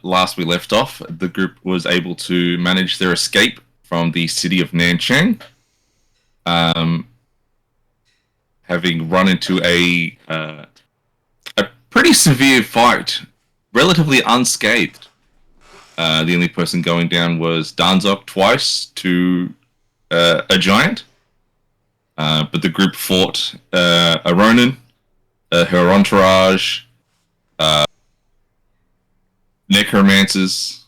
last we left off, the group was able to manage their escape from the city of Nanchang, um, having run into a pretty severe fight, relatively unscathed. The only person going down was Danzok twice to a giant, but the group fought a Ronin, her entourage, necromancers,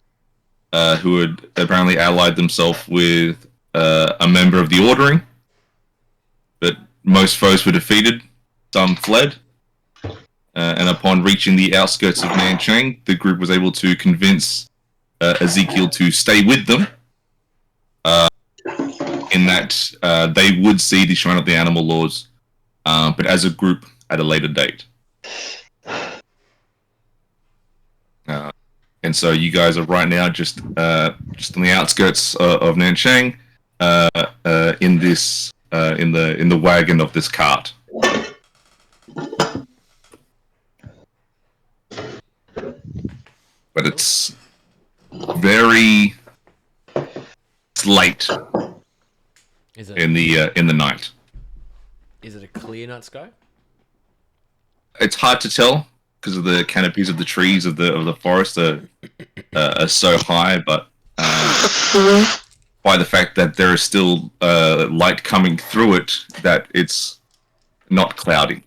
who had apparently allied themselves with a member of the Ordering, but most foes were defeated, some fled, and upon reaching the outskirts of Nanchang, the group was able to convince Ezekiel to stay with them, in that they would see the Shrine of the Animal Lords, but as a group at a later date. And so you guys are right now just on the outskirts of Nanchang, in this in the wagon of this cart. But it's very late Is it in the night. is it a clear night sky? It's hard to tell because of the canopies of the trees of the forest are so high, but by the fact that there is still light coming through it, that it's not cloudy.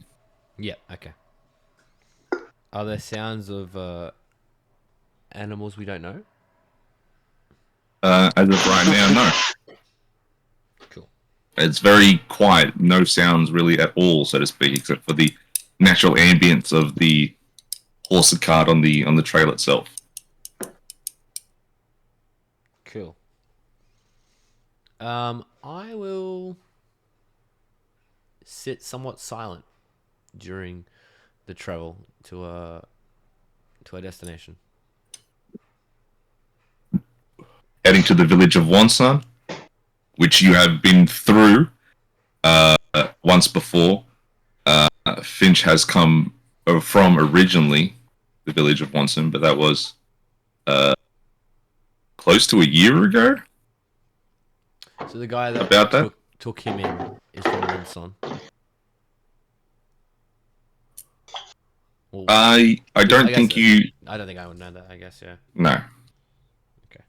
Yeah. Okay. Are there sounds of animals we don't know? As of right now, no. Cool. It's very quiet, no sounds really at all, so to speak, except for the natural ambience of the horse and cart on the trail itself. Cool. I will sit somewhat silent during the travel to our destination. Heading to the village of Wonsan, which you have been through once before. Finch has come from originally the village of Wonsan, but that was close to a year ago. So the guy that About that? took him in is from Monson. Well, I don't think you. I don't think I would know that. I guess yeah. No. Okay.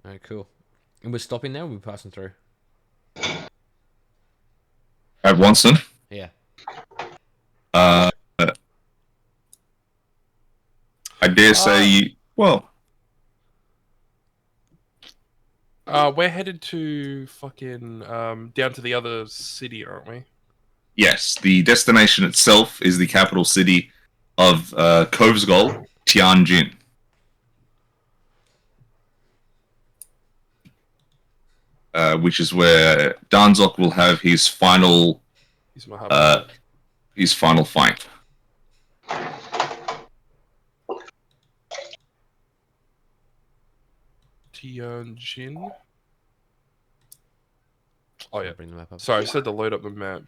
Alright, cool. And we're stopping now. We're passing through. At Wonsan. Yeah. I dare say. Well, We're headed to fucking down to the other city, aren't we? yes. The destination itself is the capital city of Kovsgol, Tianjin. Which is where Danzok will have his final He's my hub. fight. Tianjin. Oh yeah. Bring the map up. Sorry, I said to load up the map.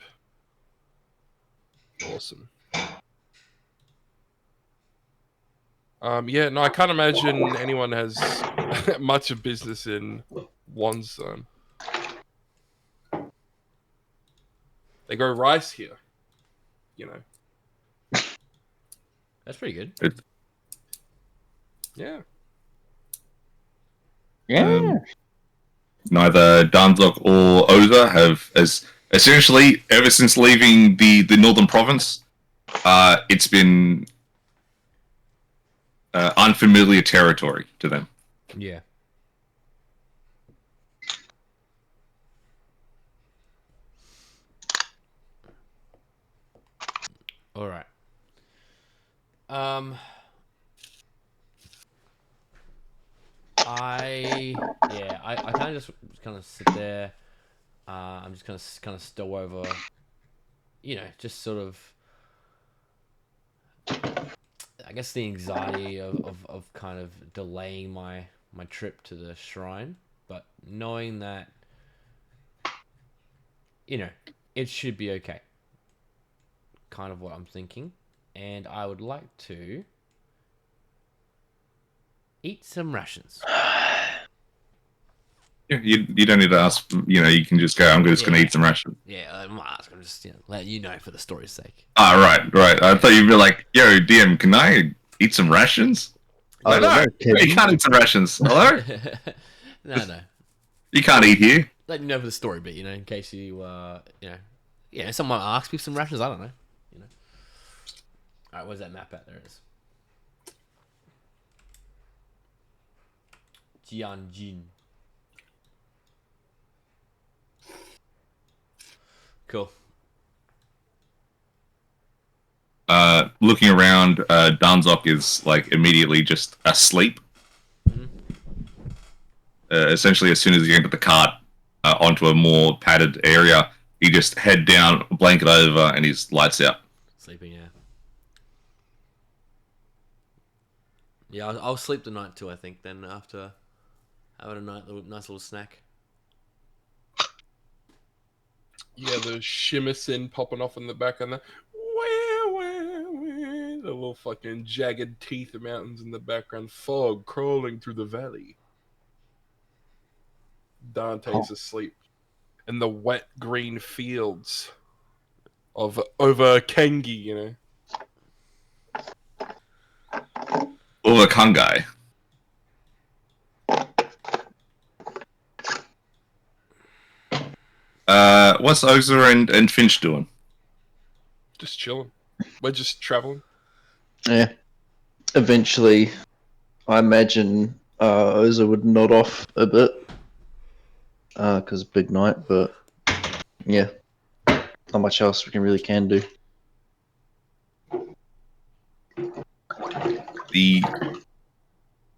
Awesome. Yeah, no, I can't imagine anyone has much of business in Wonsan. They grow rice here. You know. That's pretty good. Yeah. Neither Danzok or Oza have, as essentially ever since leaving the northern province, it's been unfamiliar territory to them. Yeah. All right. I kind of just kind of sit there. I'm just kind of stow over, just sort of, I guess the anxiety of kind of delaying my trip to the shrine, but knowing that, it should be okay. Kind of what I'm thinking. And I would like to eat some rations. Yeah, you don't need to ask. You can just go. I'm just going to eat some rations. Yeah, I'm not asking. I'm just letting you know for the story's sake. Ah, right. I thought you'd be like, "Yo, DM, can I eat some rations?" I don't know, Kevin. You can't eat some rations. Hello? No. You can't eat here. Let you know for the story bit, in case you, someone asks me for some rations. I don't know, All right, where's that map at? There it is. Jianjin. Cool. Looking around, Danzok is like immediately just asleep. Mm-hmm. Essentially, as soon as you enter the cart onto a more padded area, you just head down, blanket over, and he's lights out. Sleeping, yeah. Yeah, I'll sleep tonight too. I think then after having a nice little snack. Yeah, the Shimmerson popping off in the back and the little fucking jagged teeth of mountains in the background, fog crawling through the valley. Dante's asleep in the wet green fields of over Kengi, Over Kangai. What's Ozer and Finch doing? Just chilling. We're just traveling. Yeah. Eventually, I imagine Oza would nod off a bit. Because big night, but yeah. Not much else we can do. The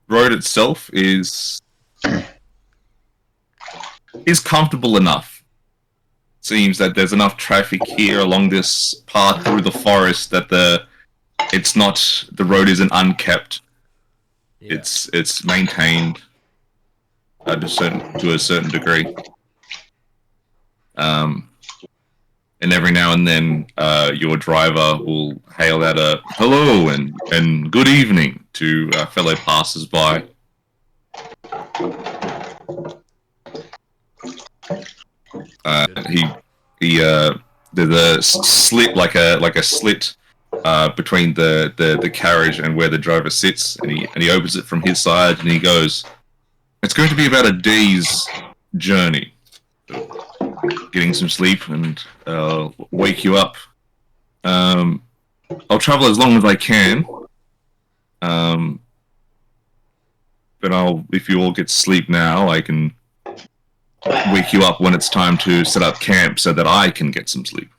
road itself is comfortable enough. Seems that there's enough traffic here along this path through the forest that the road isn't unkept. Yeah. It's maintained to a certain degree. And every now and then, your driver will hail out a hello and good evening to fellow passers-by. There's a slit like a slit between the carriage and where the driver sits, and he opens it from his side, and he goes, "It's going to be about a day's journey. Getting some sleep and wake you up. I'll travel as long as I can. But if you all get to sleep now, I can wake you up when it's time to set up camp so that I can get some sleep."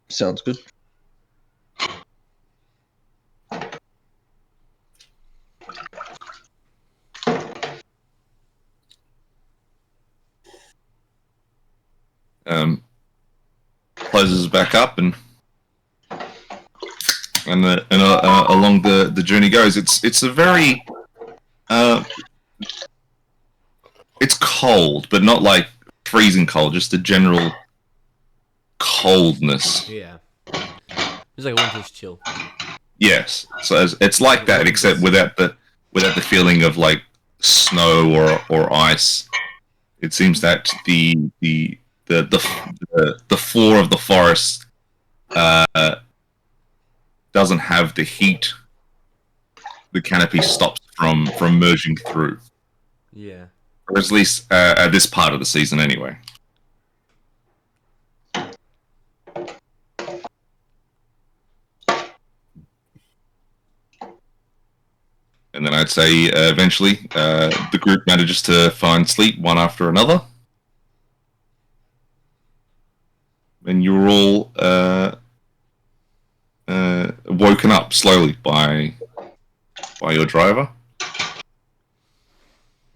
Sounds good. Closes back up and along the journey goes. It's a very it's cold, but not like freezing cold. Just a general coldness. Yeah. It's like a winter's chill. Yes, so it's like that, except without the feeling of like snow or ice. It seems that the floor of the forest doesn't have the heat the canopy stops from merging through. Yeah. Or at least at this part of the season, anyway. And then I'd say eventually the group manages to find sleep one after another. And you're all woken up slowly by your driver.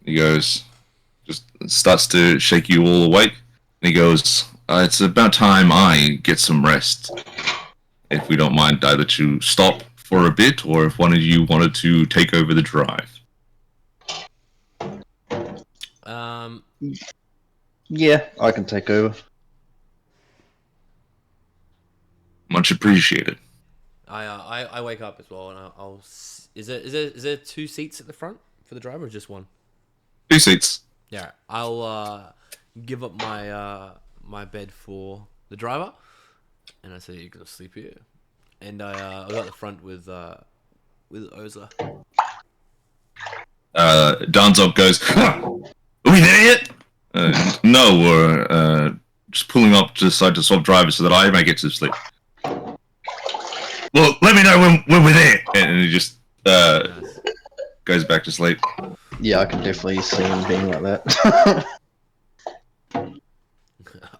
He goes, just starts to shake you all awake. And he goes, "It's about time I get some rest. If we don't mind, either to stop for a bit, or if one of you wanted to take over the drive." Yeah, I can take over. Much appreciated. I wake up as well, and is there 2 seats at the front for the driver, or just one? 2 seats. Yeah, I'll give up my bed for the driver, and I say you're gonna sleep here, and I go at the front with Oza. Donzok goes, "Are we there yet?" No, we're just pulling up to decide to swap drivers so that I may get to sleep. Well, let me know when we're there. And he just goes back to sleep. Yeah, I can definitely see him being like that.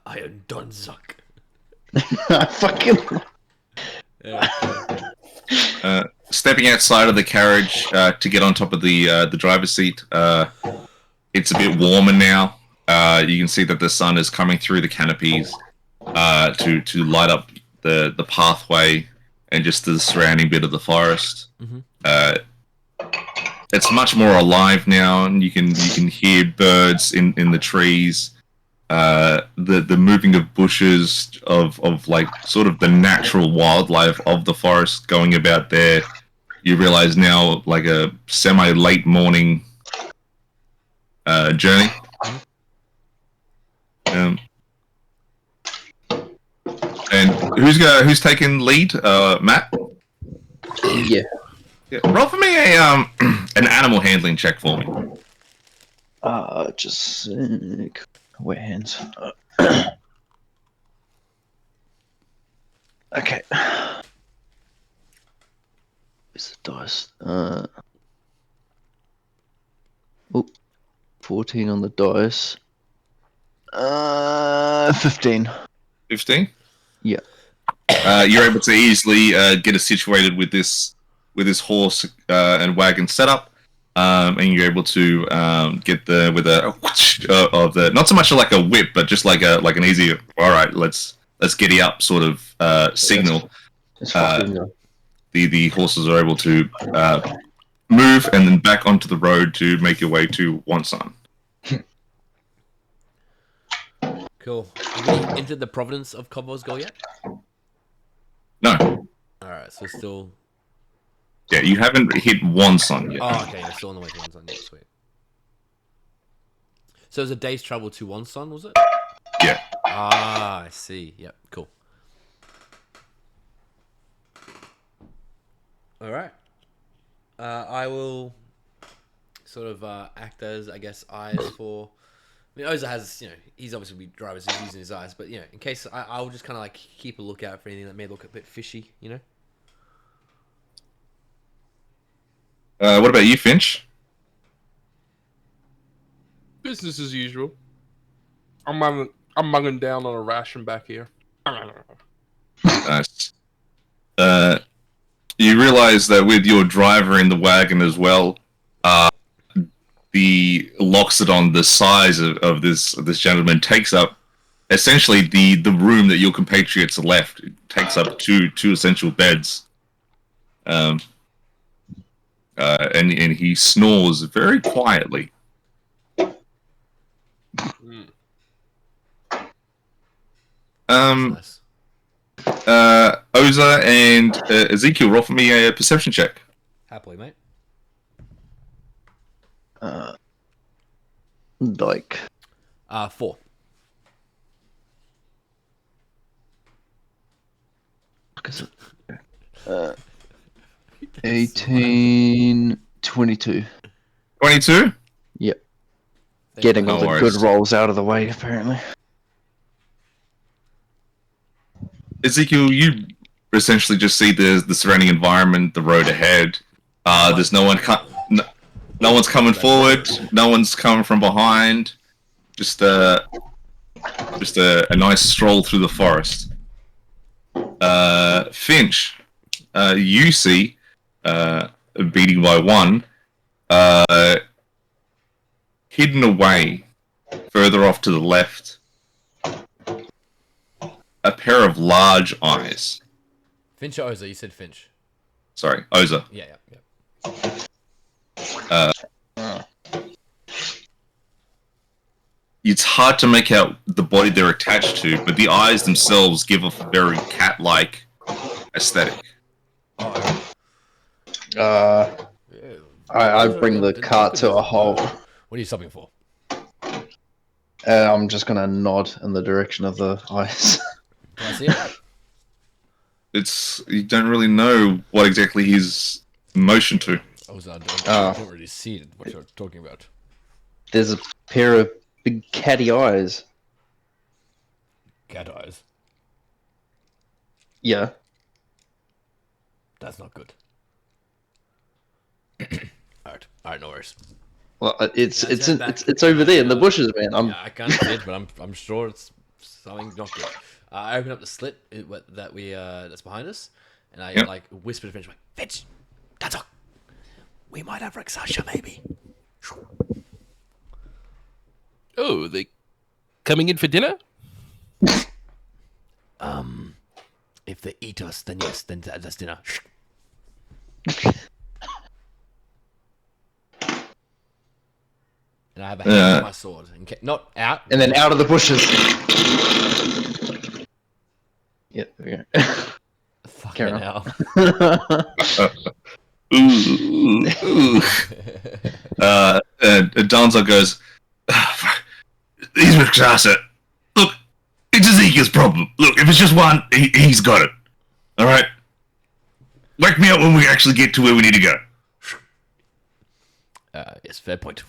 I am Donzok. I fucking. Yeah. Stepping outside of the carriage to get on top of the driver's seat. It's a bit warmer now. You can see that the sun is coming through the canopies to light up the pathway and just the surrounding bit of the forest. Mm-hmm. It's much more alive now, and you can hear birds in the trees. The moving of bushes of like sort of the natural wildlife of the forest going about there. You realize now like a semi late morning journey. And who's taking lead? Matt? Yeah. Yeah. Roll for me a an animal handling check for me. Just wet hands. Okay. Where's the dice? 14 on the dice. 15. 15? Yeah. You're able to easily get us situated with this horse and wagon setup, and you're able to get with a whoosh of the not so much like a whip, but just like an easy. All right, let's giddy up sort of signal. It's fucking The horses are able to move and then back onto the road to make your way to Wonsan. Cool. Have we entered the province of Kobosgol yet? No. Alright, so still... Yeah, you haven't hit Wonsan yet. Oh, okay, yeah, still on the way to Wonsan. Yeah, sweet. So it was a day's travel to Wonsan, was it? Yeah. Ah, I see. Yep, cool. Alright. I will sort of act as, I guess, eyes for... I mean, Oza has, he's obviously be drivers, he's using his eyes, but, in case, I'll just kind of, like, keep a lookout for anything that may look a bit fishy, What about you, Finch? Business as usual. I'm mugging down on a ration back here. Nice. You realize that with your driver in the wagon as well, the Loxodon, the size of this gentleman, takes up essentially the room that your compatriots left. It takes up two essential beds, and he snores very quietly. Nice. Oza and Ezekiel, roll for me a perception check. Happily, mate. Like 4. what is it? 18, 22. 22? Yep. Getting all No the worries. good rolls out of the way, apparently. Ezekiel, you essentially just see the surrounding environment, the road ahead. There's no one. No one's coming forward. No one's coming from behind. Just a nice stroll through the forest. Finch, you see, beating by one, hidden away, further off to the left, a pair of large eyes. Finch or Oza? You said Finch. Sorry, Oza. Yeah. It's hard to make out the body they're attached to, but the eyes themselves give off a very cat-like aesthetic. Oh, Uh, yeah. I bring the Don't cart look at to a this. halt. What are you stopping for? I'm just gonna nod in the direction of the eyes. Can I see it? You don't really know what exactly he's motion to. I don't really see it. What you're talking about? There's a pair of big catty eyes. Cat eyes. Yeah. That's not good. Alright, no worries. Well, it's Yeah, turn back. it's over there in the bushes, man. Yeah, I can't see it, but I'm sure it's something not good. I open up the slit that's behind us, and I Yep. like whisper to Finch, like, Finch, that's all. We might have Rexasha, maybe. Oh, they coming in for dinner? If they eat us, then yes, then that's dinner. And I have a hand on my sword, not out. And then out of the bushes. Yeah, there we go. Fucking Carry hell. Ooh. Donzo goes, he's Rixasa. Look, it's Ezekiel's problem. Look, if it's just one, he's got it. Alright? Wake me up when we actually get to where we need to go. Yes, fair point.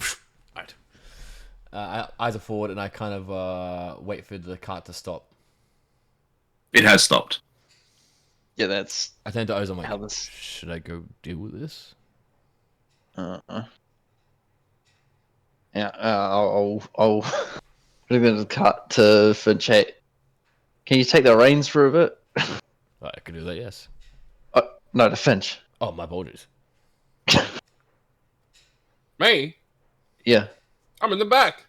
Alright. Eyes are forward, and I kind of wait for the cart to stop. It has stopped. Yeah, that's I turn to Oz, I'm like, how this. should I go deal with this? Yeah, I'll bring the cart to Finchette. Can you take the reins for a bit? I can do that, yes. No, to Finch. Oh, my apologies. Me? Yeah, I'm in the back.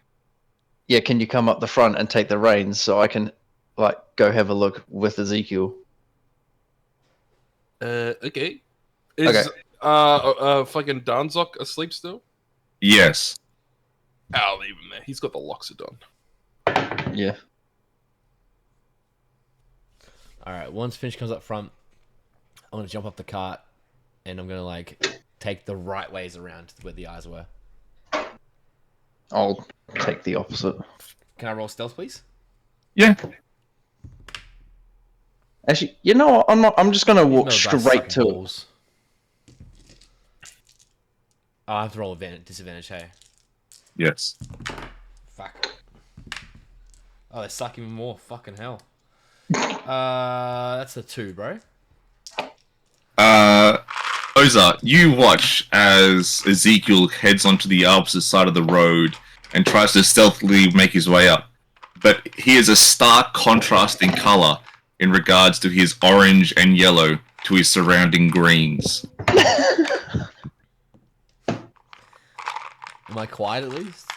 yeah. Can you come up the front and take the reins so I can, like, go have a look with Ezekiel? Okay. Is fucking Donzok asleep still? Yes. I'll leave him there. He's got the Loxodon. Yeah. Alright, once Finch comes up front, I'm going to jump off the cart, and I'm going to, like, take the right ways around to where the eyes were. I'll take the opposite. Can I roll stealth, please? Yeah. Actually, you know what? I'm not. I'm just gonna walk These straight suck to it. balls. Oh, I have to roll disadvantage, hey? Yes. Fuck. Oh, they suck even more. Fucking hell. That's a 2, bro. Oza, you watch as Ezekiel heads onto the opposite side of the road and tries to stealthily make his way up. But he is a stark contrast in color in regards to his orange and yellow to his surrounding greens. Am I quiet at least?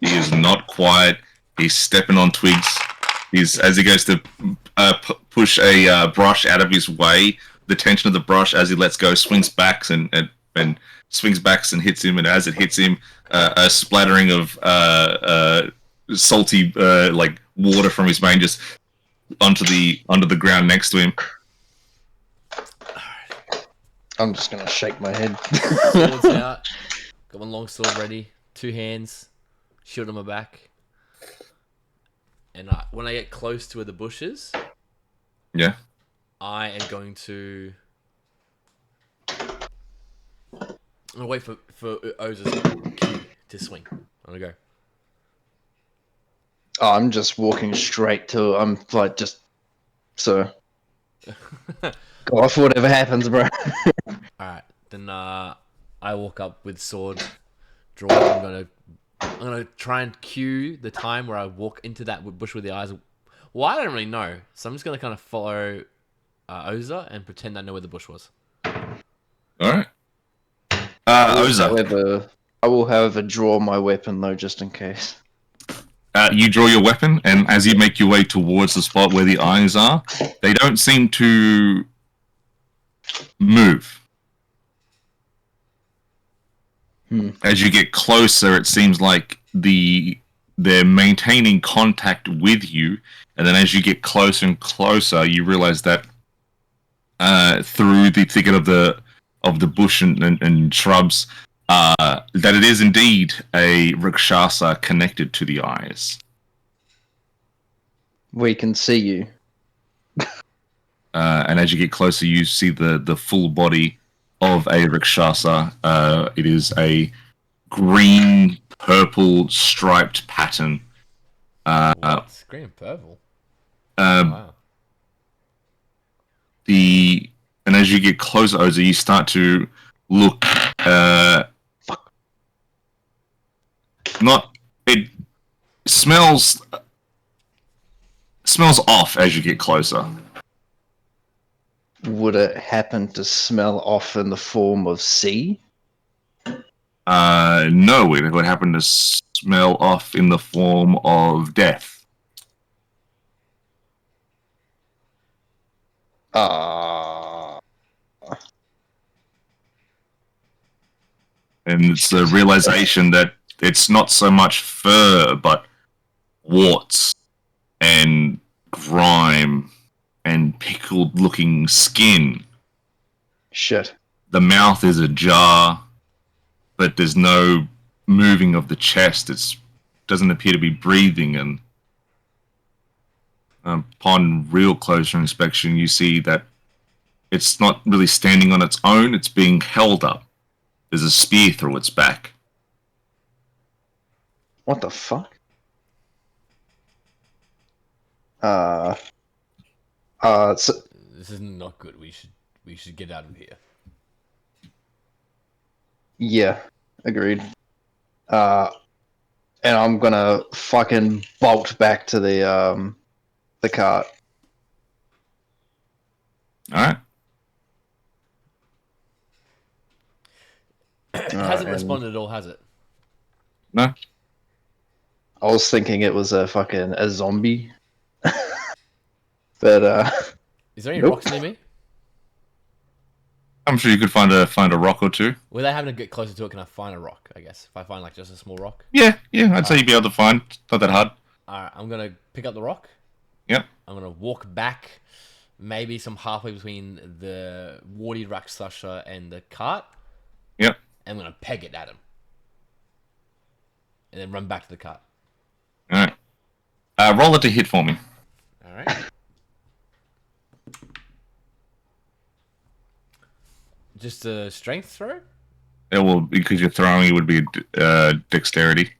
He is not quiet. He's stepping on twigs. He's as he goes to push a brush out of his way. The tension of the brush as he lets go swings back and swings back and hits him. And as it hits him, a splattering of salty like water from his mane just onto the ground next to him. I'm just gonna shake my head. Swords out. Got one long sword ready. 2 hands. Shield on my back. And when I get close to where the bush is, Yeah. I am going to... I'm gonna wait for Oza's cue to swing. I'm gonna go. Oh, I'm just walking straight to it. I'm like just so. Go off whatever happens, bro. Alright, then I walk up with sword drawn. I'm gonna try and cue the time where I walk into that bush with the eyes. Well, I don't really know, so I'm just gonna kind of follow Oza and pretend I know where the bush was. All right. Oza, However, I will, however, draw my weapon though, just in case. you draw your weapon, and as you make your way towards the spot where the eyes are, they don't seem to move. As you get closer, it seems like they're maintaining contact with you, and then as you get closer and closer, you realize that through the thicket of the bush and shrubs that it is indeed a Rakshasa connected to the eyes. We can see you. And as you get closer, you see the full body of a Rakshasa. It is a green, purple, striped pattern. What? Green and purple. Wow. And as you get closer, Oza, you start to look. It smells off as you get closer. Would it happen to smell off in the form of sea? No, it would happen to smell off in the form of death. And it's the realization that it's not so much fur, but warts and grime and pickled-looking skin. Shit. The mouth is ajar, but there's no moving of the chest. It doesn't appear to be breathing, and upon real closer inspection, you see that it's not really standing on its own. It's being held up. There's a spear through its back. What the fuck? So, This is not good. We should get out of here. yeah, agreed. And I'm gonna fucking bolt back to the cart. Alright? It hasn't and- responded at all, has it? No? I was thinking it was a zombie. But Is there any Nope. rocks near me? I'm sure you could find a rock or two. Without having to get closer to it, can I find a rock? I guess if I find like just a small rock. Yeah, I'd say you'd be able to find. It's not that hard. All right, I'm gonna pick up the rock. Yep. I'm gonna walk back, maybe some halfway between the warty Rakshasa and the cart. Yep. I'm gonna peg it at him, and then run back to the cart. Alright. Roll it to hit for me. All right. Just a strength throw? It will, because you're throwing, it would be dexterity.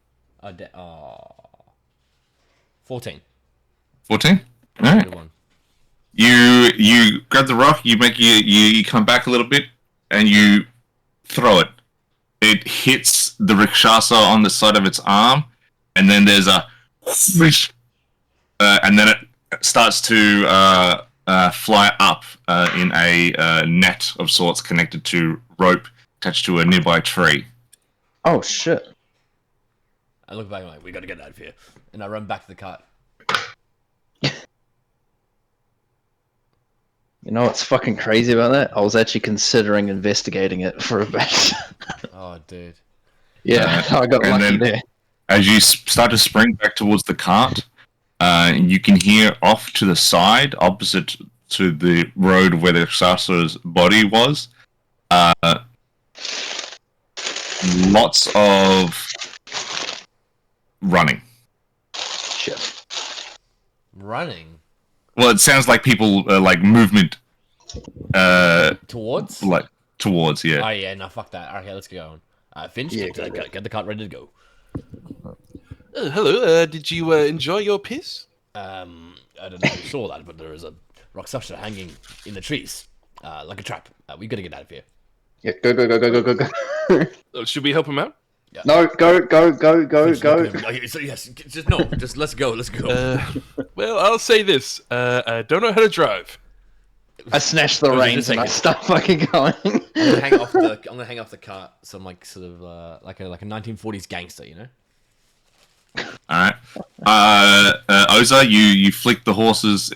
14. 14? Alright. Good one. You grab the rock, you come back a little bit, and you throw it. It hits the Rakshasa on the side of its arm, and then there's a whoosh, and then it starts to fly up in a net of sorts connected to rope attached to a nearby tree. oh shit! I look back and I'm like, we gotta get out of here. And I run back to the cart. You know what's fucking crazy about that? I was actually considering investigating it for a bit. Oh, dude. Yeah, I got and lucky then- there. As you start to spring back towards the cart, you can hear off to the side, opposite to the road where the Rakshasa's body was, lots of running. Shit. Running Well, it sounds like people like movement, towards? like towards. Yeah. Oh, yeah, no, fuck that. Okay, let's go on. Finch, Yeah, get the cart ready to go. Hello, did you enjoy your piss? I don't know if you saw that, but there is a Rakshasa hanging in the trees, like a trap. We gotta get out of here. Yeah, go. Should we help him out? No, go. Finch, look at him. Okay, so yes, just let's go. Well, I'll say this. I don't know how to drive. I snatch the Wait, just reins a and I second. start fucking going. I'm gonna hang off the cart. So I'm like sort of like a 1940s gangster, you know? All right. Oza, you flick the horses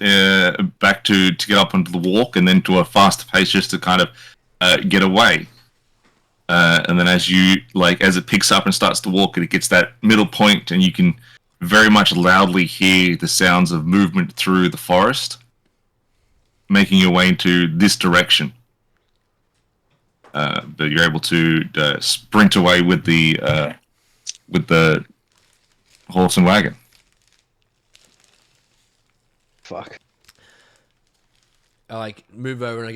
back to get up onto the walk, and then to a fast pace just to kind of get away. And then as it picks up and starts to walk, it gets that middle point, and you can very much loudly hear the sounds of movement through the forest. making your way into this direction. But you're able to sprint away with the horse and wagon. Fuck. I like move over and I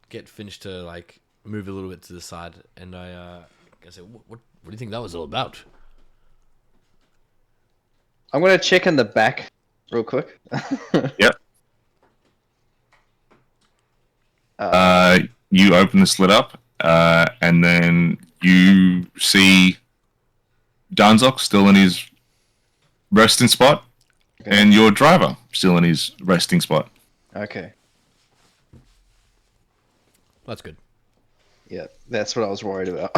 get Finch to like move a little bit to the side, and I say, what do you think that was all about? I'm gonna check in the back real quick. Yep. You open the slit up, and then you see Danzok still in his resting spot, and your driver still in his resting spot. Okay. That's good. Yeah, that's what I was worried about.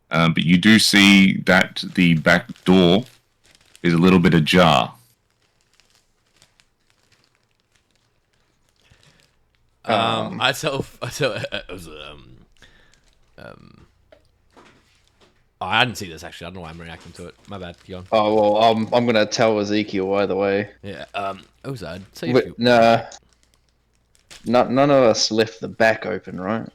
But you do see that the back door is a little bit ajar. I tell oh, I didn't see this actually. I don't know why I'm reacting to it. My bad. Go on. Oh well, I'm gonna tell Ezekiel either way. Yeah. Oza, I'd say But, nah, none of us left the back open, right?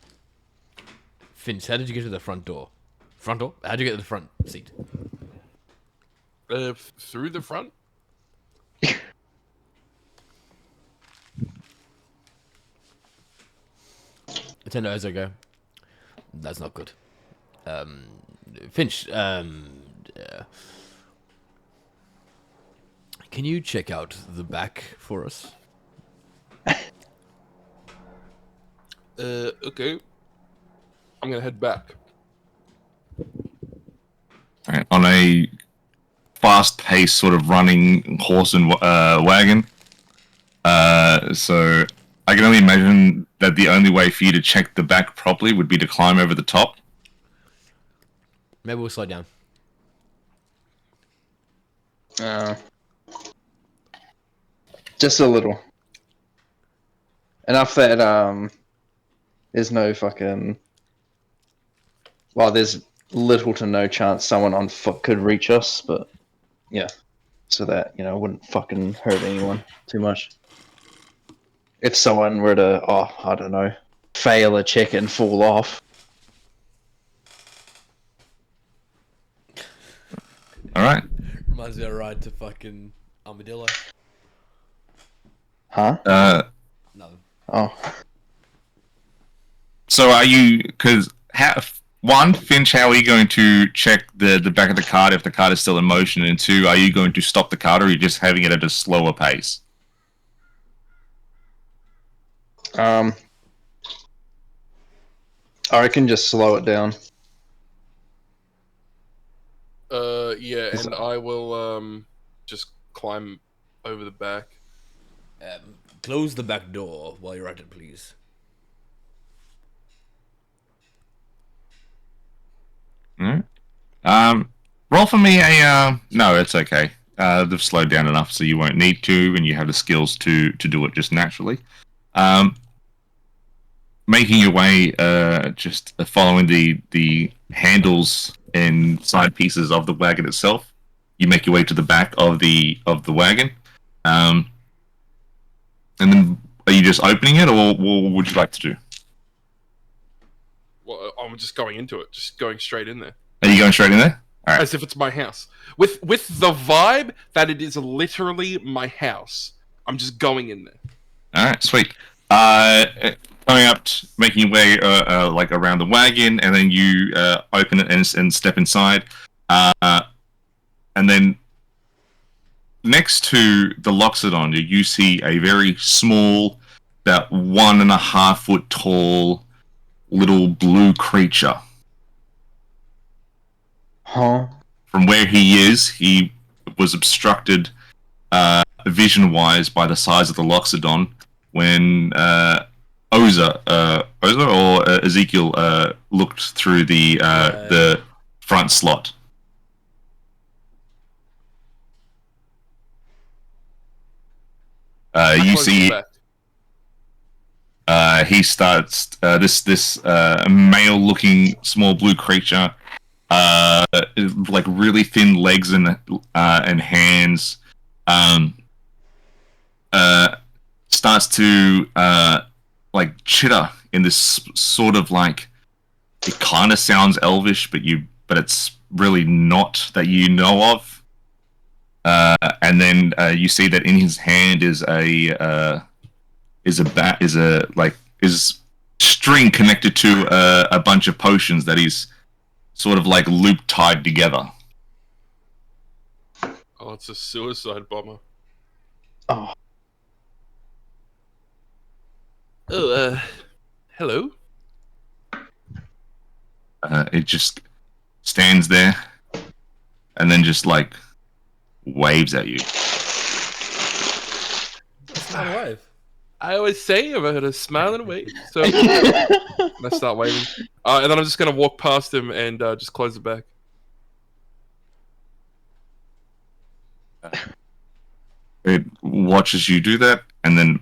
Finch, how did you get to the front door? Front door? How'd you get to the front seat? Through the front. I tend to Oza go. That's not good. Finch, can you check out the back for us? Okay. I'm gonna head back. Right, on a fast-paced sort of running horse and wagon. So I can only imagine that the only way for you to check the back properly would be to climb over the top. Maybe we'll slow down. Just a little. Enough that there's no fucking. Well, there's little to no chance someone on foot could reach us, but yeah, so that it wouldn't fucking hurt anyone too much. If someone were to, I don't know, fail a check and fall off. All right. Reminds me of a ride to fucking Armadillo. Huh? No. Oh. So are you? Because one, Finch, how are you going to check the back of the cart if the cart is still in motion? And two, are you going to stop the cart, or are you just having it at a slower pace? I reckon just slow it down. Yeah, and I will just climb over the back. Close the back door while you're at it, please. Roll for me a. No, it's okay. They've slowed down enough, so you won't need to, and you have the skills to do it just naturally. Making your way, just following the handles and side pieces of the wagon itself, you make your way to the back of the wagon. And then, are you just opening it, or what would you like to do? Well, I'm just going into it, just going straight in there. Are you going straight in there? All right. As if it's my house. With the vibe that it is literally my house. I'm just going in there. All right, sweet. Coming up, making your way like around the wagon, and then you open it and step inside. And then next to the Loxodon, you see a very small, about 1.5 foot tall, little blue creature. Huh? From where he was obstructed vision-wise by the size of the Loxodon when Oza or Ezekiel looked through the front slot. You see, he starts this male-looking small blue creature, like really thin legs and hands, starts to like chitter in this sort of like, it kind of sounds elvish, but it's really not that you know of. And then you see that in his hand is string connected to a bunch of potions that he's sort of like loop tied together. Oh, it's a suicide bomber. Oh, Oh, hello. It just stands there and then just like waves at you. Smile and wave. I always say about a smile and a wave. So I start waving, and then I'm just gonna walk past him and just close it back. It watches you do that, and then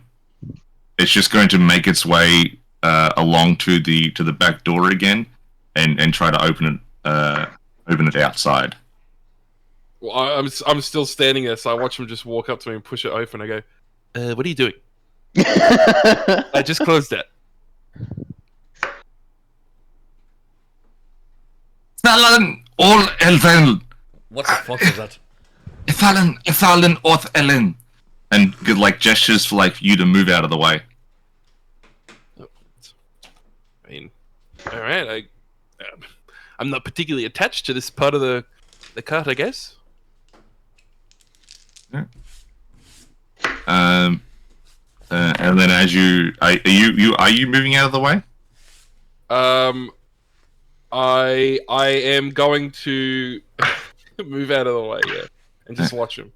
it's just going to make its way along to the back door again, and try to open it outside. Well, I'm still standing there, so I watch him just walk up to me and push it open. I go, "What are you doing?" I just closed that. Fallen all Elven, What the fuck is that? Fallen Orth Ellen, and good like gestures for like you to move out of the way. I mean, all right. I'm not particularly attached to this part of the cart, I guess. Yeah. And then as you are you moving out of the way? I am going to move out of the way, yeah, and just watch him.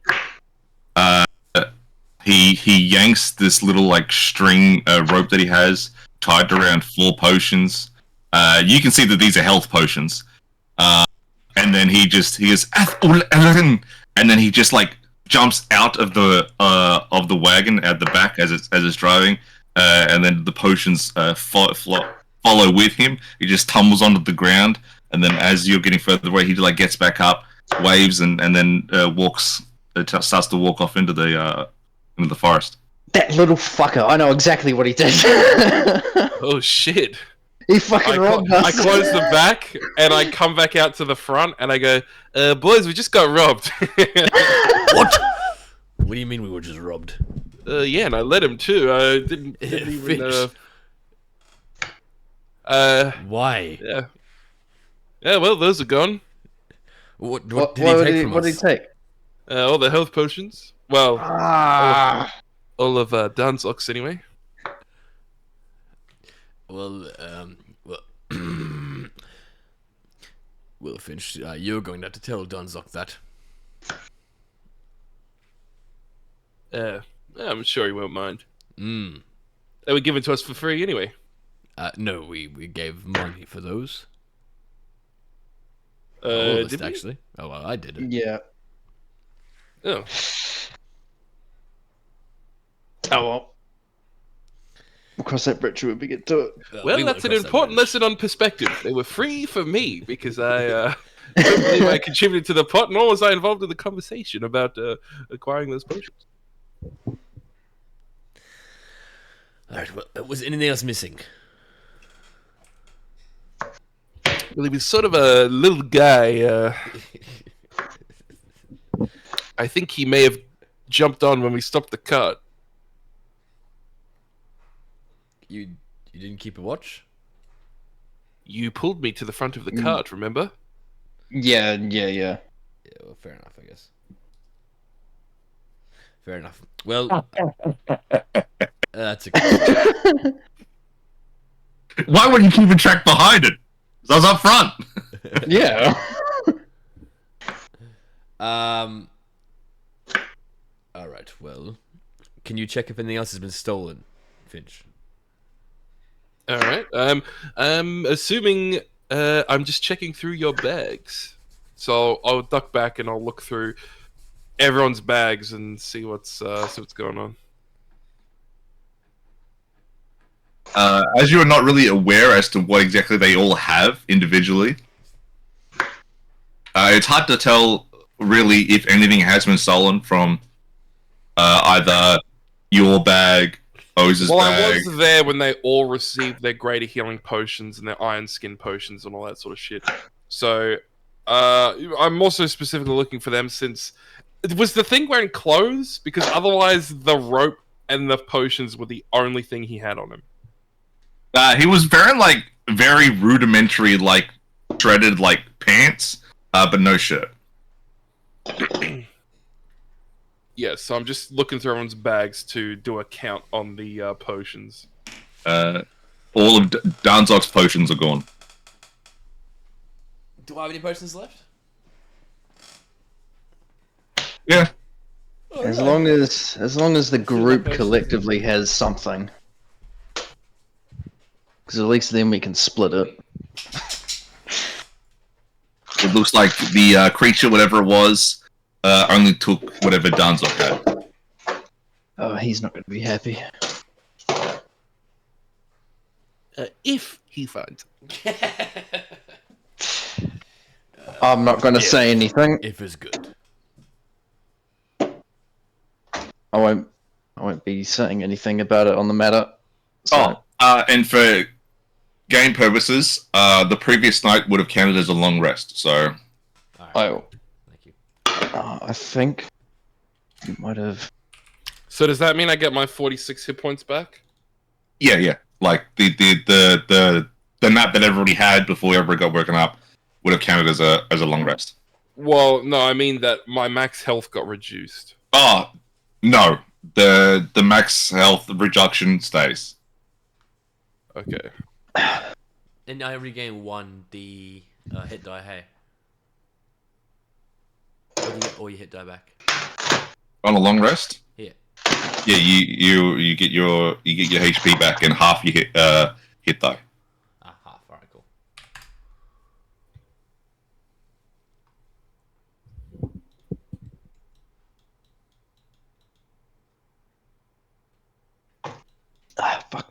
He yanks this little like string rope that he has tied around 4 potions. You can see that these are health potions. And then he goes, and then he just like jumps out of the wagon at the back as it's driving, and then the potions follow with him. He just tumbles onto the ground, and then as you're getting further away, he like gets back up, waves, and then starts to walk off into the forest. that little fucker! I know exactly what he did. Oh shit! He fucking robbed us. I close the back and I come back out to the front and I go, "Boys, we just got robbed." What? What do you mean we were just robbed? Yeah, and I let him too. I didn't even. Why? Yeah. Yeah. Well, those are gone. What did he take from what us? did he take? All the health potions. Well, Ah, all of Danzok's anyway. Well, well, Finch, you're going to have to tell Dunzok that. I'm sure he won't mind. Mm. They were given to us for free anyway. No, we gave money for those. All of us, Did we? actually. Oh, well, I did it. yeah. Oh. Oh well. We'll cross that bridge when we get to it. Well, we that's won't an cross that important bridge. lesson on perspective. They were free for me because I don't believe I contributed to the pot, nor was I involved in the conversation about acquiring those potions. Alright, well, was anything else missing? Well, he was sort of a little guy. I think he may have jumped on when we stopped the cart. You didn't keep a watch? You pulled me to the front of the cart, remember? Yeah. Yeah, well, fair enough, I guess. Fair enough. Well, that's a good. Why would you keep a track behind it? 'Cause I was up front. Yeah. Alright, well, can you check if anything else has been stolen, Finch? All right. Assuming I'm just checking through your bags, so I'll duck back and I'll look through everyone's bags and see what's going on. As you are not really aware as to what exactly they all have individually, it's hard to tell really if anything has been stolen from either your bag Oza's Well, I bag. was there when they all received their greater healing potions and their iron skin potions and all that sort of shit. So, I'm also specifically looking for them since was the thing wearing clothes, because otherwise the rope and the potions were the only thing he had on him. He was wearing like very rudimentary, like shredded like pants, but no shirt. Yeah, so I'm just looking through everyone's bags to do a count on the potions. All of Danzog's potions are gone. Do I have any potions left? Yeah. As long as the group potions. collectively has something, because at least then we can split it. It looks like the creature, whatever it was, only took whatever Danzog had. Oh, he's not going to be happy. If he finds. I'm not going to say anything. If it's good. I won't be saying anything about it on the matter. So, And for game purposes, the previous night would have counted as a long rest. So, Alright, thank you. I think you might have. So does that mean I get my 46 hit points back? yeah, like the nap that everybody had before everybody got woken up would have counted as a long rest. Well, no, I mean that my max health got reduced. Oh no, the max health reduction stays. Okay. And I regain 1d hit die, hey. Or do you get all your hit die back? On a long rest. Yeah. Yeah, you get your HP back and half your hit die. Ah, half. Alright, cool. Fuck.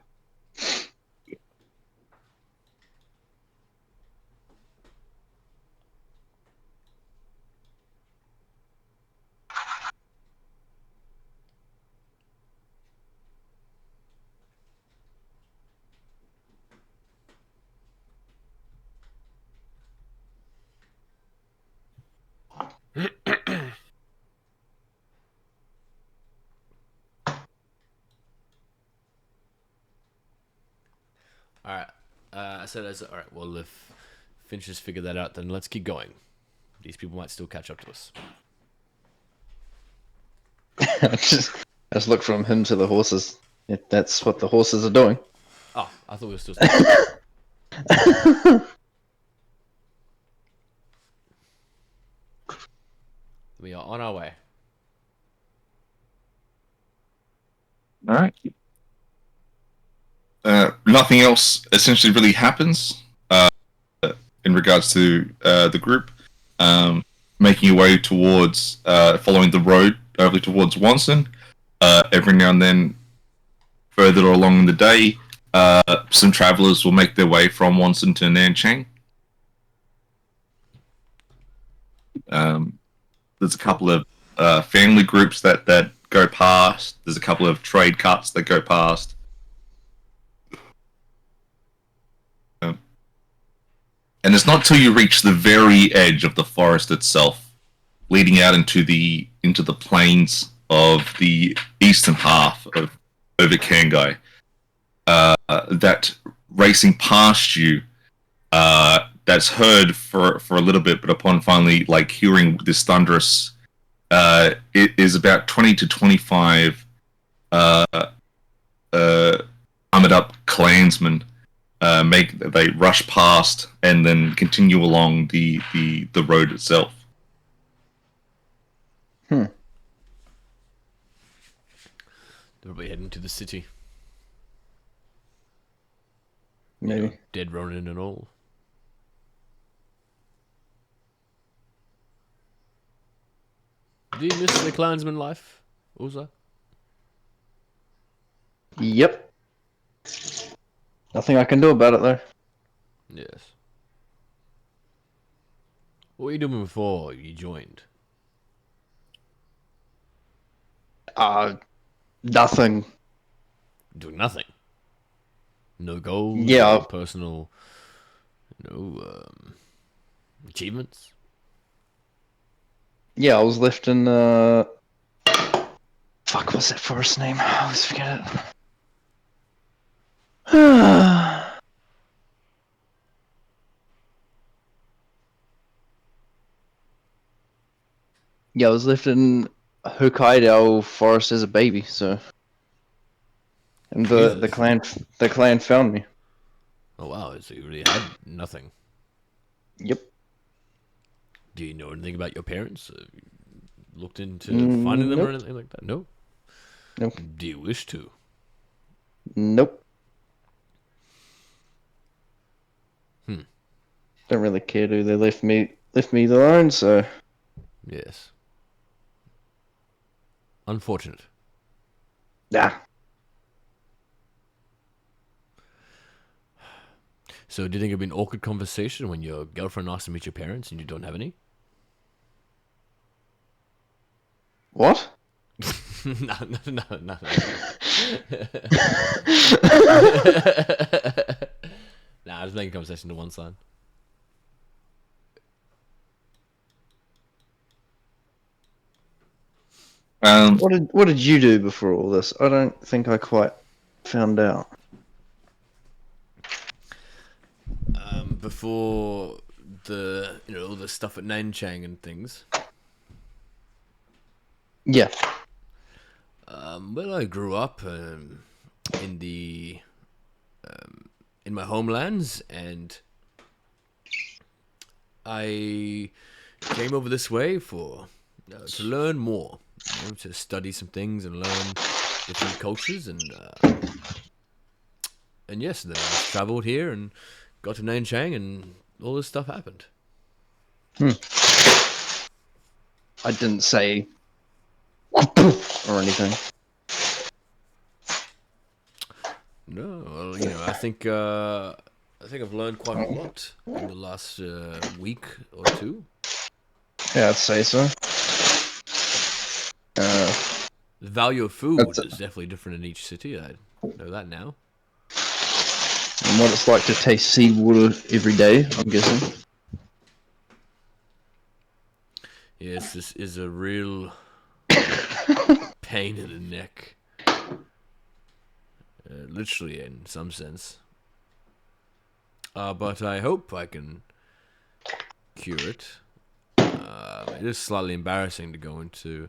Alright. I said as alright, well if Finch has figured that out, then let's keep going. These people might still catch up to us. just look from him to the horses. If that's what the horses are doing. Oh, I thought we were still We are on our way. All right. Nothing else essentially really happens in regards to the group making your way towards following the road over towards Wonson. Every now and then, further along in the day, some travelers will make their way from Wonson to Nanchang. There's a couple of family groups that go past. There's a couple of trade cuts that go past. And it's not till you reach the very edge of the forest itself, leading out into the plains of the eastern half of over Kangai, that racing past you, that's heard for a little bit, but upon finally like hearing this thunderous, it is about 20 to 25 armored up clansmen. They rush past and then continue along the road itself. They're probably heading to the city. Maybe. Dead Ronin and all. Do you miss the clansman life, Uza? Yep. Nothing I can do about it though. Yes. What were you doing before you joined? Nothing. doing nothing. No goals. Yeah. No personal. No achievements. Yeah, I was left in fuck, what's that forest name? I always forget it. Yeah, I was left in Hokkaido forest as a baby, so and the Jesus. clan found me. Oh wow! So you really had nothing. Yep. Do you know anything about your parents? Looked into finding them or Nope. anything like that? No. Nope. Do you wish to? Nope. Hmm. Don't really care, do they? Left me alone, so Yes. Unfortunate. nah. So, do you think it'd be an awkward conversation when your girlfriend asks to meet your parents and you don't have any? What? No. Nah, just making conversation to one side. What did you do before all this? I don't think I quite found out. Before the all the stuff at Nanchang and things. Yeah. Well, I grew up in the in my homelands, and I came over this way for to learn more, to study some things and learn different cultures, and yes, then I traveled here and got to Nanchang, and all this stuff happened. I didn't say or anything. No, well, I think I've learned quite a lot in the last week or two. Yeah, I'd say so. The value of food That's is definitely different in each city. I know that now. And what it's like to taste seawater every day, I'm guessing. Yes, this is a real pain in the neck. Literally, in some sense. But I hope I can cure it. It is slightly embarrassing to go into,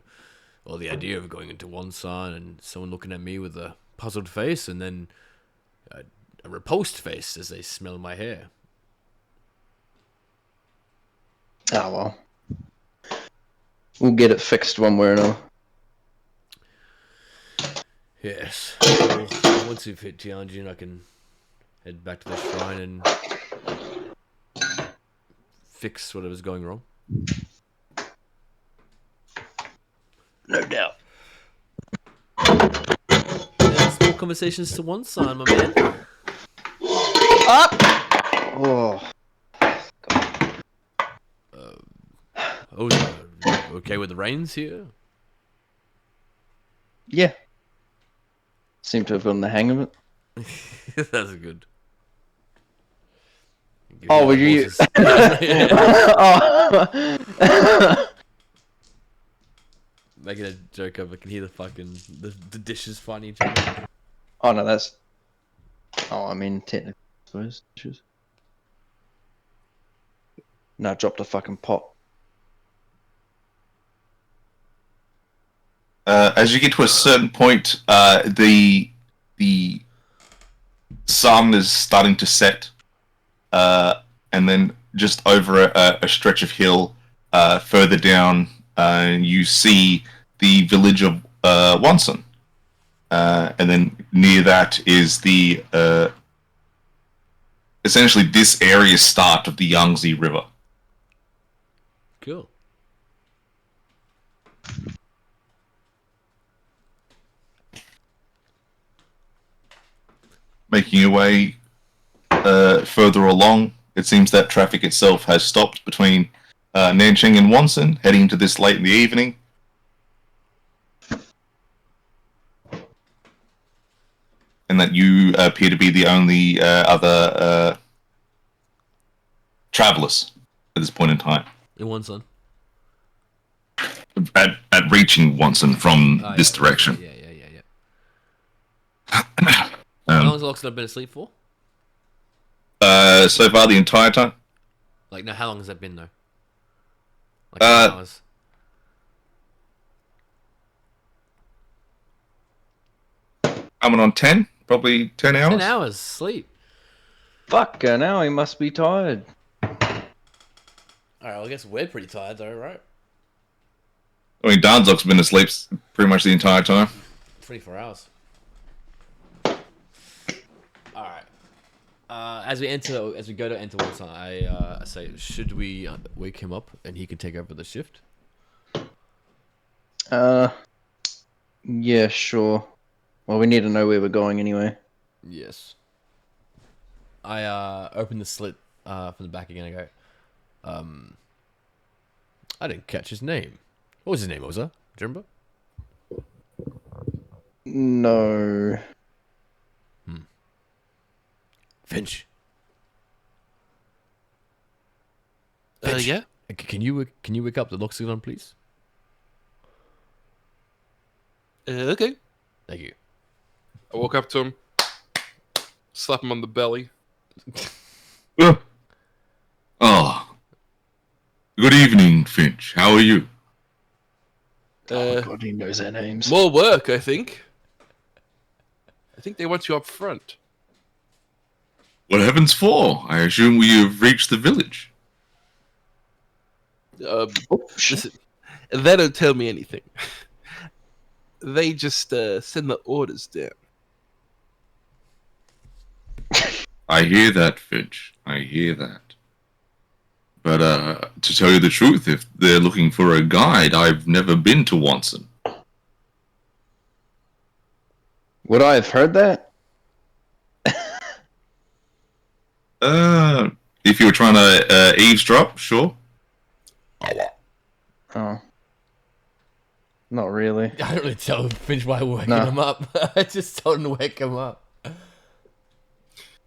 or the idea of going into Wonsan and someone looking at me with a puzzled face and then a repulsed face as they smell my hair. Oh well. We'll get it fixed one way or another. Yes. Well, once you've hit Tianjin, I can head back to the shrine and fix whatever's going wrong. No doubt. Yeah, small conversations to one side, my man. Up! Oh. Oh, okay with the rains here? Yeah. Seem to have gotten the hang of it. That's good. Oh, were you? Oh. Making a joke of I can hear the dishes fighting each other. Oh no, that's. Oh, I mean, technically, I suppose. Dishes. No, I dropped a fucking pot. As you get to a certain point, the sun is starting to set, and then just over a stretch of hill further down, you see the village of Wonsan, and then near that is the essentially this area's start of the Yangtze River. Cool. Making your way further along, it seems that traffic itself has stopped between Nanching and Wonsan, heading into this late in the evening. that you appear to be the only other travelers at this point in time. In one son. At reaching Watson from this Yeah, direction. Yeah. How long has Loxton been asleep for? So far, the entire time. Like, no, how long has that been though? Like 10 hours. Coming on 10, probably 10 hours. 10 hours sleep. Fuck, now he must be tired. Alright, well, I guess we're pretty tired though, right? I mean, Darnzock's been asleep pretty much the entire time. 24 hours. Alright. As we go to enter Watson, I say, should we wake him up and he can take over the shift? Yeah, sure. Well, we need to know where we're going anyway. Yes. I open the slit from the back again. I go, I didn't catch his name. What was his name, Oza? Do you remember? No. Finch. Yeah. Can you wake up the Loxodon, please? Okay. Thank you. I walk up to him, slap him on the belly. Oh. Good evening, Finch. How are you? Oh God, he knows our names. More work, I think. I think they want you up front. What heavens for? I assume we have reached the village. Listen, they don't tell me anything. They just send the orders down. I hear that, Finch. I hear that. But to tell you the truth, if they're looking for a guide, I've never been to Watson. Would I have heard that? If you were trying to eavesdrop, sure. Oh. Not really. I don't really tell Finch why we're waking No. him up. I just told him to wake him up.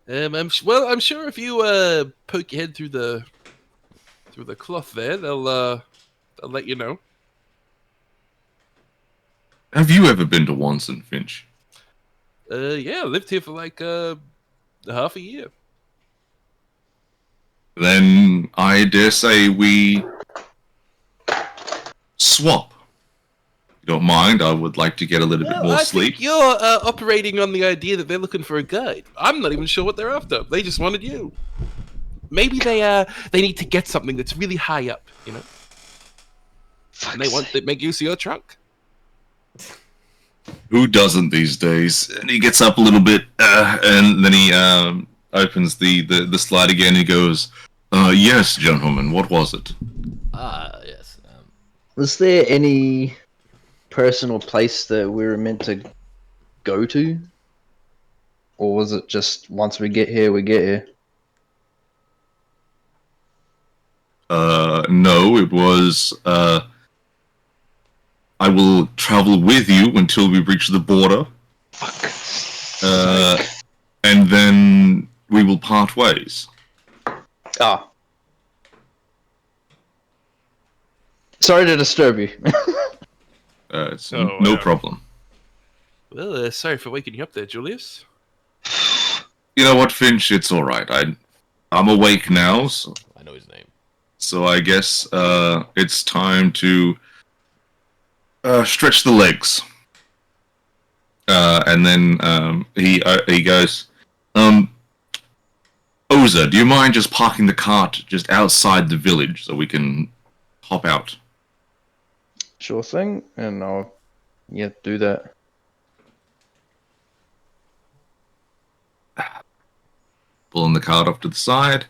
I'm sure if you poke your head through the cloth there, they'll let you know. Have you ever been to Watson, Finch? Yeah, I lived here for like half a year. Then I dare say we swap. If you don't mind, I would like to get a little bit more I sleep. think you're operating on the idea that they're looking for a guide. I'm not even sure what they're after. They just wanted you. Maybe they need to get something that's really high up, you know. And they want to make use of your trunk. Who doesn't these days? And he gets up a little bit, and then he opens the slide again and he goes, yes, gentlemen, what was it? Yes. Was there any personal place that we were meant to go to? Or was it just once we get here, we get here? No, it was, I will travel with you until we reach the border. And then we will part ways. Ah. Sorry to disturb you. It's Oh, no wow. problem. Well, sorry for waking you up there, Julius. You know what, Finch? It's all right. I'm awake now, I know his name. so I guess it's time to stretch the legs. And then he goes, Oza, do you mind just parking the cart just outside the village so we can hop out? Sure thing, and I'll do that. Pulling the cart off to the side.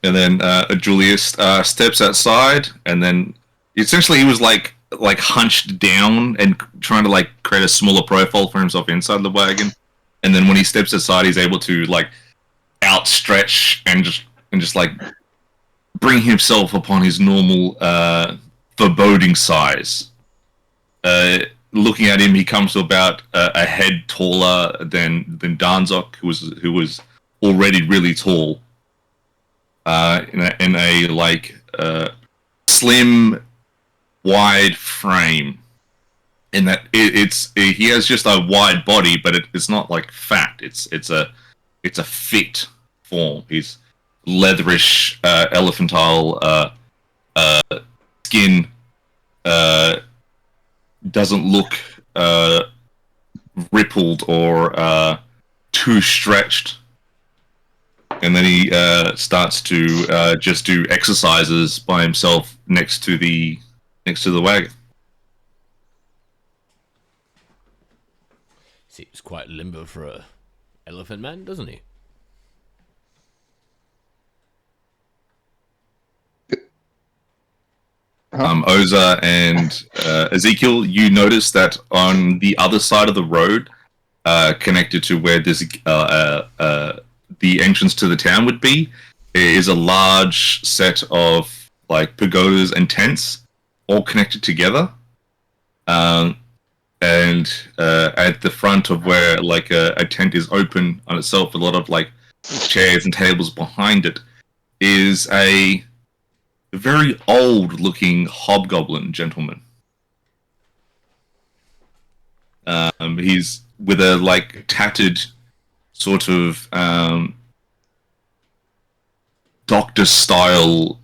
And then Julius steps outside, and then essentially he was like hunched down and trying to like create a smaller profile for himself inside the wagon. And then when he steps aside, he's able to like outstretch and just like bring himself upon his normal foreboding size. looking at him, he comes to about a head taller than Darnzok, who was already really tall. In a like slim, wide frame. In that he has just a wide body, but it's not like fat. It's a fit form. He's leatherish, elephantile skin. Doesn't look rippled or too stretched. And then he starts to just do exercises by himself next to the wagon. Seems quite limber for a elephant man, doesn't he? Oza and Ezekiel, you notice that on the other side of the road, connected to where this the entrance to the town would be, is a large set of like pagodas and tents, all connected together. And at the front of where like a tent is open on itself, a lot of like chairs and tables behind it, is a very old-looking hobgoblin gentleman. He's with a like tattered sort of doctor-style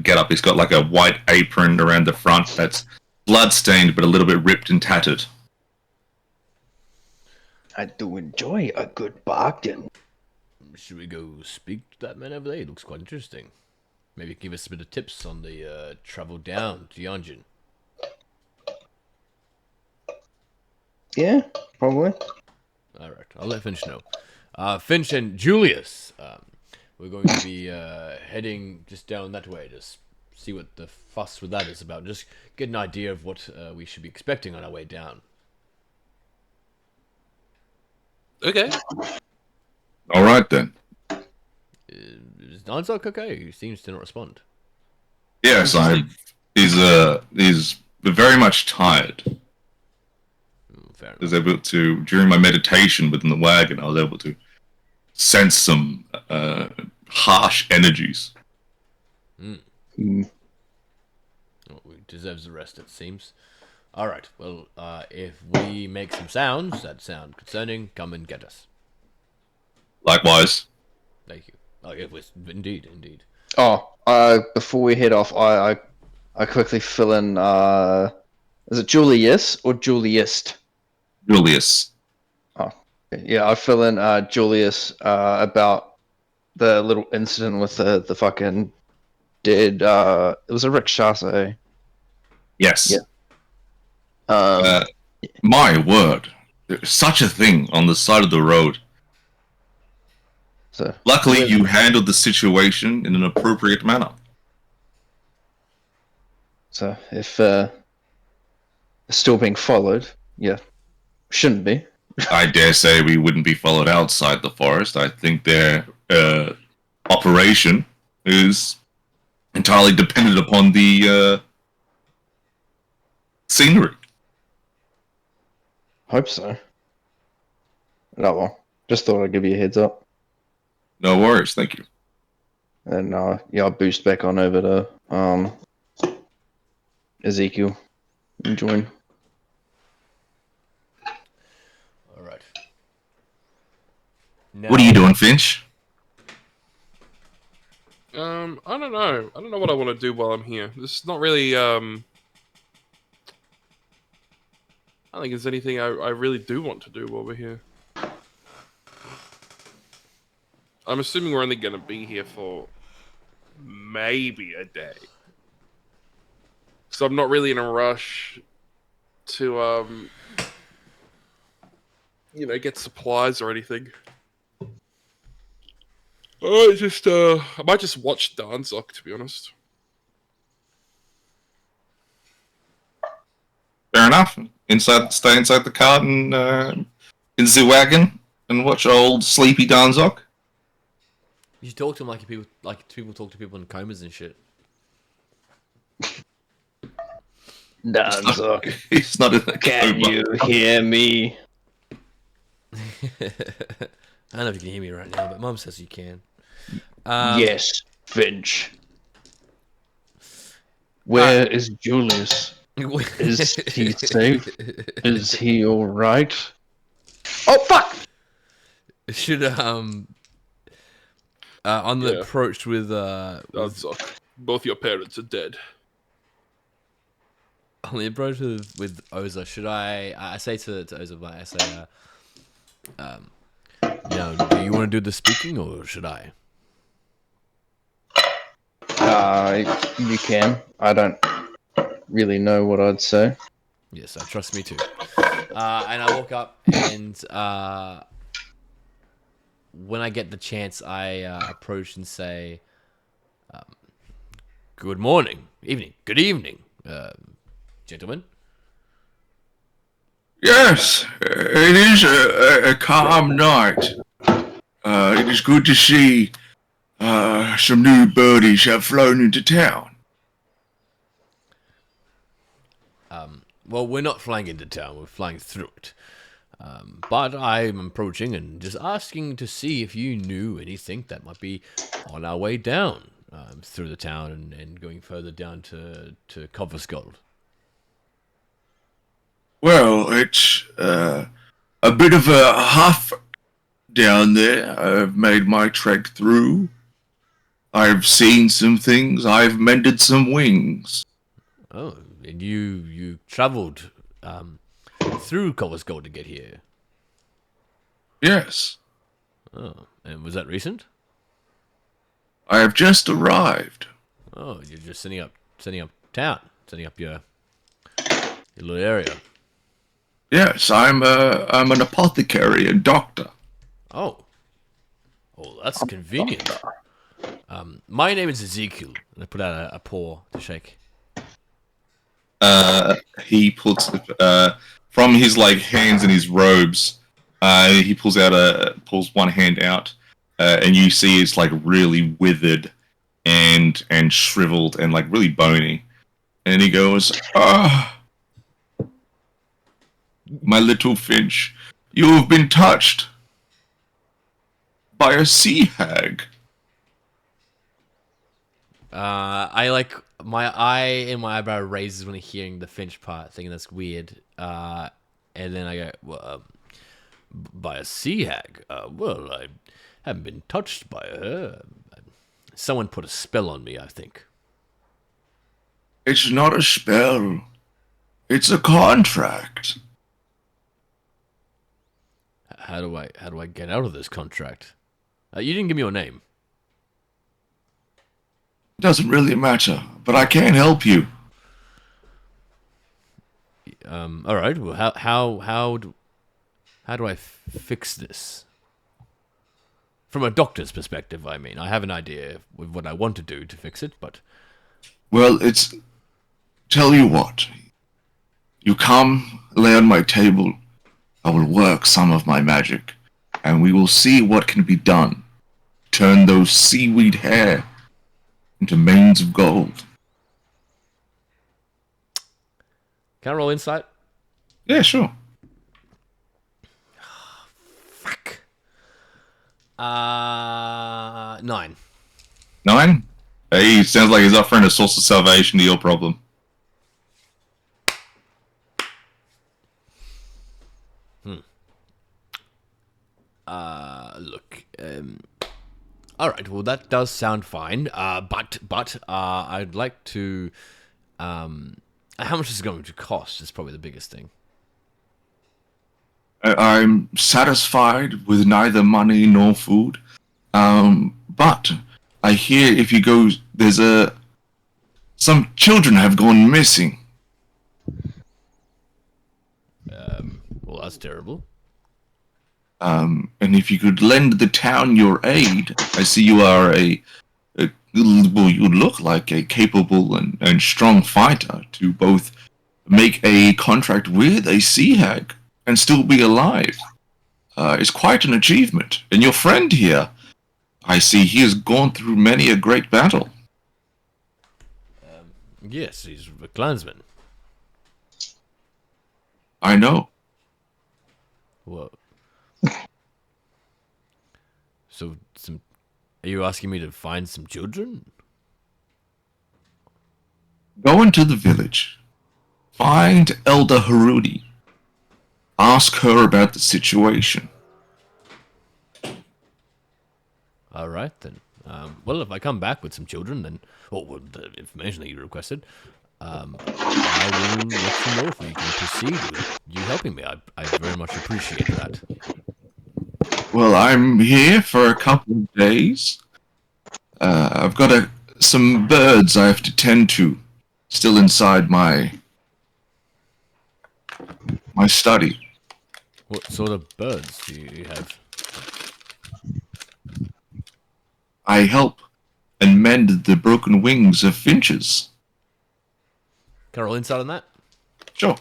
get-up. He's got like a white apron around the front that's blood-stained but a little bit ripped and tattered. I do enjoy a good bargain. Should we go speak to that man over there? He looks quite interesting. Maybe give us a bit of tips on the travel down to Yonjin. Yeah, probably. All right, I'll let Finch know. Finch and Julius, we're going to be heading just down that way. Just see what the fuss with that is about. Just get an idea of what we should be expecting on our way down. Okay. All right then. Is Darnzok okay? He seems to not respond. Yes, he's very much tired. Fair I was enough. able to, during my meditation within the wagon, I was able to sense some harsh energies. Mm. Well, he deserves the rest, it seems. All right. Well, if we make some sounds that sound concerning, come and get us. Likewise. Thank you. Oh, yeah, indeed. Oh, before we head off, I quickly fill in. Is it Julius or Juliest? Julius. Oh, yeah, I fill in Julius about the little incident with the fucking dead. It was a rickshaw, eh? Yes. Yeah. Um, My word. There's such a thing on the side of the road. so Luckily, you handled the situation in an appropriate manner. So if it's still being followed, yeah, shouldn't be. I dare say we wouldn't be followed outside the forest. I think their operation is entirely dependent upon the scenery. Hope so. No, well, just thought I'd give you a heads up. No worries, thank you. And yeah, I'll boost back on over to Ezekiel and join. All right. Now, What are you doing, Finch? I don't know. I don't know what I want to do while I'm here. This is not really. I don't think there's anything I really do want to do while we're here. I'm assuming we're only going to be here for maybe a day. So I'm not really in a rush to, get supplies or anything. I might just watch Darnzok, to be honest. Fair enough. Stay inside the cart and in the wagon and watch old sleepy Darnzok. you should talk to him like people talk to people in comas and shit. Danzok, He's not in a can coma. you hear me? I don't know if you can hear me right now, but Mum says you can. Yes, Finch. Where is Julius? Is he safe? Is he alright? Oh, fuck! Should on the Yeah. approach with Danzok, both your parents are dead. on the approach with Oza, should I say to Oza, I say now, do you want to do the speaking or should I? You can. I don't really know what I'd say. Yes, I trust me too. And I walk up and when I get the chance, I approach and say, "Good morning, good evening, gentlemen." Yes, it is a calm night. It is good to see some new birdies have flown into town. Well, we're not flying into town; we're flying through it. But I'm approaching and just asking to see if you knew anything that might be on our way down through the town and going further down to Coppersgold. Well, it's a bit of a huff down there. I've made my trek through. I've seen some things. I've mended some wings. Oh, and you travelled through Coppersgold to get here. Yes, Oh, and was that recent? I have just arrived. Oh, you're just setting up town, setting up your little area. Yes, I'm an apothecary and doctor. Oh, that's convenient. My name is Ezekiel, and I put out a paw to shake. He puts from his like hands in his robes. He pulls one hand out, and you see it's like really withered and shriveled and like really bony. And he goes, "Ah, my little Finch, you have been touched by a sea hag." I like my eye and my eyebrow raises when I'm hearing the Finch part, thinking that's weird. And then I go, well, by a sea hag. Well, I haven't been touched by her. Someone put a spell on me, I think. It's not a spell. It's a contract. How do I get out of this contract? You didn't give me your name. Doesn't really matter, but I can help you. All right. Well, how do I fix this? From a doctor's perspective, I mean, I have an idea of what I want to do to fix it, but Well, it's... Tell you what. You come, lay on my table. I will work some of my magic, and we will see what can be done. Turn those seaweed hair into manes of gold. can I roll insight? Yeah, sure. Fuck. 9. 9? Hey, sounds like he's offering a source of salvation to your problem. Look. All right. Well, that does sound fine. But I'd like to. How much is it going to cost? Is probably the biggest thing. I'm satisfied with neither money nor food. But I hear if you go, some children have gone missing. Well, that's terrible. And if you could lend the town your aid, I see you are well, you look like a capable and strong fighter to both make a contract with a sea hag and still be alive. It's quite an achievement. And your friend here, I see he has gone through many a great battle. Yes, he's a clansman. I know. Whoa. So, are you asking me to find some children? Go into the village. Find Elder Harudi. Ask her about the situation. All right, then. Well, if I come back with some children, then, the information that you requested, I will let you know if we can proceed with you helping me. I very much appreciate that. Well, I'm here for a couple of days. I've got some birds I have to tend to, still inside my study. What sort of birds do you have? I help and mend the broken wings of finches. Can I roll insight on that? Sure.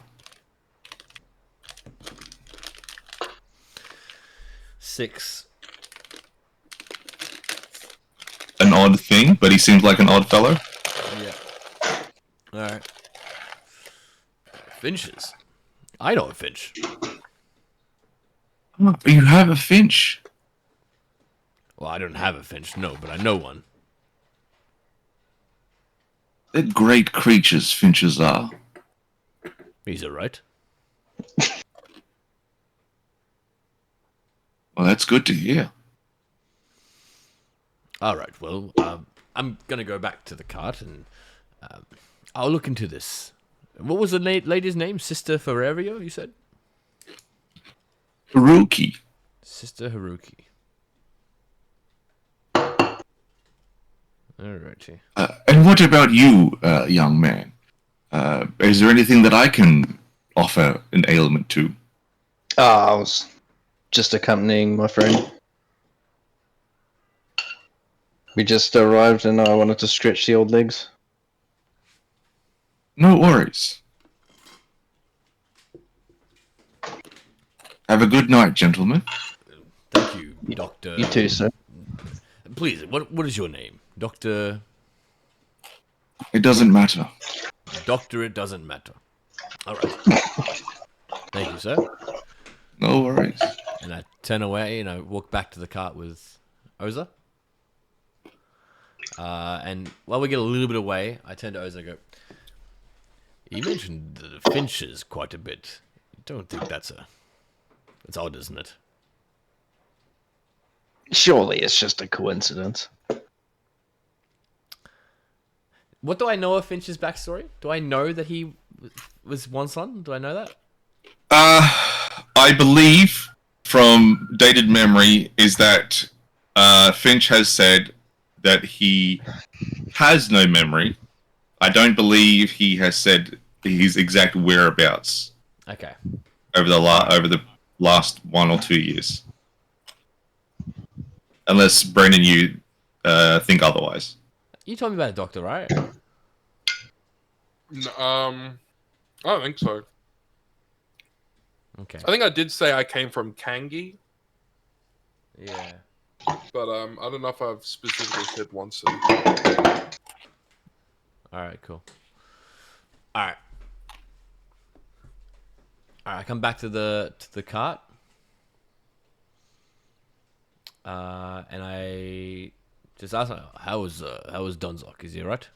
6. An odd thing, but he seems like an odd fellow. Yeah. All right. Finches. I know a finch. Oh, you have a finch. Well, I don't have a finch, no, but I know one. They're great creatures, finches are. He's alright. Well, that's good to hear. Alright, well, I'm gonna go back to the cart and I'll look into this. What was the lady's name? Sister Ferrerio, you said? Haruki. Sister Haruki. Alrighty. And what about you, young man? Is there anything that I can offer an ailment to? I was just accompanying my friend. We just arrived and I wanted to stretch the old legs. No worries. Have a good night, gentlemen. Thank you, Doctor. You too, sir. Please, what is your name? Doctor... It doesn't matter. Doctor, it doesn't matter. Alright. Thank you, sir. No worries. And I turn away and I walk back to the cart with Oza. And while we get a little bit away, I turn to Oza and go, you mentioned the finches quite a bit. You don't think that's odd, isn't it? Surely it's just a coincidence. What do I know of Finch's backstory? Do I know that he was one son? Do I know that? I believe from dated memory is that Finch has said that he has no memory. I don't believe he has said his exact whereabouts Okay. over the last 1 or 2 years, unless Brendan, you think otherwise. You told me about a doctor, right? I don't think so. Okay. I think I did say I came from Kangi, Yeah. but I don't know if I've specifically said once. Alright, cool. Alright. Alright, I come back to the cart. And I just ask him, how was Donzok? Is he alright?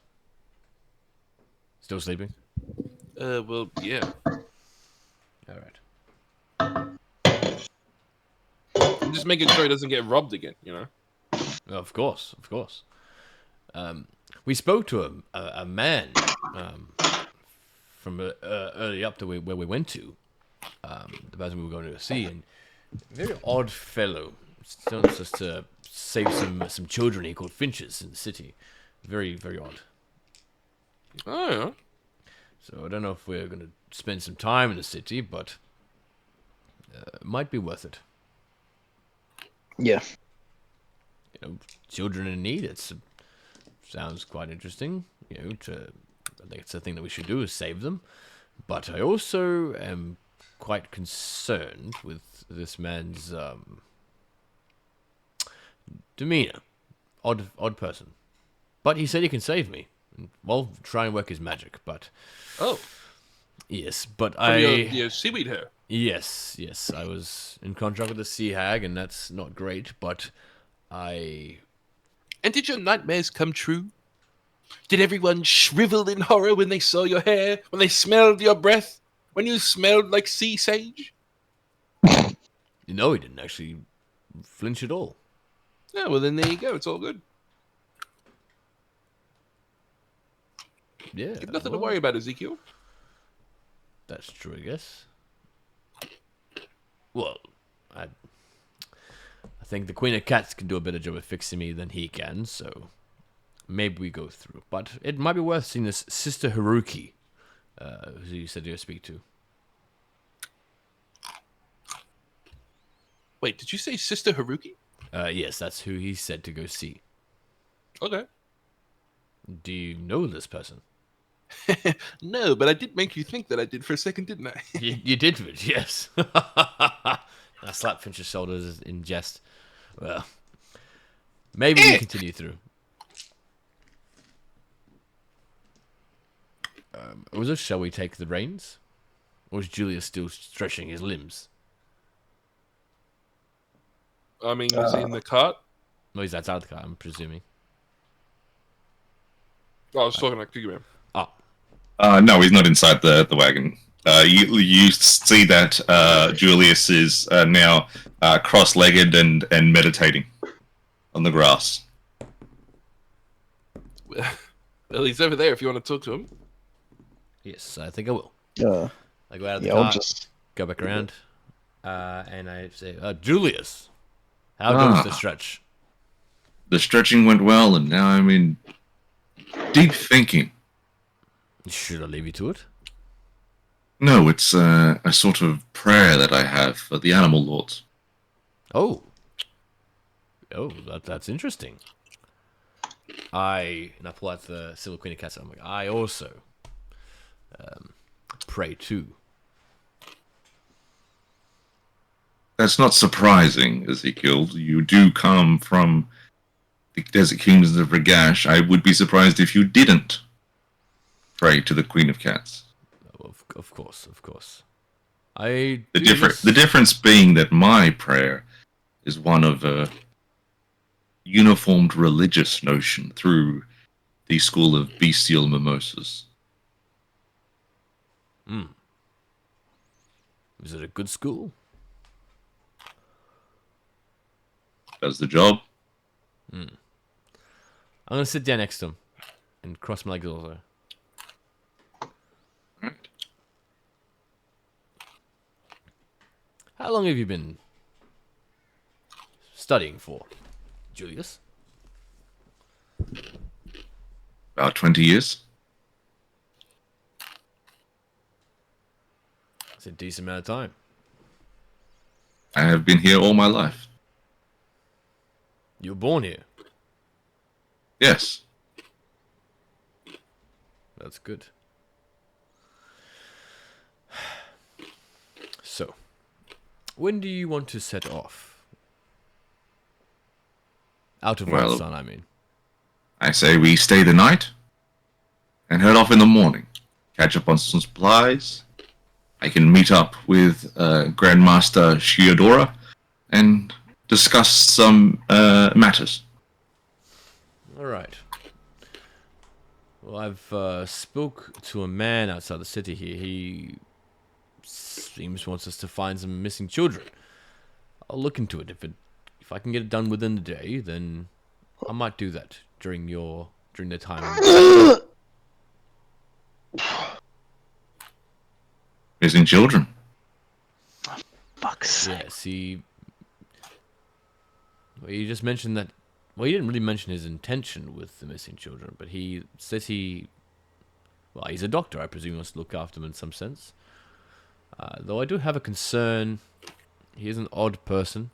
Still sleeping? Well, yeah. Alright. I'm just making sure he doesn't get robbed again, you know? Of course, of course. We spoke to a man from early up to where we went to, the person we were going to see, and a very odd fellow. Wants us to save some children he called finches in the city. Very, very odd. Oh, yeah. So I don't know if we're going to spend some time in the city, but it might be worth it. Yeah. You know, children in need. Sounds quite interesting. You know, I think it's a thing that we should do is save them. But I also am quite concerned with this man's demeanor. Odd person. But he said he can save me. Well, try and work his magic, but... Oh. Yes, but From your seaweed hair. Yes, I was in contract with the Sea Hag, and that's not great, but I... And did your nightmares come true? Did everyone shrivel in horror when they saw your hair? When they smelled your breath? When you smelled like sea sage? No, he didn't actually flinch at all. Yeah, well then there you go. It's all good. Yeah, You've nothing to well, worry about, Ezekiel. that's true, I guess. Well, I think the Queen of Cats can do a better job of fixing me than he can, so maybe we go through. But it might be worth seeing this Sister Haruki, who you said you speak to. Wait, did you say Sister Haruki? Yes, that's who he said to go see. Okay. Do you know this person? No, but I did make you think that I did for a second, didn't I? You did, Finch, yes. I slapped Finch's shoulders in jest. Well, maybe we continue through. Also, shall we take the reins? Or is Julius still stretching his limbs? I mean, is he in the cart? No, he's outside the car, I'm presuming. Oh, I was talking like Piggy Man. Oh, No, he's not inside the wagon. You see that Julius is now cross-legged and meditating on the grass. Well, he's over there if you want to talk to him. yes, I think I will. Yeah. I go out of the Yeah, car, I'll just. go back around, and I say, Julius, how goes the stretch? The stretching went well, and now I'm in deep thinking. Should I leave you to it? No, it's a sort of prayer that I have for the animal lords. Oh, that's interesting. And I pull out the Silver Queen of Cats. I'm like, I also pray too. That's not surprising, Ezekiel. You do come from the desert kingdoms of Ragash. I would be surprised if you didn't pray to the Queen of Cats. Of course. I The difference being that my prayer is one of a uniformed religious notion through the school of bestial mimosas. Is it a good school? Does the job. I'm gonna sit down next to him and cross my legs also. Right. How long have you been studying for, Julius? About 20 years. It's a decent amount of time. I have been here all my life. You were born here. Yes. That's good. So, when do you want to set off? Out of Well- Red Sun, I mean. I say we stay the night and head off in the morning. Catch up on some supplies. I can meet up with Grandmaster Shiodora and discuss some matters. All right. Well, I've spoke to a man outside the city here. He seems wants us to find some missing children. I'll look into it. If I can get it done within the day, then I might do that during the time. Missing children. Fuck's sake. Yes, well, he just mentioned that. Well, he didn't really mention his intention with the missing children, but he says well, he's a doctor. I presume he wants to look after them in some sense. Though I do have a concern. He is an odd person.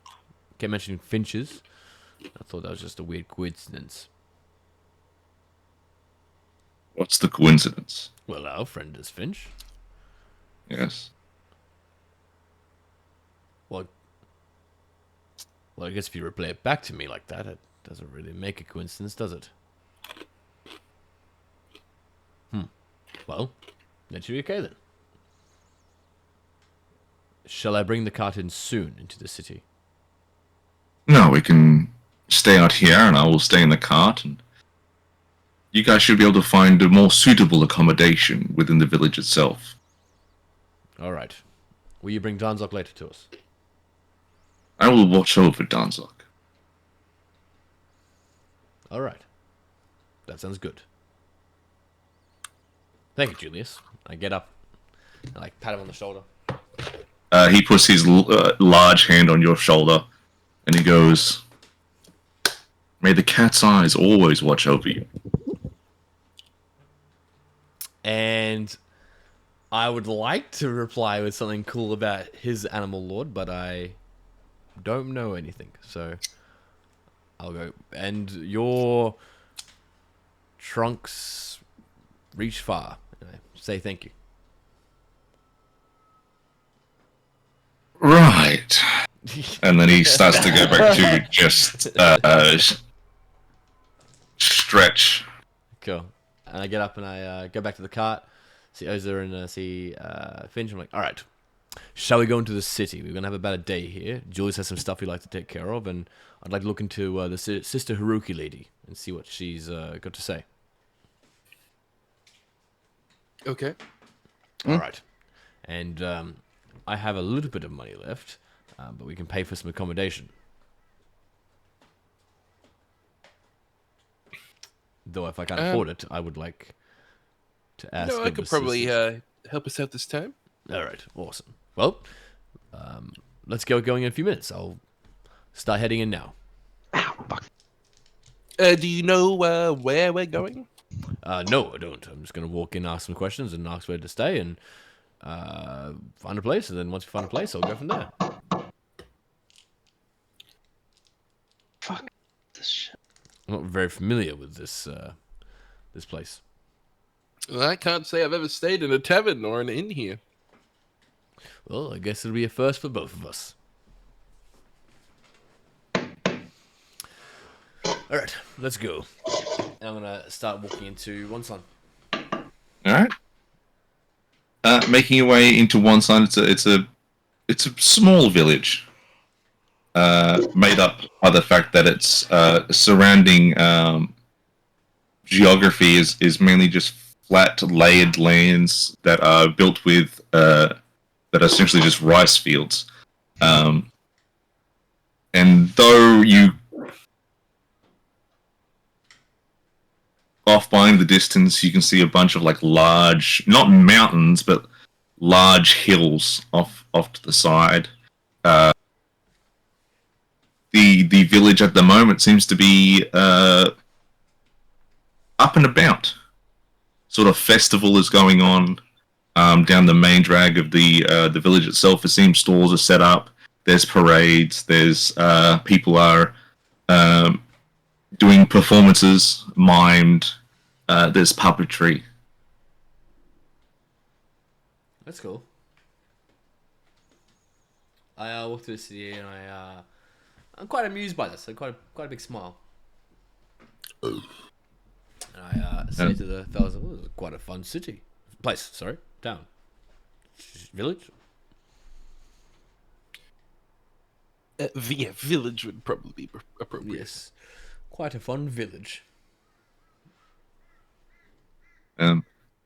Kept mentioning finches. I thought that was just a weird coincidence. What's the coincidence? Well, our friend is Finch. Yes. Well, I guess if you replay it back to me like that, it doesn't really make a coincidence, does it? Well, that should be okay then. Shall I bring the cart in soon into the city? No, we can stay out here, and I will stay in the cart, and you guys should be able to find a more suitable accommodation within the village itself. All right. Will you bring Danzok later to us? I will watch over Danzok. All right. That sounds good. Thank you, Julius. I get up and pat him on the shoulder. He puts his large hand on your shoulder, and he goes, "May the cat's eyes always watch over you." And I would like to reply with something cool about his animal lord, but I don't know anything. So I'll go. And your trunks reach far. And I say thank you. Right. And then he starts to go back to just stretch. Cool. And I get up and I go back to the cart, see Oza and see Finch. I'm like, all right, shall we go into the city? We're going to have about a day here. Julius has some stuff we'd like to take care of, and I'd like to look into the Sister Haruki lady and see what she's got to say. Okay. All right. And I have a little bit of money left, but we can pay for some accommodation. Though if I can't afford it, I would like to ask. No, I could probably help us out this time. All right, awesome. Well, let's get going in a few minutes. I'll start heading in now. Do you know where we're going? No, I don't. I'm just going to walk in, ask some questions, and ask where to stay, and find a place. And then once we find a place, I'll go from there. Fuck this shit. I'm not very familiar with this this place. Well, I can't say I've ever stayed in a tavern or an inn here. Well, I guess it'll be a first for both of us. All right, let's go. And I'm gonna start walking into one side. All right. Making your way into one side, it's a small village. Made up by the fact that its surrounding geography is mainly just flat, layered lands that are built with that are essentially just rice fields. And though you off by in the distance, you can see a bunch of large, not mountains, but large hills off to the side. The village at the moment seems to be up and about. Sort of festival is going on down the main drag of the village itself. It seems stalls are set up. There's parades. There's people are doing performances, mimed. There's puppetry. That's cool. I walk through the city and I'm quite amused by this. Quite a big smile. And I say to the fellas, "Oh, this is quite a fun city, place. Sorry, town, village." Yeah, village would probably be appropriate. Yes, quite a fun village.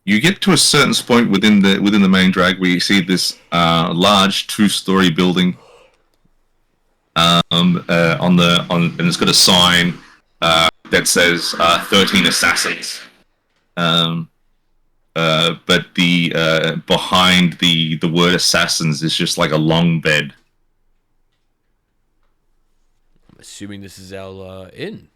You get to a certain point within the main drag where you see this large 2-story building. And it's got a sign that says 13 assassins. But the behind the word assassins is just like a long bed. I'm assuming this is our inn.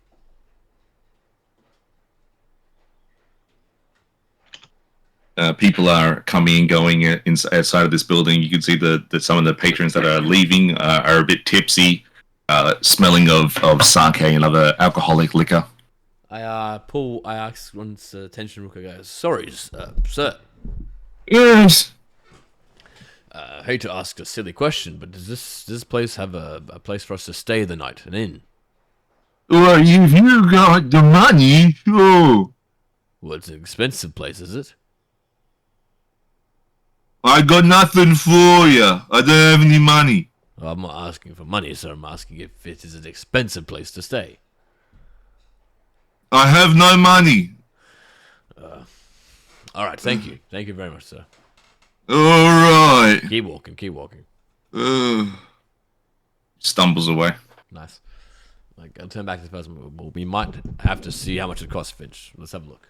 People are coming and going outside of this building. You can see that some of the patrons that are leaving are a bit tipsy, smelling of sake and other alcoholic liquor. I ask one's attention real quick. I go, "Sorry, sir. Yes. I hate to ask a silly question, but does this place have a place for us to stay the night? An inn?" Well, if you got the money, sure. Well, it's an expensive place, is it? I got nothing for you. I don't have any money. Well, I'm not asking for money, sir. I'm asking if it is an expensive place to stay. I have no money. All right, thank you. Thank you very much, sir. Alright. Keep walking, keep walking. Stumbles away. Nice. Like, I'll turn back to the person. Well, we might have to see how much it costs, Finch. Let's have a look.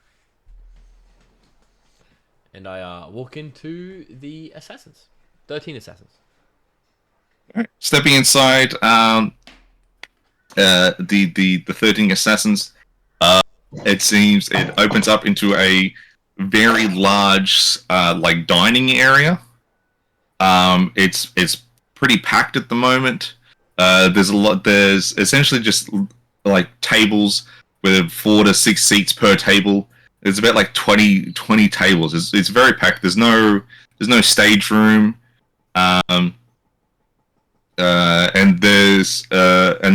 And I walk into the assassins. 13 assassins. Alright. Stepping inside, the 13 assassins, it seems it opens up into a very large, like, dining area. It's pretty packed at the moment. There's essentially just, like, tables with 4 to 6 seats per table. There's about, like, 20 tables. It's very packed. There's no stage room. And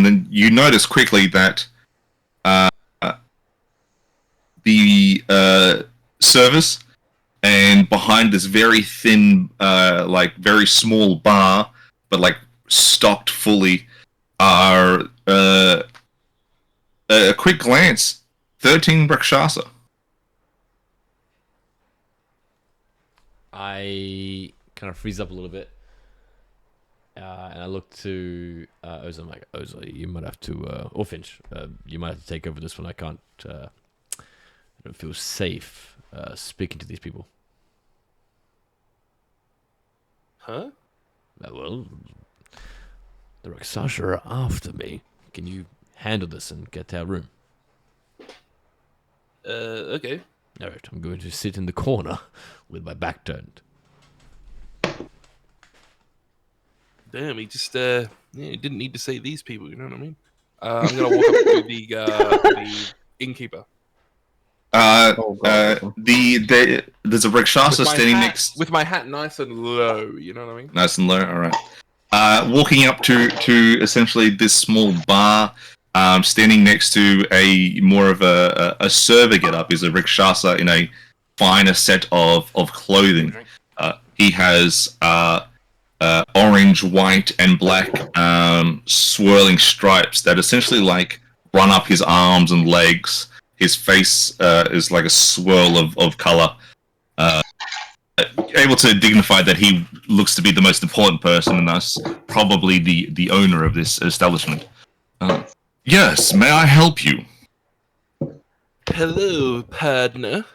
then you notice quickly that the service, and behind this very thin, like, very small bar, but, like, stocked fully, are a quick glance 13 Rakshasa. I kind of freeze up a little bit. And I look to Oza. I'm like, Oza, you might have to, or Finch, you might have to take over this one. I can't, I don't feel safe speaking to these people. Huh? Well, the Rakshasa are after me. Can you handle this and get to our room? Okay. Alright, I'm going to sit in the corner with my back turned. Damn, he just he didn't need to say these people. You know what I mean? I'm gonna walk up to the innkeeper. There's a Rakshasa standing next. With my hat nice and low. You know what I mean? Nice and low. All right. Walking up to essentially this small bar, standing next to a more of a server getup is a Rakshasa in a finer set of clothing. He has orange, white, and black swirling stripes that essentially, like, run up his arms and legs. His face is like a swirl of color. Able to dignify that he looks to be the most important person, and thus probably the owner of this establishment. Yes, may I help you? Hello, partner.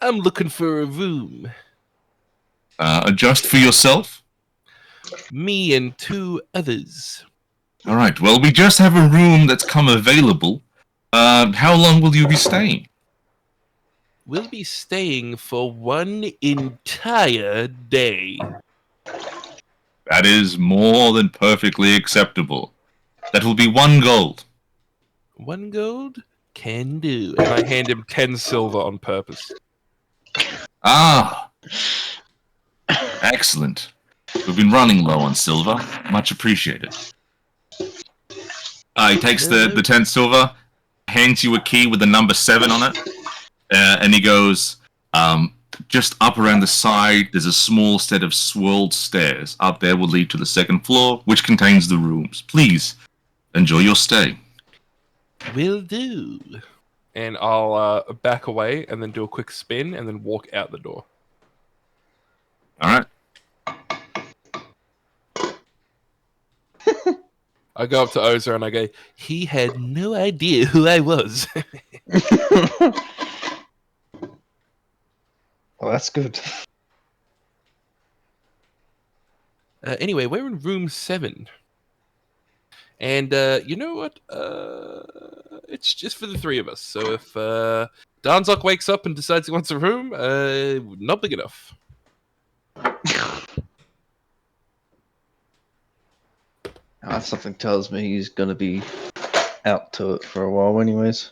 I'm looking for a room. Just for yourself? Me and 2 others. All right. Well, we just have a room that's come available. How long will you be staying? We'll be staying for 1 entire day. That is more than perfectly acceptable. That will be 1 gold. 1 gold? Can do. And I hand him 10 silver on purpose. Ah, excellent. We've been running low on silver. Much appreciated. He takes the 10 silver, hands you a key with the number 7 on it, and he goes, just up around the side, there's a small set of swirled stairs. Up there will lead to the 2nd floor, which contains the rooms. Please, enjoy your stay. Will do. And I'll back away and then do a quick spin and then walk out the door. All right. I go up to Oza and I go, he had no idea who I was. Well, that's good. Anyway, we're in room 7. And you know what? It's just for the 3 of us. So if Danzok wakes up and decides he wants a room, not big enough. Something tells me he's going to be out to it for a while anyways.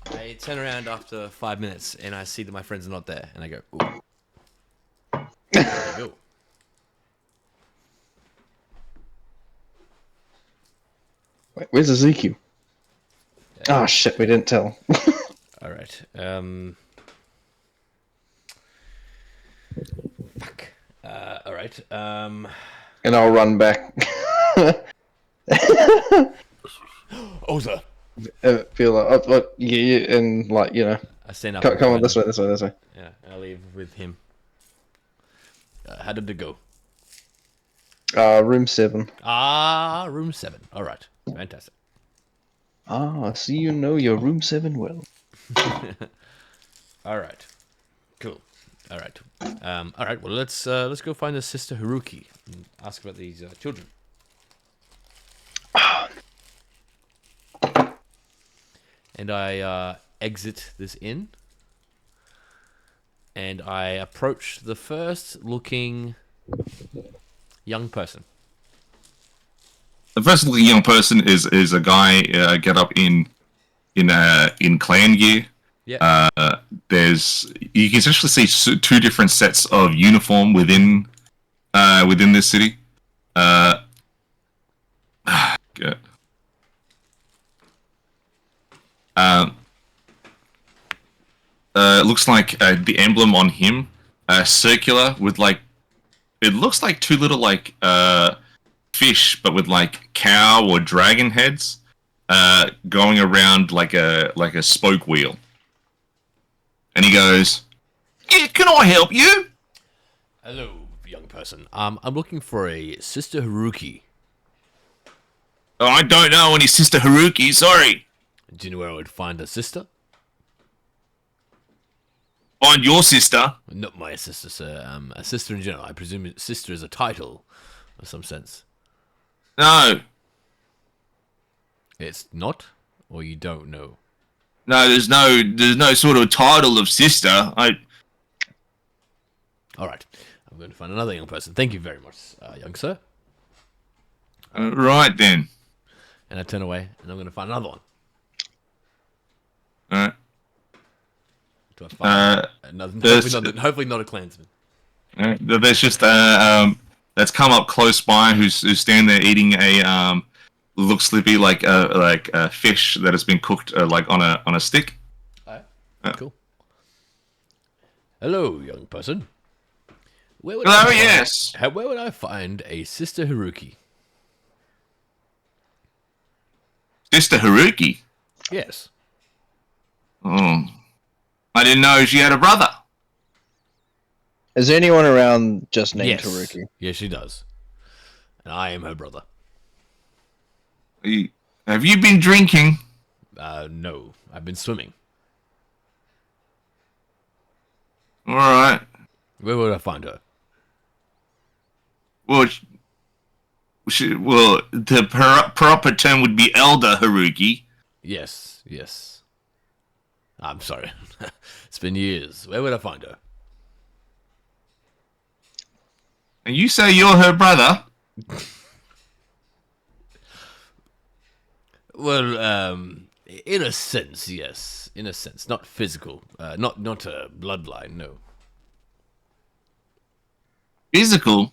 I turn around after 5 minutes and I see that my friends are not there, and I go, ooh. There we go. Where's Ezekiel? Ah, shit, we didn't tell. All right. Fuck. All right. And I'll run back. Oza. Feel like, yeah, and like, you know, I stand up. come on, this way. Yeah, I leave with him. How did it go? Room 7. Room 7. All right. Fantastic. I see you know your room 7 well. All right. Cool. All right. All right. Well, let's go find the sister Haruki and ask about these children. And I exit this inn, and I approach the first looking young person. The first looking young person is a guy get up in clan gear. Yeah. There's you can essentially see two different sets of uniform within this city. Good. It looks like the emblem on him, circular with like, it looks like two little like fish, but with like cow or dragon heads, going around like a spoke wheel. And he goes, "Yeah, can I help you?" Hello, young person. I'm looking for a sister Haruki. "Oh, I don't know any sister Haruki. Sorry." Do you know where I would find a sister? "Find your sister." Not my sister, sir. A sister in general. I presume sister is a title of some sense. "No, It's not, or you don't know. no, there's no sort of title of sister. All right. I'm going to find another young person. Thank you very much, young sir. Right then. And I turn away, and I'm going to find another one. Do I find another? Hopefully not a Klansman. There's just that's come up close by who's standing there eating a looks slippy like a fish that has been cooked like on a stick. All right. Cool. Hello, young person. Where would Yes. Where would I find a sister Haruki? Sister Haruki. Yes. Oh, I didn't know she had a brother. Is there anyone around just named Yes. Haruki? Yes, she does. And I am her brother. Have you been drinking? No. I've been swimming. All right. Where would I find her? Well, the proper term would be Elder Haruki. Yes. I'm sorry. It's been years. Where would I find her? And you say you're her brother? Well, in a sense, yes. In a sense, not physical. Not a bloodline. No. Physical?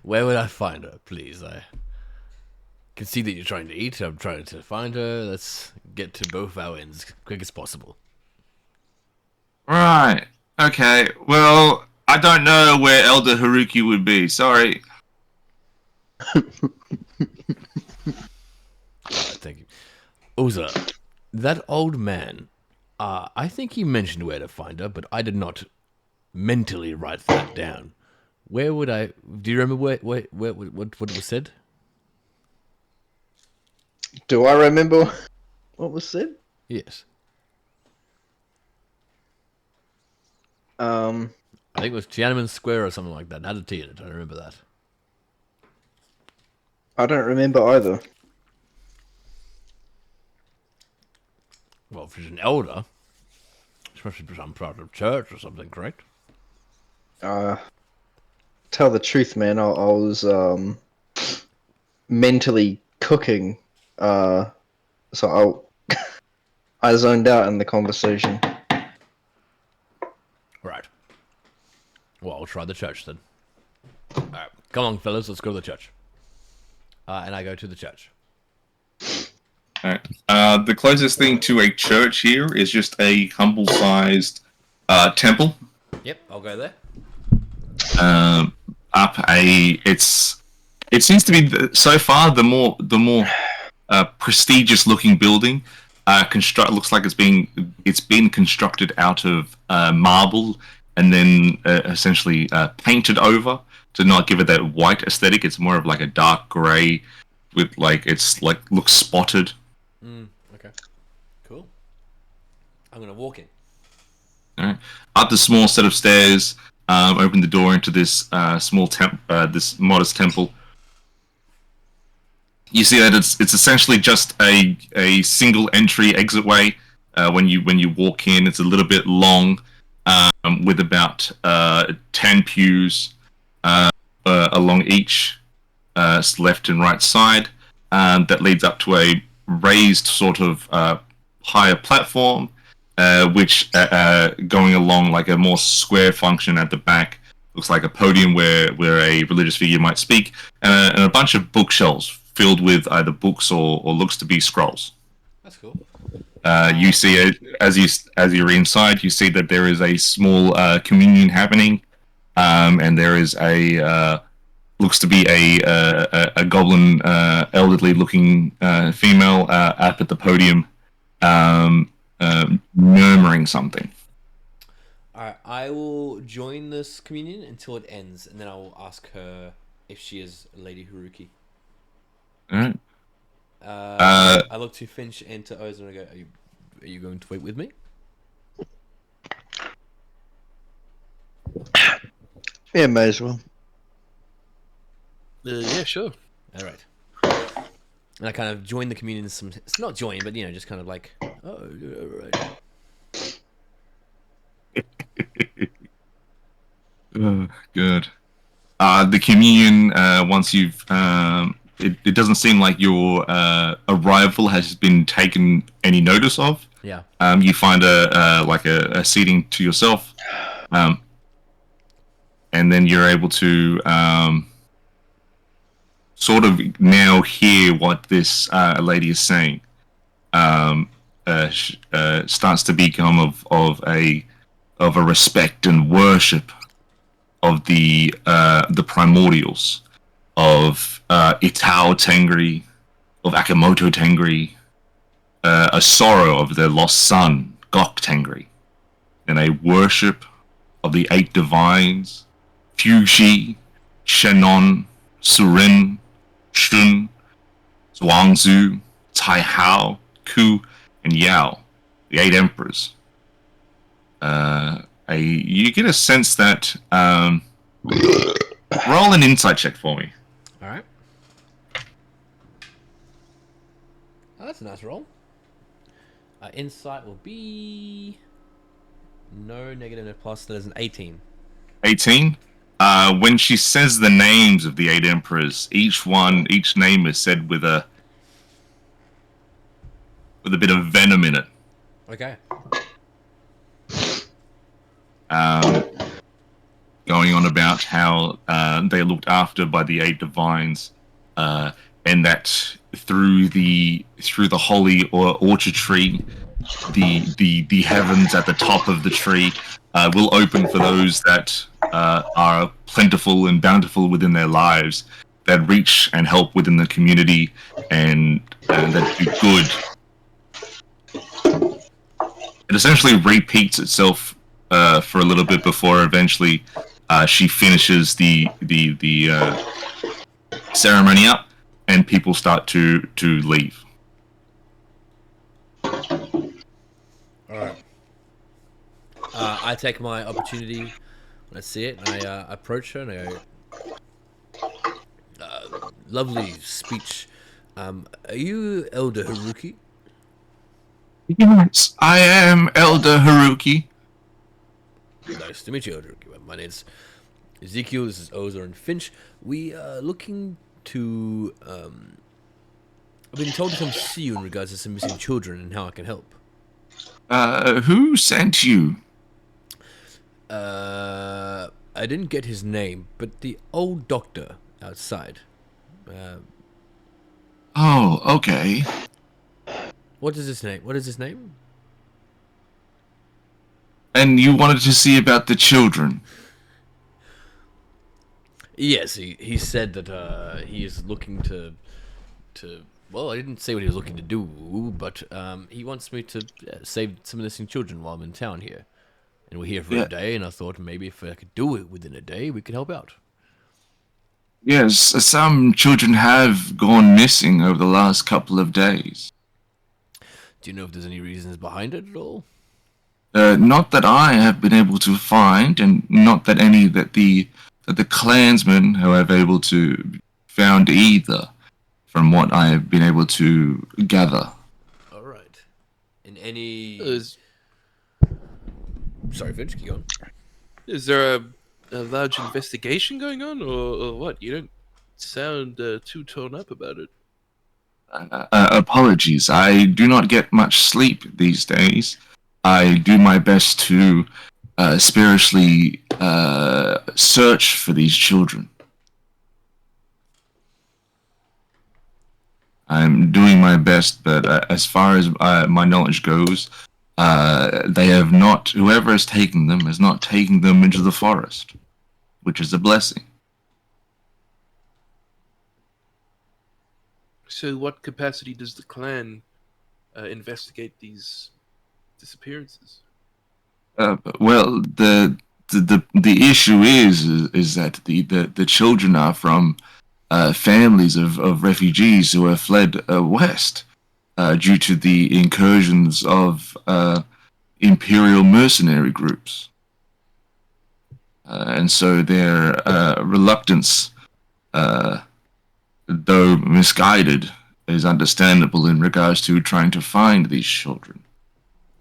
Where would I find her, please? I can see that you're trying to eat. I'm trying to find her. Let's get to both our ends as quick as possible. Right. Okay. Well, I don't know where Elder Haruki would be. Sorry. Thank you. Oza, that old man, I think he mentioned where to find her, but I did not mentally write that down. Where would I... Do you remember what was said? Do I remember what was said? Yes. I I think it was Tiananmen Square or something like that. It had a T in it. I remember that. I don't remember either. Well, if she's an elder, she must be some part of church or something, correct? Tell the truth, man. I was mentally cooking, so I zoned out in the conversation. Right. Well, I'll try the church then. Alright, come on, fellas, let's go to the church. And I go to the church. Alright. The closest thing to a church here is just a humble-sized temple. Yep, I'll go there. It seems to be so far the more prestigious looking building. Looks like it's been constructed out of marble and then essentially painted over to not give it that white aesthetic. It's more of like a dark grey with looks spotted. Okay, cool. I'm gonna walk in. All right. Up the small set of stairs, open the door into this this modest temple. You see that it's essentially just a single entry exit way. When you walk in, it's a little bit long, with about 10 pews along each left and right side. That leads up to a raised sort of higher platform, which going along like a more square function at the back looks like a podium where a religious figure might speak, and a bunch of bookshelves filled with either books or looks to be scrolls. That's cool. You see it as you're inside. You see that there is a small communion happening, and there is a looks to be a goblin, elderly-looking female up at the podium, murmuring something. All right, I will join this communion until it ends, and then I will ask her if she is Lady Haruki. All right. I look to Finch and to Oz and I go, are you going to wait with me? Yeah, may as well. Yeah, sure. All right. And I kind of join the communion. It's not join, but just kind of like, oh, all right. Good. The communion, once you've, it doesn't seem like your arrival has been taken any notice of. Yeah. You find a seating to yourself, and then you're able to sort of now hear what this lady is saying. Starts to become of a respect and worship of the primordials of Itao Tengri, of Akamoto Tengri, a sorrow of their lost son Gok Tengri, and a worship of the 8 divines Fuxi, Shannon, Surin, Shun, Zhuangzi, Tai Hao, Ku, and Yao, the 8 emperors. You get a sense that roll an insight check for me. All right. Oh, that's a nice roll. Insight will be no negative, no plus. That is an 18. 18. When she says the names of the 8 emperors, each name is said with a bit of venom in it. Okay. Going on about how they looked after by the 8 divines, and that through the holy orchard tree, the heavens at the top of the tree will open for those that are plentiful and bountiful within their lives, that reach and help within the community, and that do good. It essentially repeats itself for a little bit before eventually she finishes the ceremony up, and people start to leave. All right. I take my opportunity when I see it, and I approach her and I go, lovely speech. Are you Elder Haruki? Yes, I am Elder Haruki. Nice to meet you, Elder Haruki. My name's Ezekiel. This is Ozer and Finch. We are looking to... I've been told to come see you in regards to some missing children and how I can help. Who sent you? I didn't get his name, but the old doctor outside. Oh, okay. What is his name? What is his name? And you wanted to see about the children. Yes, he said that he is looking to well, I didn't say what he was looking to do, but he wants me to save some missing children while I'm in town here. And we're here for Yeah. a day, and I thought maybe if I could do it within a day, we could help out. Yes, some children have gone missing over the last couple of days. Do you know if there's any reasons behind it at all? Not that I have been able to find, and not that any that the clansmen have able to found either, from what I have been able to gather. All right. In any... Is, Sorry, Finch, keep going. is there a large investigation going on, or what? You don't sound too torn up about it. Apologies, I do not get much sleep these days. I do my best to spiritually search for these children. I'm doing my best, but as far as my knowledge goes, they have not. Whoever has taken them has not taken them into the forest, which is a blessing. So, what capacity does the clan investigate these disappearances? Well, the issue is that the children are from families of refugees who have fled west due to the incursions of imperial mercenary groups, and so their reluctance, though misguided, is understandable in regards to trying to find these children,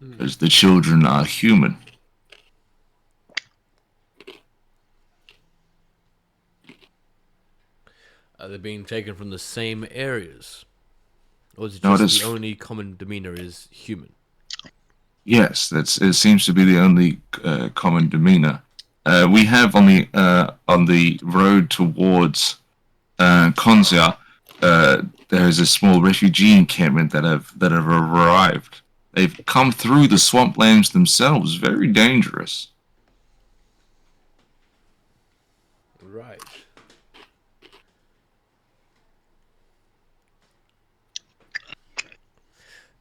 because the children are human. Are they being taken from the same areas? Or is it No, it just is- the only common demeanor is human? Yes, it seems to be the only common demeanor. We have on the road towards Konzia, there is a small refugee encampment that have arrived. They've come through the swamplands themselves, very dangerous. Right.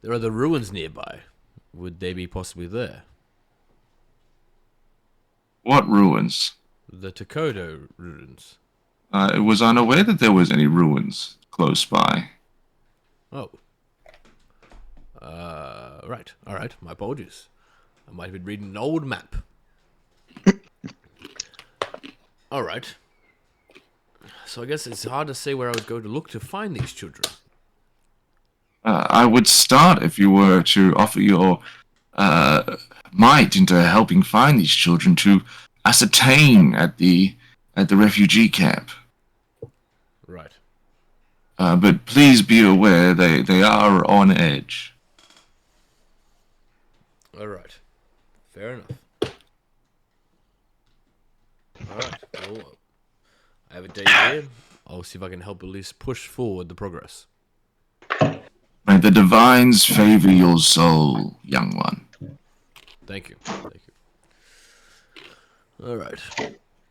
There are the ruins nearby. Would they be possibly there? What ruins? The Takodo ruins. I was unaware that there was any ruins close by. Oh. Right. All right. My apologies. I might have been reading an old map. All right. So I guess it's hard to say where I would go to look to find these children. I would start if you were to offer your might into helping find these children to ascertain at the refugee camp. Right. But please be aware they are on edge. All right. Fair enough. All right. Well, I have a date here. I'll see if I can help at least push forward the progress. May the divines favor your soul, young one. Thank you. Thank you. All right.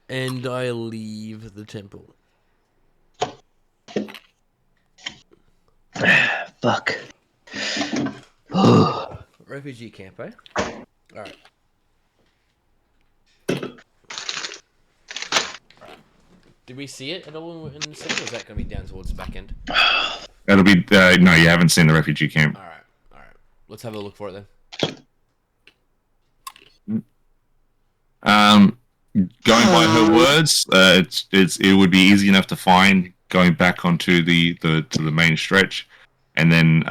And I leave the temple. Fuck. Refugee camp, eh? All right. Did we see it at all in the city, or is that going to be down towards the back end? That'll be no. You haven't seen the refugee camp. All right. All right. Let's have a look for it then. Going by her words, it would be easy enough to find going back onto the main stretch, and then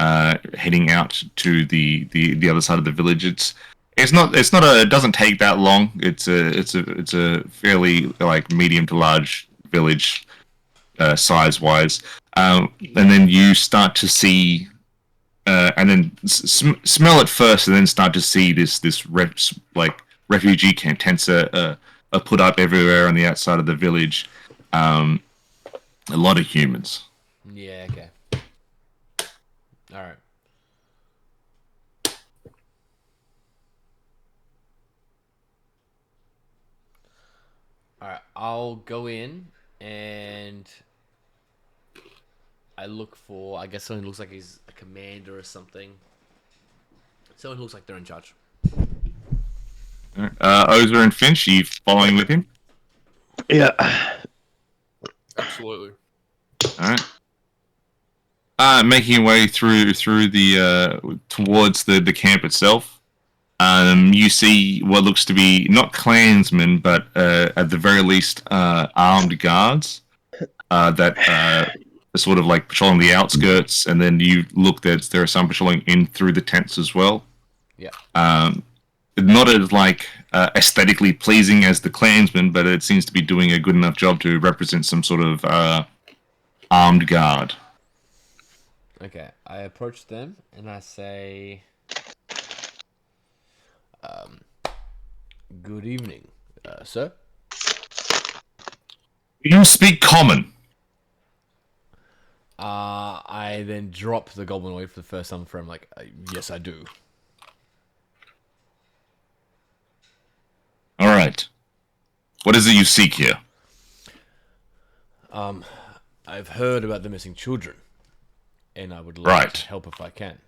heading out to the other side of the village. It doesn't take that long. It's a fairly like medium to large village size wise, and then you start to see. And then smell it first, and then start to see this refugee camp. Tents are put up everywhere on the outside of the village. A lot of humans. Yeah. Okay. All right. Alright, I'll go in and I look for, I guess someone who looks like he's a commander or something. Someone who looks like they're in charge. Ozer and Finch, you following with him? Yeah. Absolutely. All right. Making your way through the towards the camp itself. You see what looks to be not clansmen, but at the very least armed guards that are sort of like patrolling the outskirts, and then you look that there are some patrolling in through the tents as well. Yeah. Not as like aesthetically pleasing as the clansmen, but it seems to be doing a good enough job to represent some sort of armed guard. Okay, I approach them and I say, "Good evening, sir." You speak common. I then drop the goblinoid for the first time for him. Like, yes, I do. All right. What is it you seek here? I've heard about the missing children, and I would like to help if I can.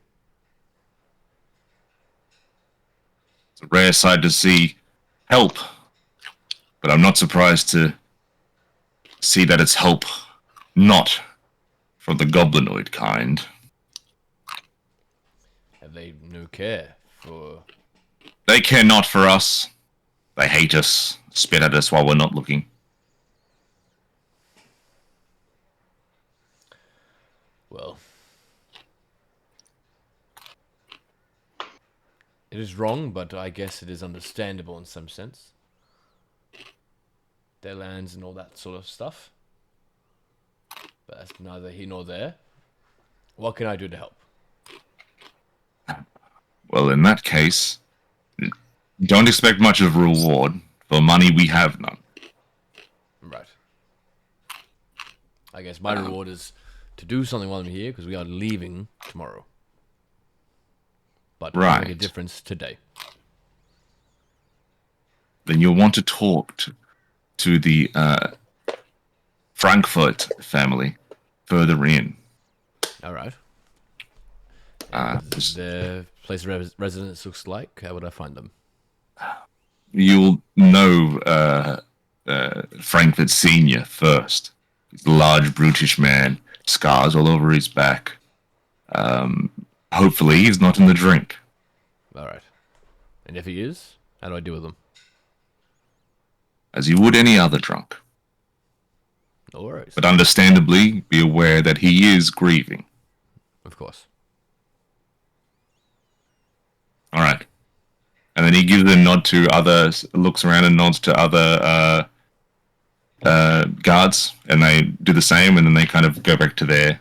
It's a rare sight to see help, but I'm not surprised to see that it's help not from the goblinoid kind. Have they no care for... They care not for us. They hate us, spit at us while we're not looking. Well, it is wrong, but I guess it is understandable in some sense. Their lands and all that sort of stuff. But that's neither here nor there. What can I do to help? Well, in that case, don't expect much of a reward. For money, we have none. Right. I guess my reward is to do something while I'm here, because we are leaving tomorrow. But Right. make a difference today. Then you'll want to talk to the Frankfurt family further in. All right. This- The place of residence looks like. How would I find them? You'll know Frankfurt Senior first. He's a large, brutish man, scars all over his back. Hopefully, he's not in the drink. All right. And if he is, how do I deal with him? As you would any other drunk. No worries. But understandably, be aware that he is grieving. Of course. All right. And then he gives a nod to others, looks around and nods to other guards, and they do the same, and then they kind of go back to their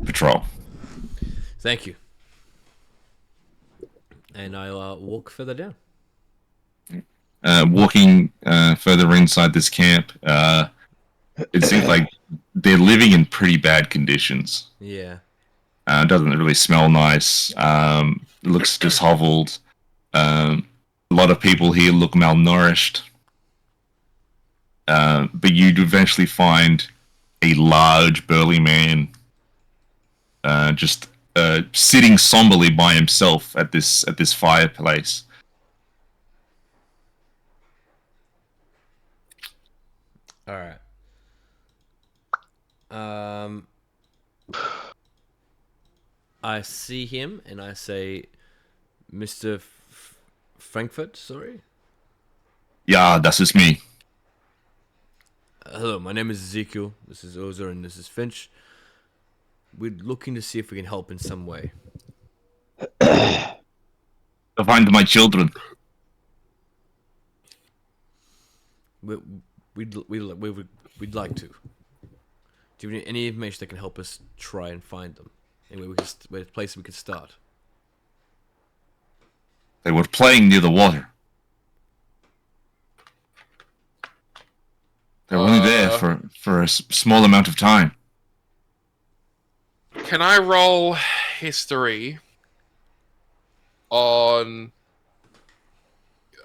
patrol. Thank you. And I'll walk further down. Walking further inside this camp, it seems like they're living in pretty bad conditions. Yeah. It doesn't really smell nice. It looks disheveled. A lot of people here look malnourished. But you'd eventually find a large, burly man just sitting somberly by himself at this fireplace. All right. I see him and I say, Mr. Frankfurt, sorry? Yeah, das ist me. Hello, my name is Ezekiel. This is Ozer and this is Finch. We're looking to see if we can help in some way. To find my children. We'd like to. Do you have any information that can help us try and find them? Anyway, a place we could start. They were playing near the water. They were only there for a small amount of time. Can I roll history on,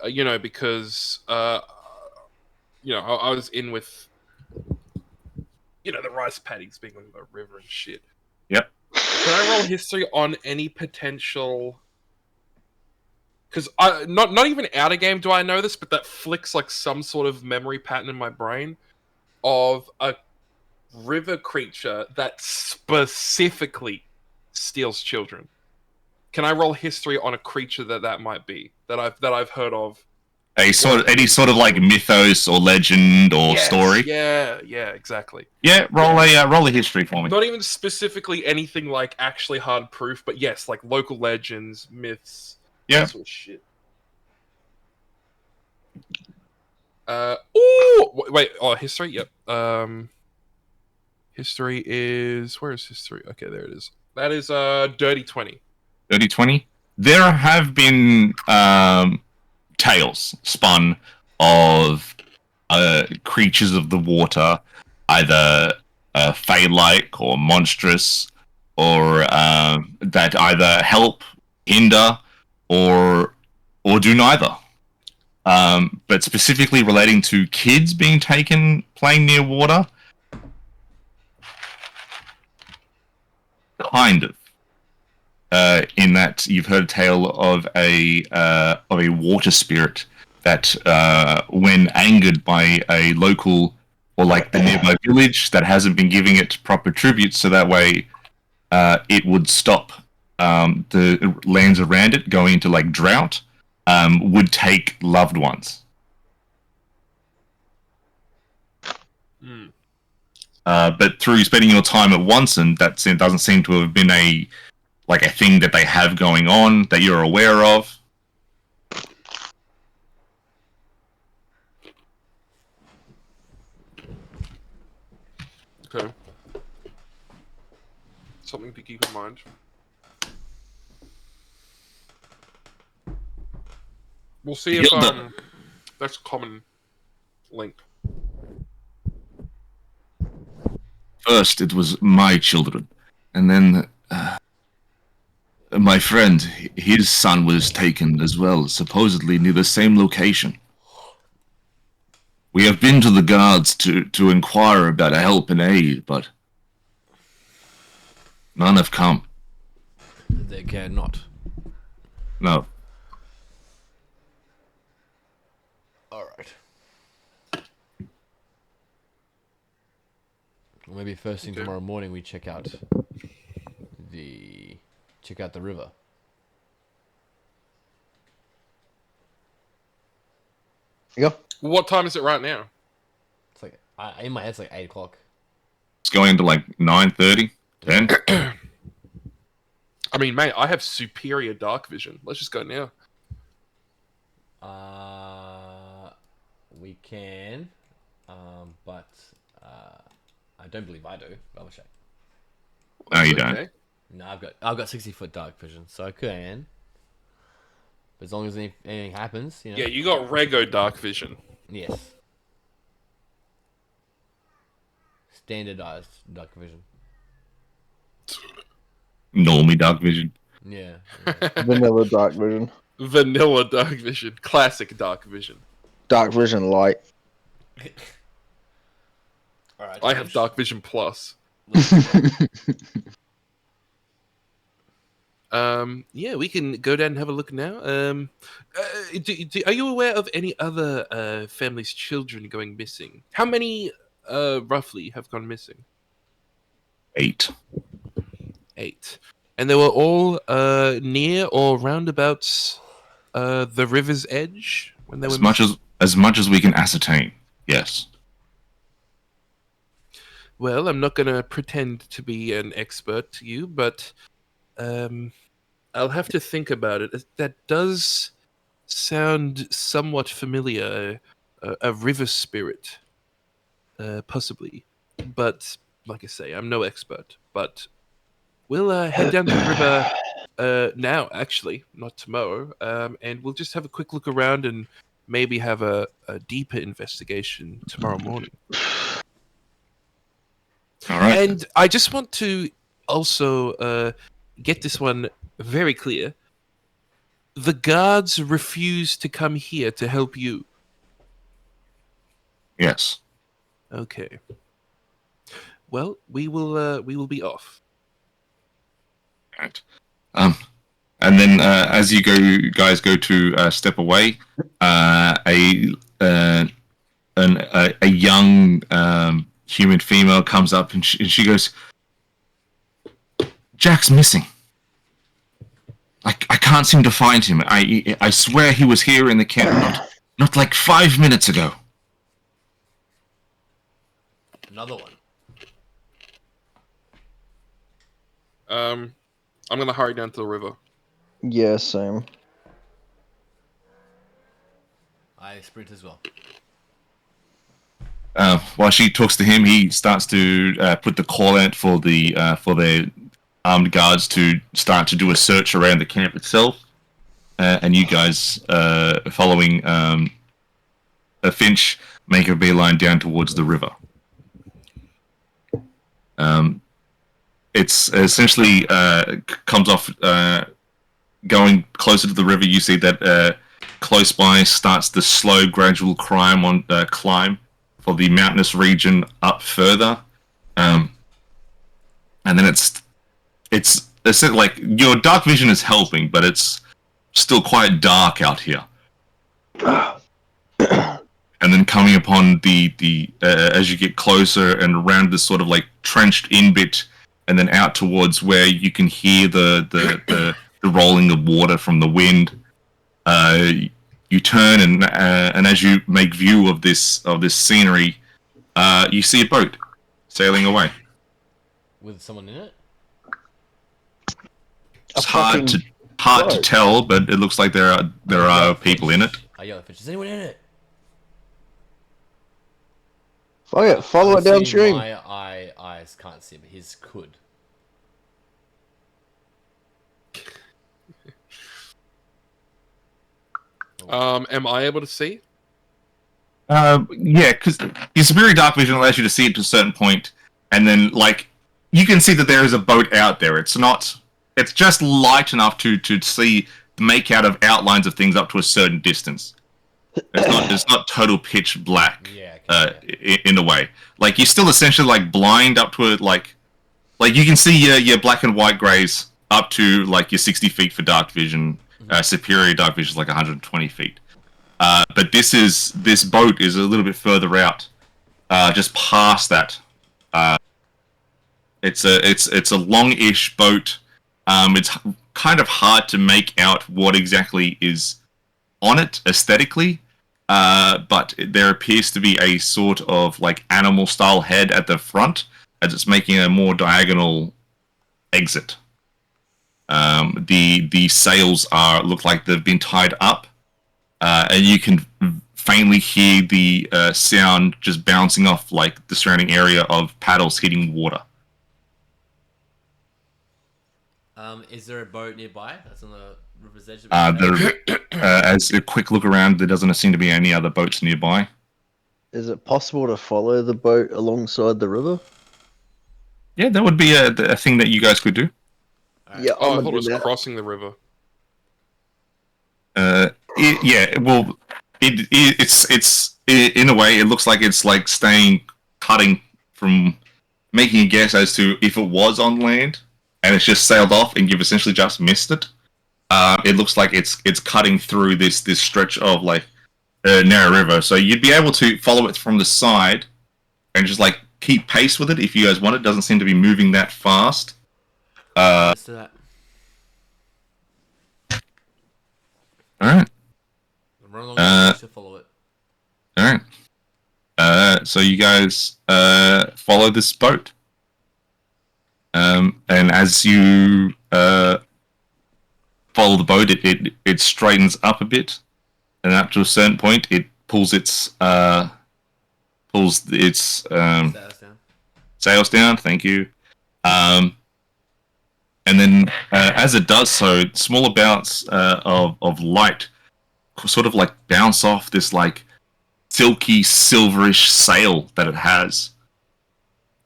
because I was in with, the rice paddies being on the river and shit. Yep. Can I roll history on any potential? Because I not even out of game do I know this, but that flicks like some sort of memory pattern in my brain of a river creature that specifically steals children. Can I roll history on a creature that might be that I've heard of? Any sort of like mythos or legend or Yes, story. Yeah, exactly. Yeah, roll a history for me. Not even specifically anything like actually hard proof, but yes, like local legends, myths, Yeah. that sort of shit. History. Yep. History is where is history? Okay, there it is. That is dirty 20. Dirty 20. There have been tales spun of creatures of the water, either fey-like or monstrous, or that either help, hinder, or do neither. But specifically relating to kids being taken playing near water, kind of. In that you've heard a tale of a water spirit that, when angered by a local or like the nearby village that hasn't been giving it proper tribute, so that way it would stop the lands around it going into like drought, would take loved ones. But through spending your time at Onsen, that doesn't seem to have been a thing that they have going on that you're aware of. Okay. Something to keep in mind. We'll see if that's a common link. First, it was my children, and then my friend, his son was taken as well, supposedly near the same location. We have been to the guards to inquire about help and aid, but none have come. They care not. No. Alright. Well, maybe first thing tomorrow morning we check out the river. Yeah. What time is it right now? It's like in my head it's like 8 o'clock. It's going to like 9:30, 10. I mean, mate, I have superior dark vision. Let's just go now. We can, but I don't believe I do. Double check. No, you Okay. don't. No, I've got 60-foot dark vision, so I can. But as long as anything happens, Yeah, you got Rego dark vision. Yes. Standardized dark vision. Normie dark vision. Yeah. Vanilla dark vision. Vanilla dark vision. Classic dark vision. Dark vision light. All right. I have dark vision plus. Yeah, we can go down and have a look now. Are you aware of any other families' children going missing? How many roughly have gone missing? 8. 8. And they were all near or roundabouts the river's edge when they were As much as we can ascertain, yes. Well, I'm not going to pretend to be an expert to you, but I'll have to think about it. That does sound somewhat familiar. A river spirit, possibly. But, like I say, I'm no expert. But we'll head down to the river now, actually, not tomorrow. And we'll just have a quick look around and maybe have a deeper investigation tomorrow morning. All right. And I just want to also get this one very clear. The guards refuse to come here to help you. Yes. Okay. Well, we will be off. Right. And then as you guys go to step away, a young human female comes up and she goes, "Jack's missing. I can't seem to find him. I swear he was here in the camp not like 5 minutes ago." Another one. I'm gonna hurry down to the river. Yeah, same. I sprint as well. While she talks to him, he starts to put the call out for their armed guards to start to do a search around the camp itself. And you guys, following a Finch, make a beeline down towards the river. It's essentially comes off going closer to the river. You see that close by starts the slow, gradual climb for the mountainous region up further, and then it's like your dark vision is helping, but it's still quite dark out here. And then coming upon the as you get closer and around this sort of like trenched in bit, and then out towards where you can hear the rolling of water from the wind. You turn and as you make view of this scenery, you see a boat sailing away. With someone in it? It's hard to tell, but it looks like there are people in it. I yell at Finch. Is anyone in it? Follow it downstream. My eyes can't see, but his could. Am I able to see? Yeah, because your superior dark vision allows you to see it to a certain point, and then like you can see that there is a boat out there. It's just light enough to see make out of outlines of things up to a certain distance. It's not total pitch black. Yeah. In a way, like you're still essentially like blind up to it, like you can see your black and white grays up to like your 60 feet for dark vision. Superior dark vision is like 120 feet. But this boat is a little bit further out, just past that. It's a long-ish boat. It's kind of hard to make out what exactly is on it aesthetically. But there appears to be a sort of like animal-style head at the front, as it's making a more diagonal exit. The sails look like they've been tied up, and you can faintly hear the sound just bouncing off like the surrounding area of paddles hitting water. Is there a boat nearby that's on the river's edge? As a quick look around, there doesn't seem to be any other boats nearby. Is it possible to follow the boat alongside the river? Yeah, that would be a thing that you guys could do. Right. Yeah, Oh, I I'm thought it was gonna do that. crossing the river. It's in a way, it looks like it's like cutting from making a guess as to if it was on land and it's just sailed off and you've essentially just missed it. It looks like it's cutting through this stretch of like narrow river, so you'd be able to follow it from the side and just like keep pace with it if you guys want. It doesn't seem to be moving that fast. Let's do that. All right. Run along to follow it. All right. So you guys follow this boat, and as you follow the boat, it straightens up a bit, and up to a certain point, it pulls its sails down. Thank you. And then as it does so, smaller bouts of light sort of like bounce off this like silky silverish sail that it has,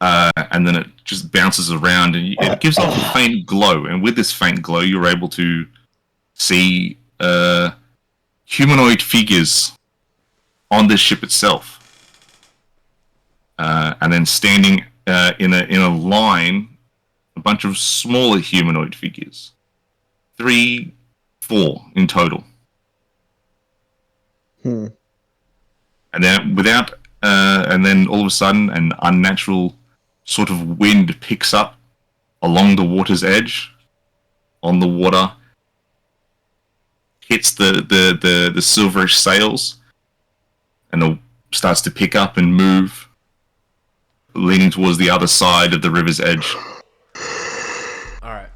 and then it just bounces around and it gives off a faint glow. And with this faint glow, you're able to see humanoid figures on this ship itself. and then standing in a line, a bunch of smaller humanoid figures, 3, 4 in total. Hmm. And then all of a sudden, an unnatural sort of wind picks up along the water's edge, on the water, hits the silverish sails, and it starts to pick up and move, leaning towards the other side of the river's edge. All right.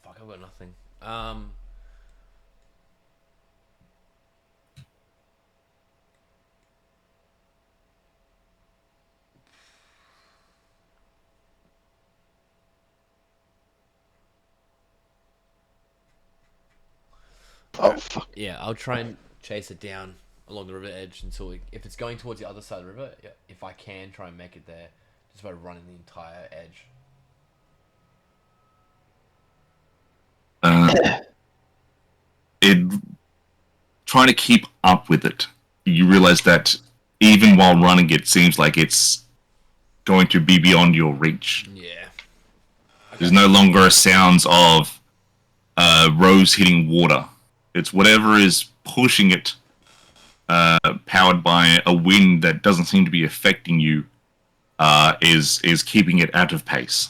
Fuck, I've got nothing. Oh fuck. Yeah, I'll try and chase it down along the river edge until if it's going towards the other side of the river, yeah, if I can try and make it there, just by running the entire edge. It trying to keep up with it. You realize that even while running, it seems like it's going to be beyond your reach. Yeah. There's no longer sounds of rows hitting water. It's whatever is pushing it, powered by a wind that doesn't seem to be affecting you, is keeping it out of pace.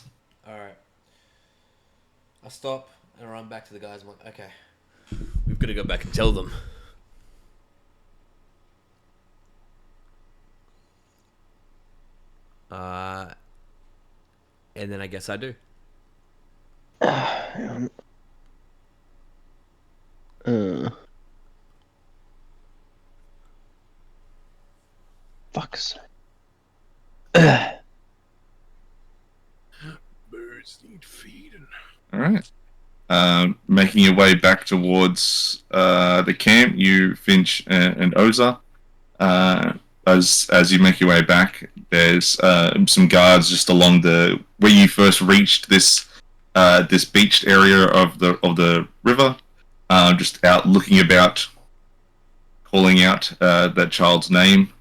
All right. I stop and run back to the guys. I'm like, okay, we've got to go back and tell them. And then I guess I do. Hang on. Fuck's sake. Birds need feeding. All right. Making your way back towards the camp, you, Finch, and Oza. As you make your way back, there's some guards just along the where you first reached this beached area of the river, just out looking about, calling out that child's name.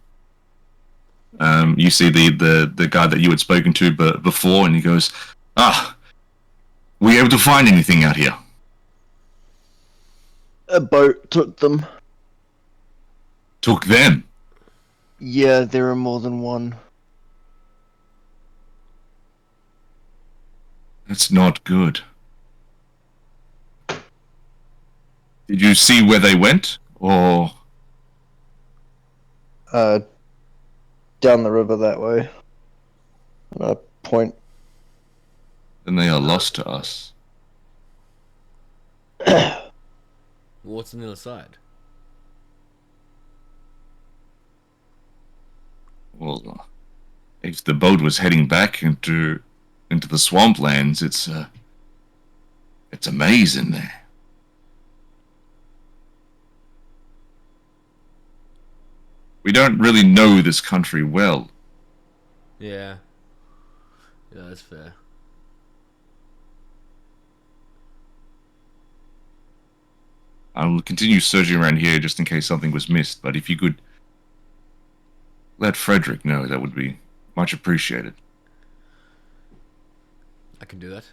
You see the guard that you had spoken to before, and he goes, were you able to find anything out here? A boat took them. Took them? Yeah, there are more than one. That's not good. Did you see where they went, or? Down the river that way. Point. Then they are lost to us. What's on the other side? Well, if the boat was heading back into the swamplands, it's a maze in there. We don't really know this country well. Yeah. Yeah, that's fair. I'll continue searching around here just in case something was missed, but if you could let Frederick know, that would be much appreciated. I can do that.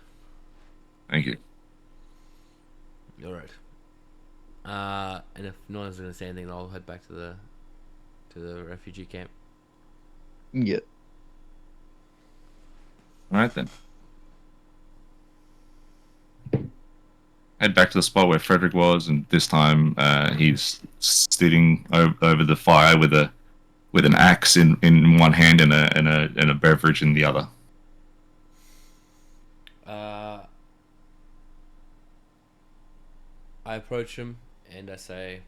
Thank you. All right. And if no one's gonna say anything, I'll head back to the refugee camp. Yeah. Alright then. Head back to the spot where Frederick was, and this time he's sitting over the fire with an axe in one hand and a beverage in the other. I approach him and I say,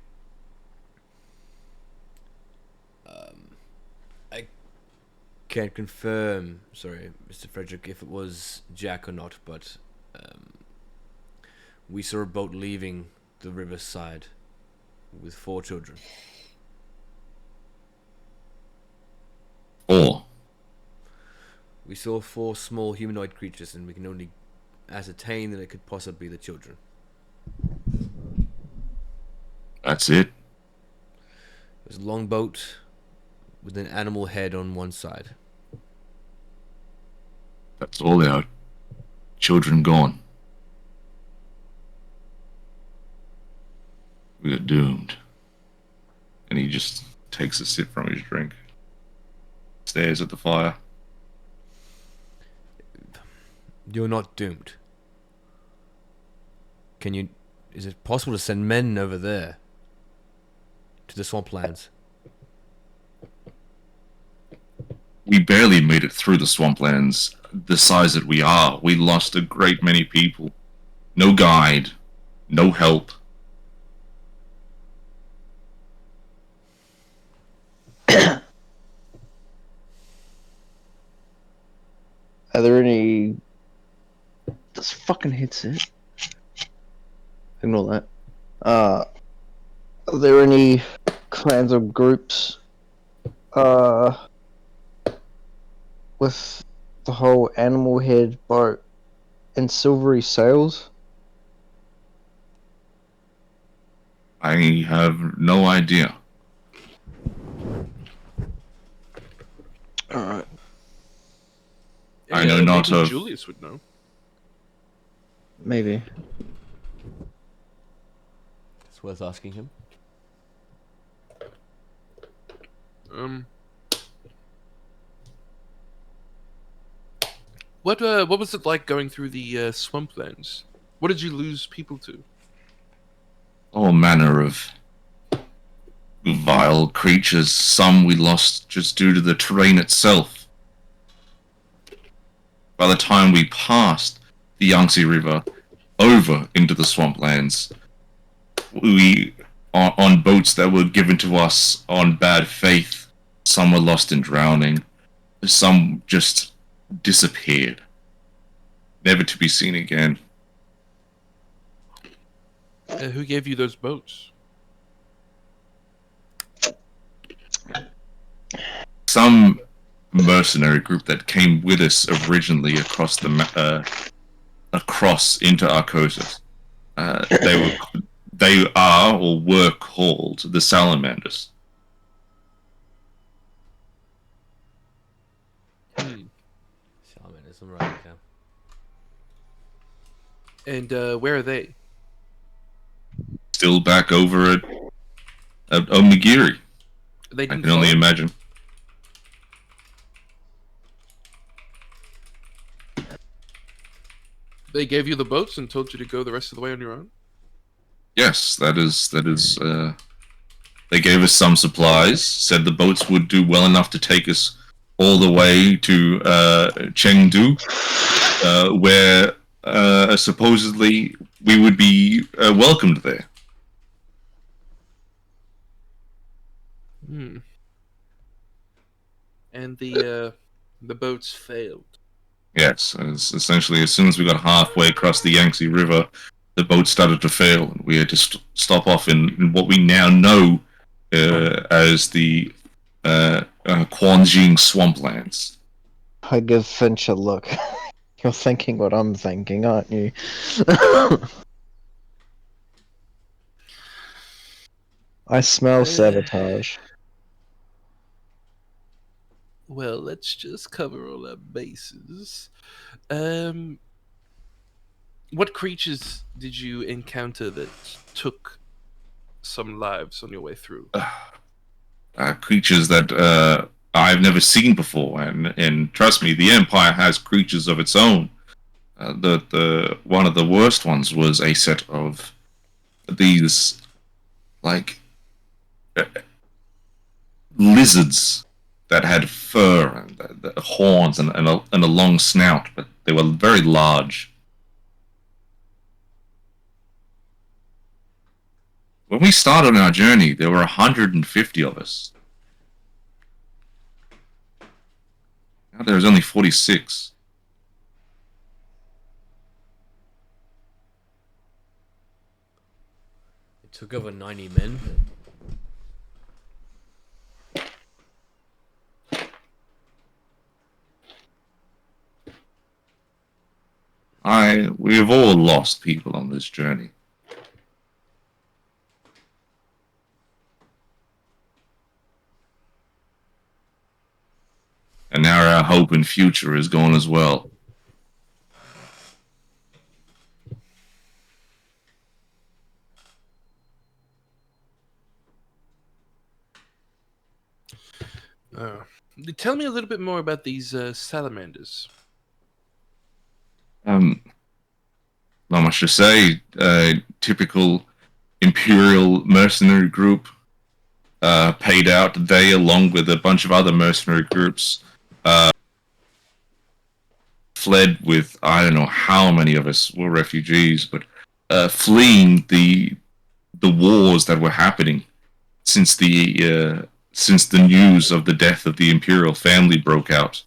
I can't confirm, sorry, Mr. Frederick, if it was Jack or not, but we saw a boat leaving the riverside with 4 children. Or We saw 4 small humanoid creatures, and we can only ascertain that it could possibly be the children. That's it. It was a long boat with an animal head on one side. That's all our children gone. We are doomed. And he just takes a sip from his drink. Stares at the fire. You're not doomed. Can you... Is it possible to send men over there? To the swamplands? We barely made it through the swamplands the size that we are. We lost a great many people. No guide. No help. Are there any... This fucking headset. Ignore that. Are there any clans or groups with the whole animal head boat and silvery sails? I have no idea. Alright. I know not maybe of- Julius would know. Maybe. It's worth asking him. What was it like going through the swamplands? What did you lose people to? All manner of vile creatures. Some we lost just due to the terrain itself. By the time we passed the Yangtze River over into the swamplands, we are on boats that were given to us on bad faith. Some were lost in drowning. Some just disappeared, never to be seen again. Who gave you those boats? Some mercenary group that came with us originally across the across into Arcosis. They are or were called the Salamanders. Salamanders, I'm writing it down. And where are they? Still back over at Omigiri. They I didn't can only follow? imagine. They gave you the boats and told you to go the rest of the way on your own? Yes, that is. They gave us some supplies. Said the boats would do well enough to take us all the way to Chengdu, where supposedly we would be welcomed there. Hmm. And the boats failed. Yes, essentially as soon as we got halfway across the Yangtze River, the boat started to fail, and we had to stop off in what we now know as the Quanjing swamplands. I give Finch a look. You're thinking what I'm thinking, aren't you? I smell sabotage. Well, let's just cover all our bases. What creatures did you encounter that took some lives on your way through? Creatures that I've never seen before, and trust me, the Empire has creatures of its own. The one of the worst ones was a set of these like lizards that had fur and the horns and a long snout, but they were very large. When we started on our journey, there were 150 of us. Now there's only 46. It took over 90 men. We have all lost people on this journey. and now our hope and future is gone as well. Tell me a little bit more about these salamanders. Not much to say. Typical Imperial mercenary group, paid out. They, along with a bunch of other mercenary groups, fled with, I don't know how many of us were refugees, but fleeing the wars that were happening since the news of the death of the Imperial family broke out.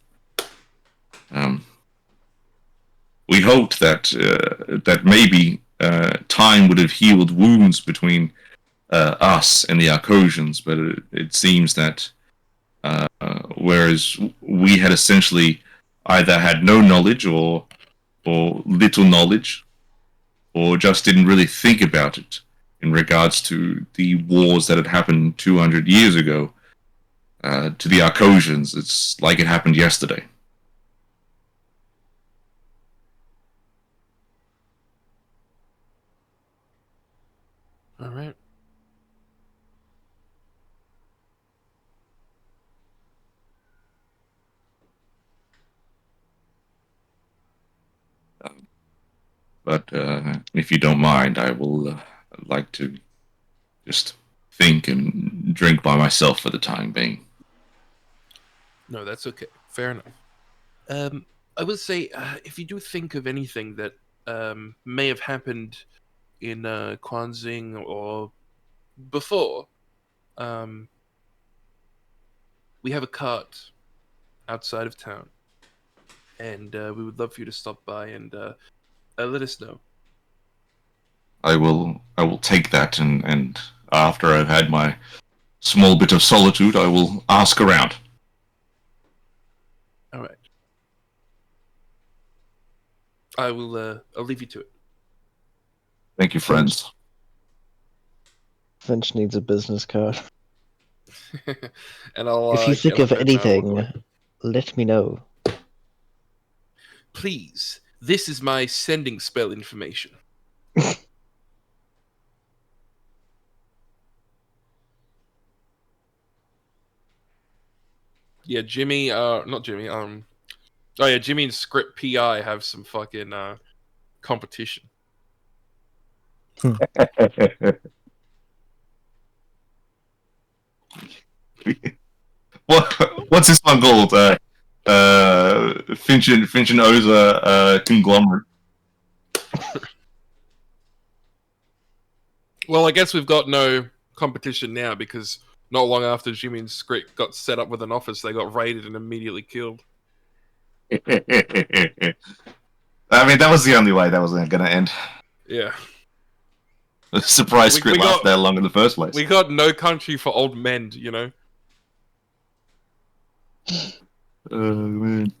We hoped that maybe time would have healed wounds between us and the Arcosians, but it seems that whereas we had essentially either had no knowledge or little knowledge, or just didn't really think about it in regards to the wars that had happened 200 years ago, to the Arcosians, it's like it happened yesterday. All right. But if you don't mind, I will like to just think and drink by myself for the time being. No, that's okay. Fair enough. I will say, if you do think of anything that may have happened in Kwanzing or before, we have a cart outside of town, and we would love for you to stop by and let us know. I will take that, and after I've had my small bit of solitude, I will ask around. All right. I will. I'll leave you to it. Thank you, friends. Finch needs a business card. And I'll. If you think of get up and, walk anything, away. let me know. Please. This is my sending spell information. Yeah, Jimmy. Not Jimmy. Oh yeah, Jimmy and Script PI have some fucking competition. What's this one called? Finch and Oza conglomerate. Well, I guess we've got no competition now because not long after Jimmy and Script got set up with an office, they got raided and immediately killed. I mean, that was the only way that was going to end. Yeah. Surprise script lasted that long in the first place. We got No Country for Old Men, you know? Oh, man.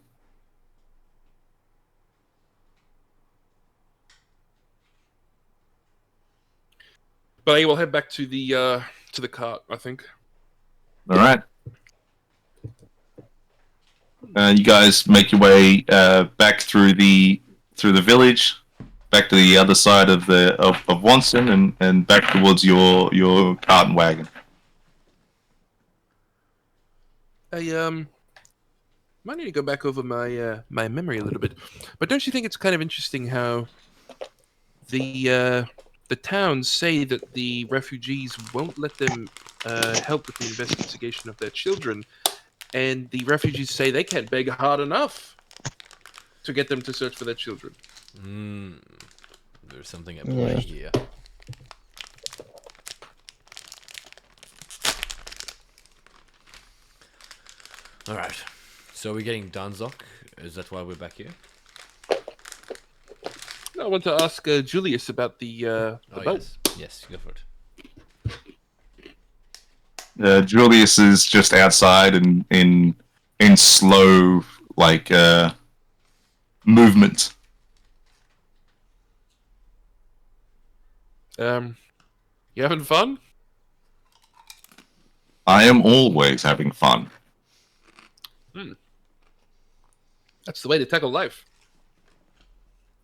But yeah, we'll head back to the cart, I think. All right. You guys make your way back through the village, back to the other side of Wonson, and back towards your cart and wagon. I might need to go back over my my memory a little bit, but don't you think it's kind of interesting how the towns say that the refugees won't let them help with the investigation of their children, and the refugees say they can't beg hard enough to get them to search for their children. There's something at play here. Alright. So we're getting Danzok. Is that why we're back here? I want to ask Julius about the boat. Yes, go for it. Julius is just outside and in slow movement. You having fun? I am always having fun. That's the way to tackle life.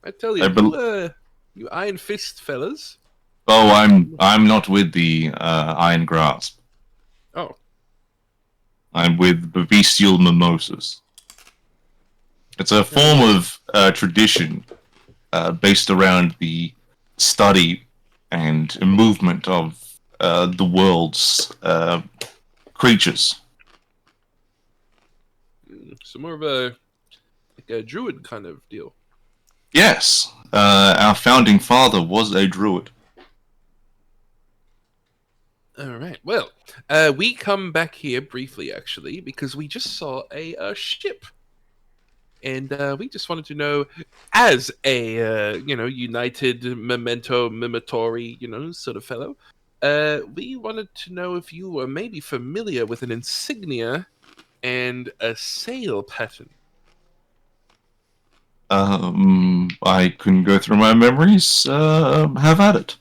I tell you, you Iron Fist fellas. Oh, I'm not with the Iron Grasp. Oh, I'm with the Bestial Mimosas. It's a form of tradition based around the study and movement of the world's creatures. so more of a druid kind of deal. Yes, our founding father was a druid. All right. Well, we come back here briefly, actually, because we just saw a ship, and we just wanted to know, as a United Memento Mimatory, sort of fellow, we wanted to know if you were maybe familiar with an insignia and a sail pattern. I can go through my memories. Have at it.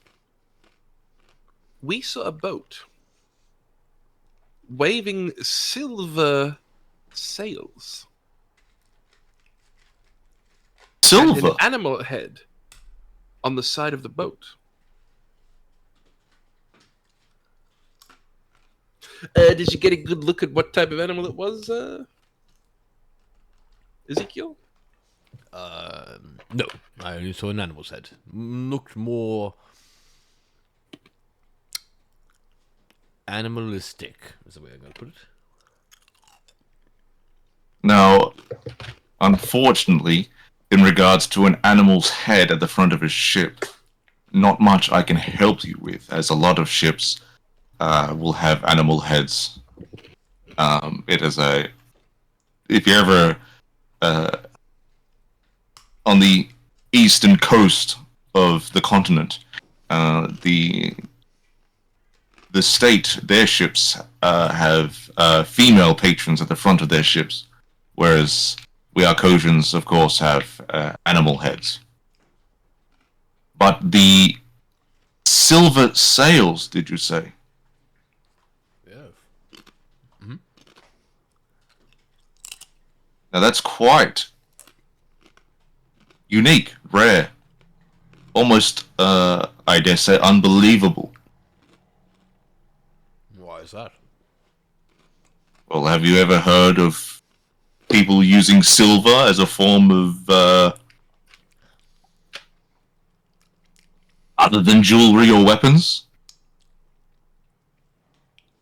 We saw a boat waving silver sails. And Silver. an animal head on the side of the boat. Did you get a good look at what type of animal it was, Ezekiel? No, I only saw an animal's head. Looked more animalistic, is the way I'm going to put it. Now, unfortunately, in regards to an animal's head at the front of a ship, not much I can help you with, as a lot of ships will have animal heads. It is if you're ever on the eastern coast of the continent, the state, their ships have female patrons at the front of their ships, whereas we Arcosians, of course, have animal heads. But the silver sails, did you say? Yeah. Mm-hmm. Now that's quite unique, rare, almost, I dare say, unbelievable. Why is that? Well, have you ever heard of people using silver as a form of, other than jewelry or weapons?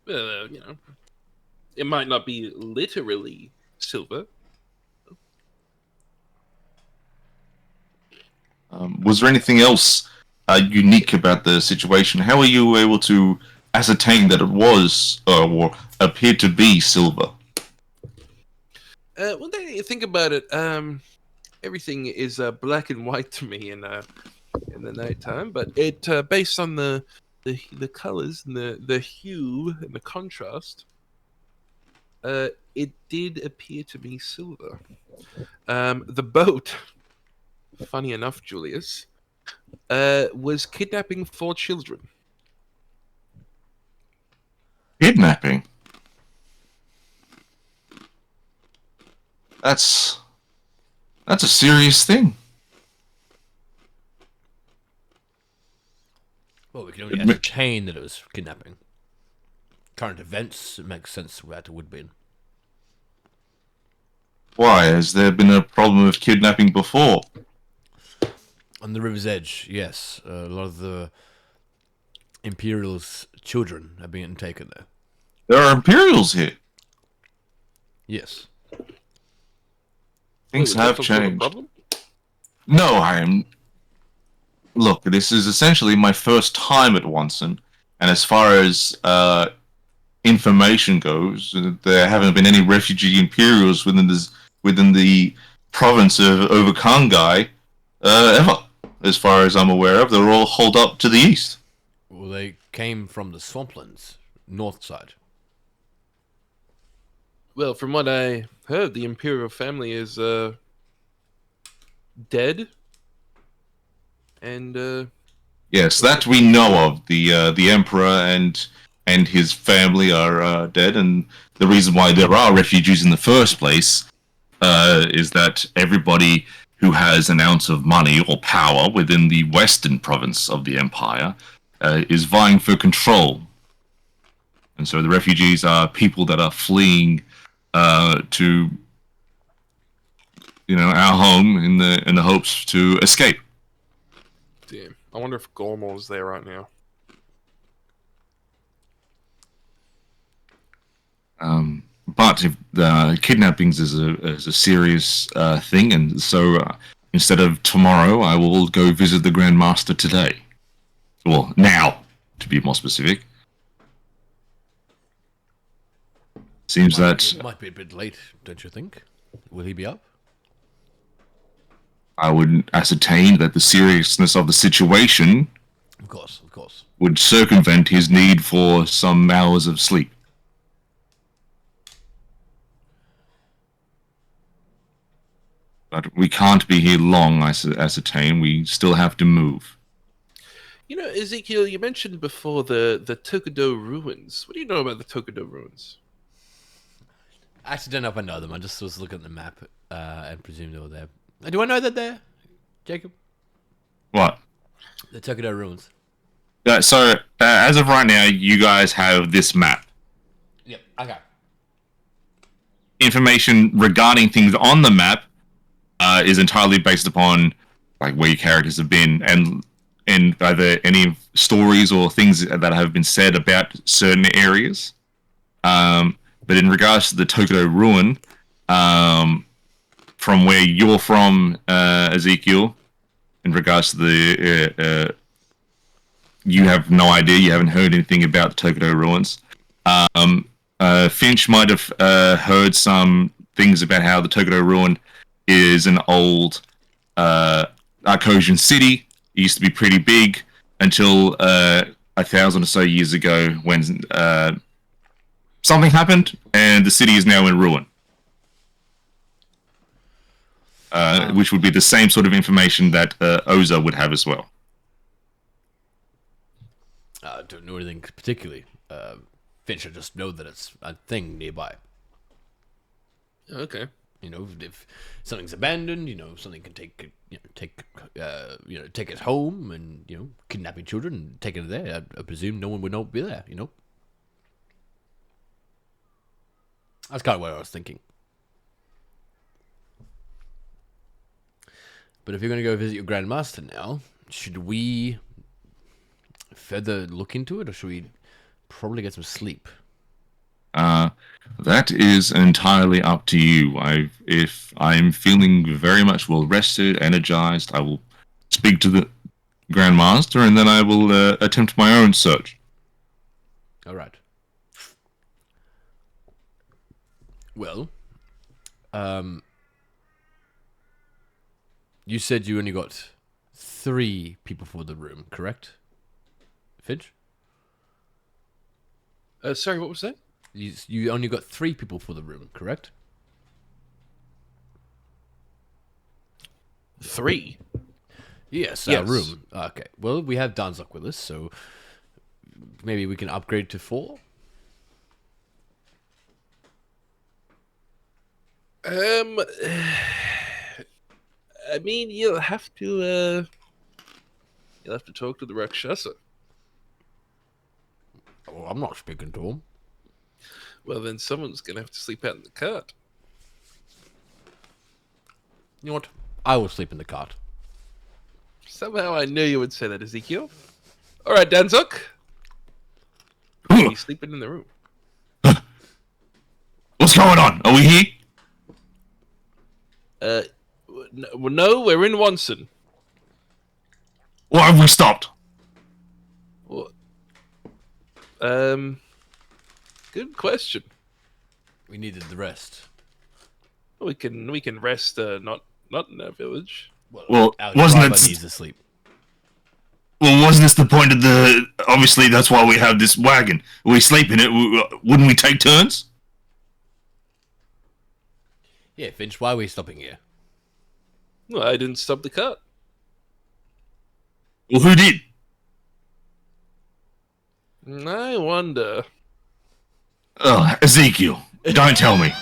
It might not be literally silver. Was there anything else unique about the situation? How were you able to ascertain that it was, or appeared to be, silver? Well, then you think about it, everything is black and white to me in the nighttime, but it based on the colors and the hue and the contrast, it did appear to be silver. The boat, funny enough, Julius, was kidnapping 4 children. Kidnapping? That's a serious thing. Well, we can only ascertain that it was kidnapping. Current events, it makes sense that it would be. Why? Has there been a problem of kidnapping before? On the river's edge, yes. A lot of the Imperial's children are being taken there. There are Imperials here. Yes. Things Wait, was have that some sort of changed. problem? No, I am. Look, this is essentially my first time at Wonson, and as far as information goes, there haven't been any refugee Imperials within the province of Overkangai ever, as far as I'm aware of. They're all holed up to the east. Well, they came from the swamplands, north side. Well, from what I heard, the Imperial family is dead. And Yes, that we know of. The Emperor and his family are dead, and the reason why there are refugees in the first place is that everybody who has an ounce of money or power within the western province of the Empire is vying for control. And so the refugees are people that are fleeing to, our home in the hopes to escape. Damn. I wonder if Gormor's there right now. But if kidnappings is a serious thing, and so instead of tomorrow, I will go visit the Grand Master today. Well, now, to be more specific. Seems that Might be a bit late, don't you think? Will he be up? I would ascertain that the seriousness of the situation Of course, of course. would circumvent his need for some hours of sleep. But we can't be here long, I ascertain. We still have to move. You know, Ezekiel, you mentioned before the Tokudo ruins. What do you know about the Tokudo ruins? I actually don't know if I know them. I just was looking at the map and presumed they were there. Do I know that they're Jacob? What? The Tokudo ruins. So, as of right now, you guys have this map. Yep. Okay. Information regarding things on the map is entirely based upon like where your characters have been and either any stories or things that have been said about certain areas. But in regards to the Tokudo ruin, from where you're from, Ezekiel, in regards to the you have no idea. You haven't heard anything about the Tokudo ruins. Finch might have heard some things about how the Tokudo ruin is an old Arcosian city. It used to be pretty big until 1,000 or so years ago when something happened and the city is now in ruin. Which would be the same sort of information that Oza would have as well. I don't know anything particularly. Finch, I just know that it's a thing nearby. Okay. You know, if something's abandoned, something can take it home and kidnapping children and take it there. I presume no one would not be there. That's kind of what I was thinking. But if you're going to go visit your Grandmaster now, should we further look into it, or should we probably get some sleep? That is entirely up to you. If I'm feeling very much well rested, energized, I will speak to the Grandmaster, and then I will attempt my own search. All right. Well, you said you only got 3 people for the room, correct? Finch? Sorry, what was that? You only got 3 people for the room, correct? 3? Yes, Yes. our room. Okay. Well, we have Danzok with us, so maybe we can upgrade to 4? I mean, you'll have to talk to the Rakshasa. Oh, I'm not speaking to him. Well, then someone's gonna have to sleep out in the cart. You know what? I will sleep in the cart. Somehow I knew you would say that, Ezekiel. All right, Danzok. He's sleeping in the room. What's going on? Are we here? No, we're in Wonson. Or have we stopped? Well, good question. We needed the rest. We can rest. Not in our village. Well, our wasn't driver it? needs to sleep. Well, wasn't this the point of the? Obviously, that's why we have this wagon. We sleep in it. Wouldn't we take turns? Yeah, Finch, why are we stopping here? Well, I didn't stop the cart. Well, who did? I wonder. Oh, Ezekiel, don't tell me.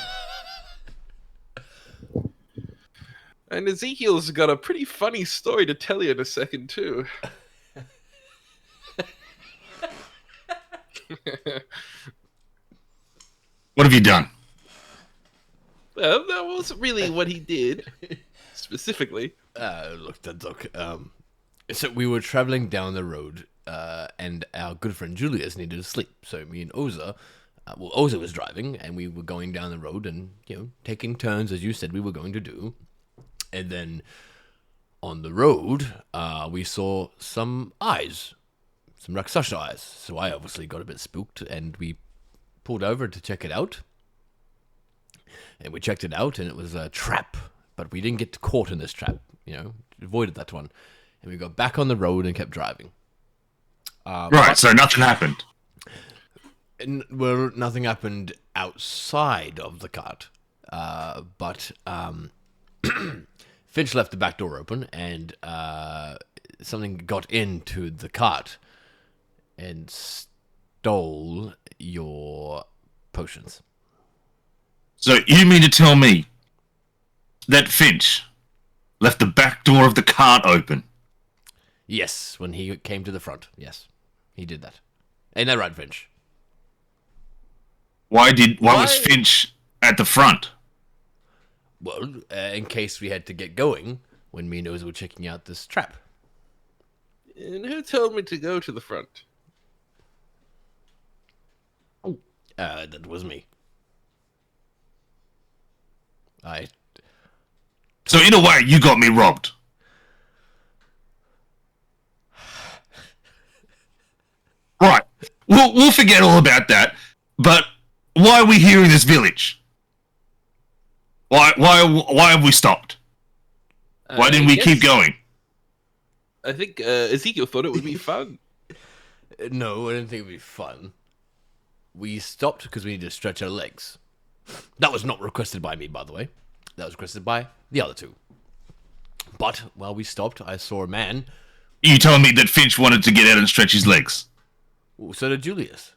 And Ezekiel's got a pretty funny story to tell you in a second, too. What have you done? Well, that wasn't really what he did, specifically. Look, Dudzock, so we were traveling down the road, and our good friend Julius needed to sleep. So me and Oza, Oza was driving, and we were going down the road and, taking turns, as you said we were going to do. And then on the road, we saw some eyes, some Rakshasa eyes. So I obviously got a bit spooked, and we pulled over to check it out. And we checked it out, and it was a trap. But we didn't get caught in this trap, avoided that one. And we got back on the road and kept driving. Right, so nothing happened. Well, nothing happened outside of the cart. But Finch left the back door open, and something got into the cart and stole your potions. So you mean to tell me that Finch left the back door of the cart open? Yes, when he came to the front. Yes, he did that. Ain't that right, Finch? Why was Finch at the front? Well, in case we had to get going when me and Oza were checking out this trap. And who told me to go to the front? That was me. So in a way, you got me robbed. Right. We'll forget all about that. But why are we here in this village? Why have we stopped? Why didn't we keep going? I think Ezekiel thought it would be fun. No, I didn't think it would be fun. We stopped because we needed to stretch our legs. That was not requested by me, by the way. That was requested by the other two. But while we stopped, I saw a man. You told me that Finch wanted to get out and stretch his legs. So did Julius.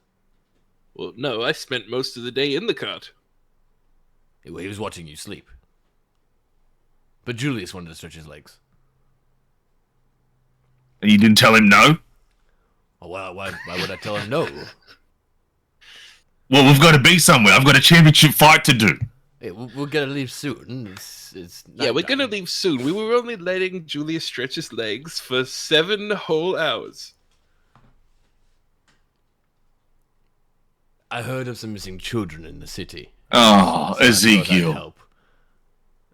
Well, no, I spent most of the day in the cart. He was watching you sleep. But Julius wanted to stretch his legs. And you didn't tell him no? Well, why would I tell him no? Well, we've got to be somewhere. I've got a championship fight to do. Hey, we're gonna leave soon. It's Yeah, we're gonna leave soon. We were only letting Julius stretch his legs for 7 whole hours. I heard of some missing children in the city. Oh, So I thought I'd Ezekiel. help.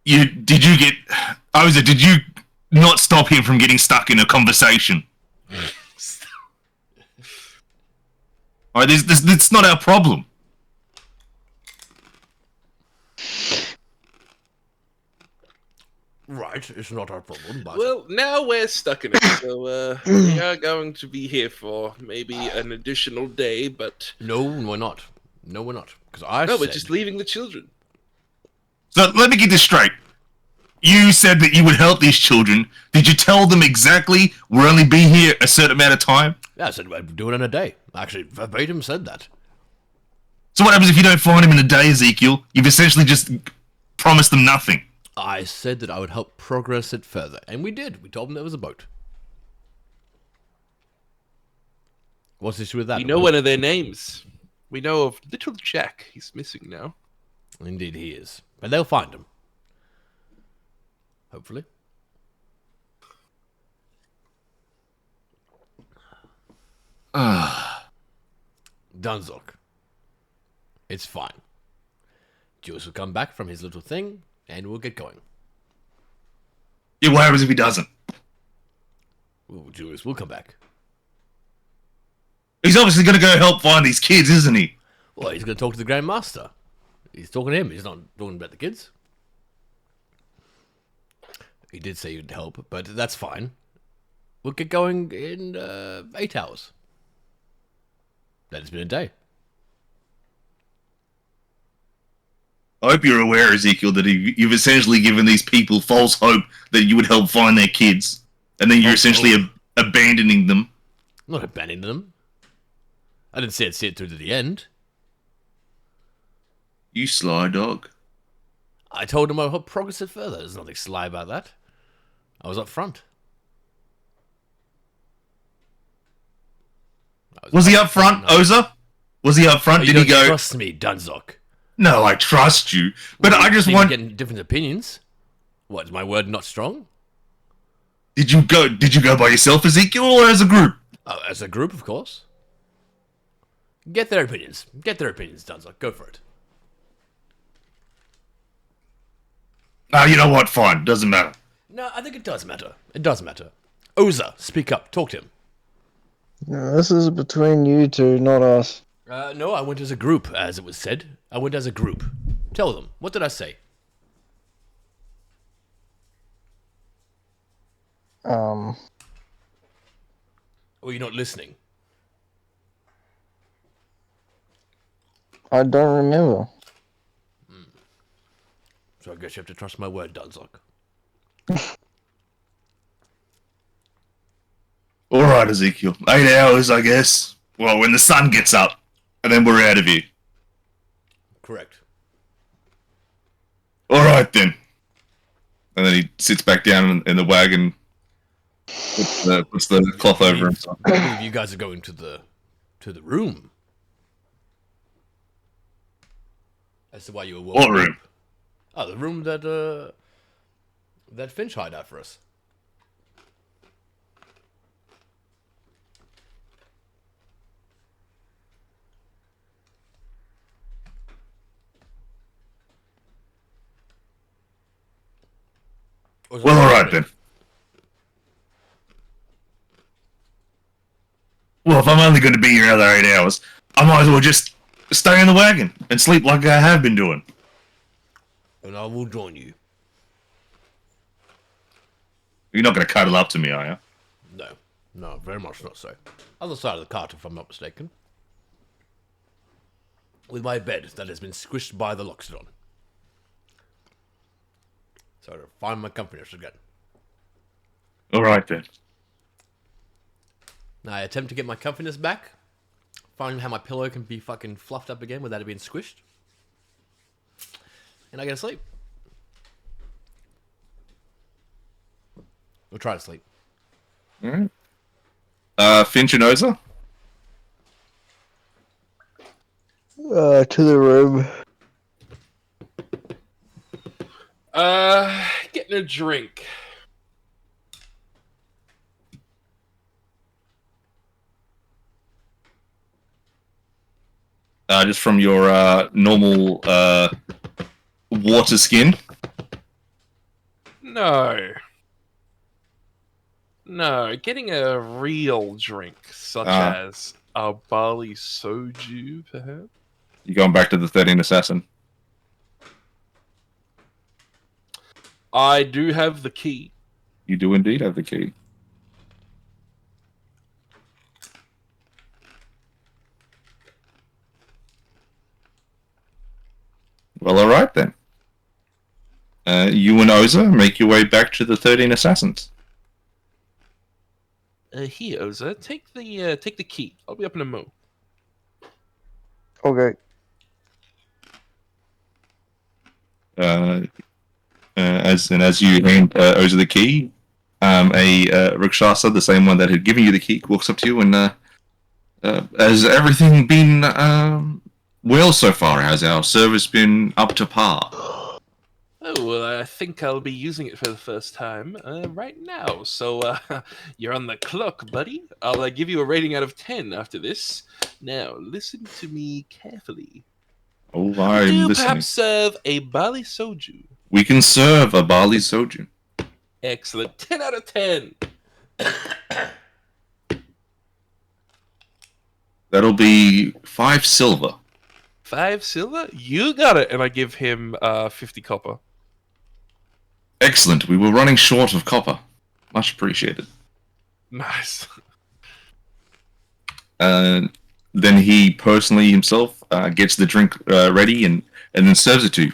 Did you not stop him from getting stuck in a conversation? Alright, that's not our problem. Right, it's not our problem, but... Well, now we're stuck in it, so we are going to be here for maybe an additional day, but... No, we're not. No, we're not. Because I No, said... we're just leaving the children. So let me get this straight. You said that you would help these children. Did you tell them exactly we'll only be here a certain amount of time? Yeah, I said I'd do it in a day. Actually, verbatim said that. So what happens if you don't find him in a day, Ezekiel? You've essentially just promised them nothing. I said that I would help progress it further. And we did. We told them there was a boat. What's the issue with that? We know one of their names. We know of Little Jack. He's missing now. Indeed he is. But they'll find him. Hopefully. Dunzok. It's fine. Jules will come back from his little thing, and we'll get going. Yeah, what happens if he doesn't? Ooh, Julius will come back. He's obviously going to go help find these kids, isn't he? Well, he's going to talk to the Grand Master. He's talking to him. He's not talking about the kids. He did say he'd help, but that's fine. We'll get going in 8 hours. That has been a day. I hope you're aware, Ezekiel, that you've essentially given these people false hope that you would help find their kids. And then you're essentially abandoning them. I'm not abandoning them. I didn't say I'd see it through to the end. You sly dog. I told him I hope progress it further. There's nothing sly about that. I was up front. Was he up front, Oza? Was he up front? Oh, you Did he don't go? trust me, Dunzok. No, I trust you, but I just Seem want. getting different opinions. What, is my word not strong? Did you go? Did you go by yourself, Ezekiel, or as a group? Oh, as a group, of course. Get their opinions. Get their opinions, Dunzok. Go for it. Ah, you know what? Fine, doesn't matter. No, I think it does matter. It does matter. Oza, speak up. Talk to him. No, this is between you two, not us. No, I went as a group, as it was said. I went as a group. Tell them. What did I say? Um, Or you're not listening? I don't remember. So I guess you have to trust my word, Dunzok. All right, Ezekiel. 8 hours, I guess. Well, when the sun gets up, and then we're out of here. Correct. All right then. And then he sits back down in the wagon, puts the cloth over himself. I believe you guys are going to the room. As to why you were What room? Oh, the room that that Finch hired out for us. Well, all right then. Well, if I'm only going to be here another 8 hours, I might as well just stay in the wagon and sleep like I have been doing. And I will join you. You're not going to cuddle up to me, are you? No, no, very much not so. Other side of the cart, if I'm not mistaken. With my bed that has been squished by the Loxodon. So to find my comforters again. All right then. Now I attempt to get my comfiness back. Finding how my pillow can be fucking fluffed up again without it being squished. And I go to sleep. Or try to sleep. All right. Finch and Oza? To the room. Getting a drink. Just from your normal water skin. No. No, getting a real drink, such as a barley soju, perhaps? You're going back to the 13 Assassin. I do have the key. You do indeed have the key. Well, all right then. You and Oza make your way back to the 13 Assassins. Here, Oza, take the key. I'll be up in a mo. Okay. As you hand Oza the key, a Rakshasa, the same one that had given you the key, walks up to you and has everything been well so far? Has our service been up to par? Oh, well, I think I'll be using it for the first time right now. So, you're on the clock, buddy. I'll give you a rating out of 10 after this. Now, listen to me carefully. Oh, Do I'm you listening. perhaps serve a barley soju? We can serve a barley soju. Excellent. 10 out of 10. That'll be 5 silver. 5 silver? You got it. And I give him 50 copper. Excellent. We were running short of copper. Much appreciated. Nice. Then he personally himself gets the drink ready and then serves it to you.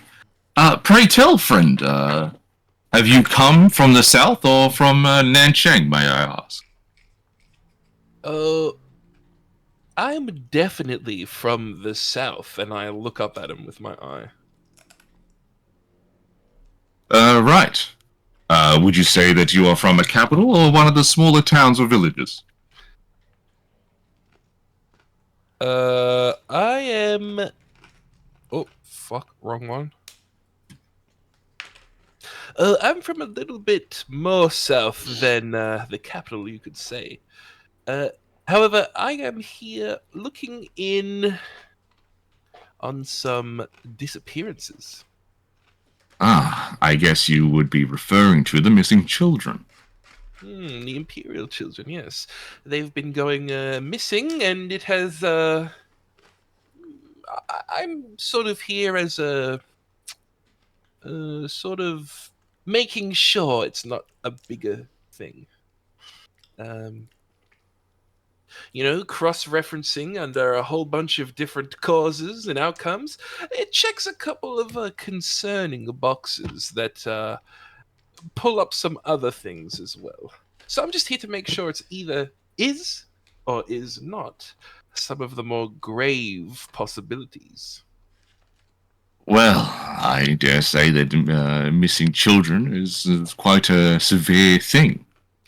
Pray tell, friend, have you come from the south or from Nanchang, may I ask? I'm definitely from the south, and I look up at him with my eye. Right. Would you say that you are from a capital or one of the smaller towns or villages? I am. Oh, fuck, wrong one. I'm from a little bit more south than the capital, you could say. Uh, However, I am here looking in on some disappearances. Ah, I guess you would be referring to the missing children. The Imperial children, yes. They've been going missing, and it has. I'm sort of here as a. Sort of making sure it's not a bigger thing. Um, cross-referencing under a whole bunch of different causes and outcomes, it checks a couple of concerning boxes that pull up some other things as well. So I'm just here to make sure it's either is or is not some of the more grave possibilities. Well, I dare say that missing children is quite a severe thing.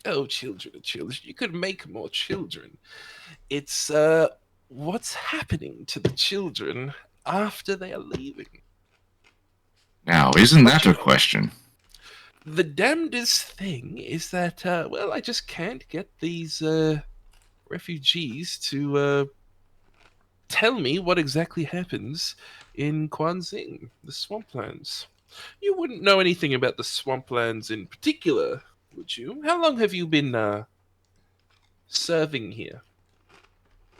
Oh, children, children. You could make more children. It's what's happening to the children after they are leaving. Now, isn't that a question? The damnedest thing is that, well, I just can't get these refugees to tell me what exactly happens in Quanzing, the swamplands. You wouldn't know anything about the swamplands in particular, would you? How long have you been serving here?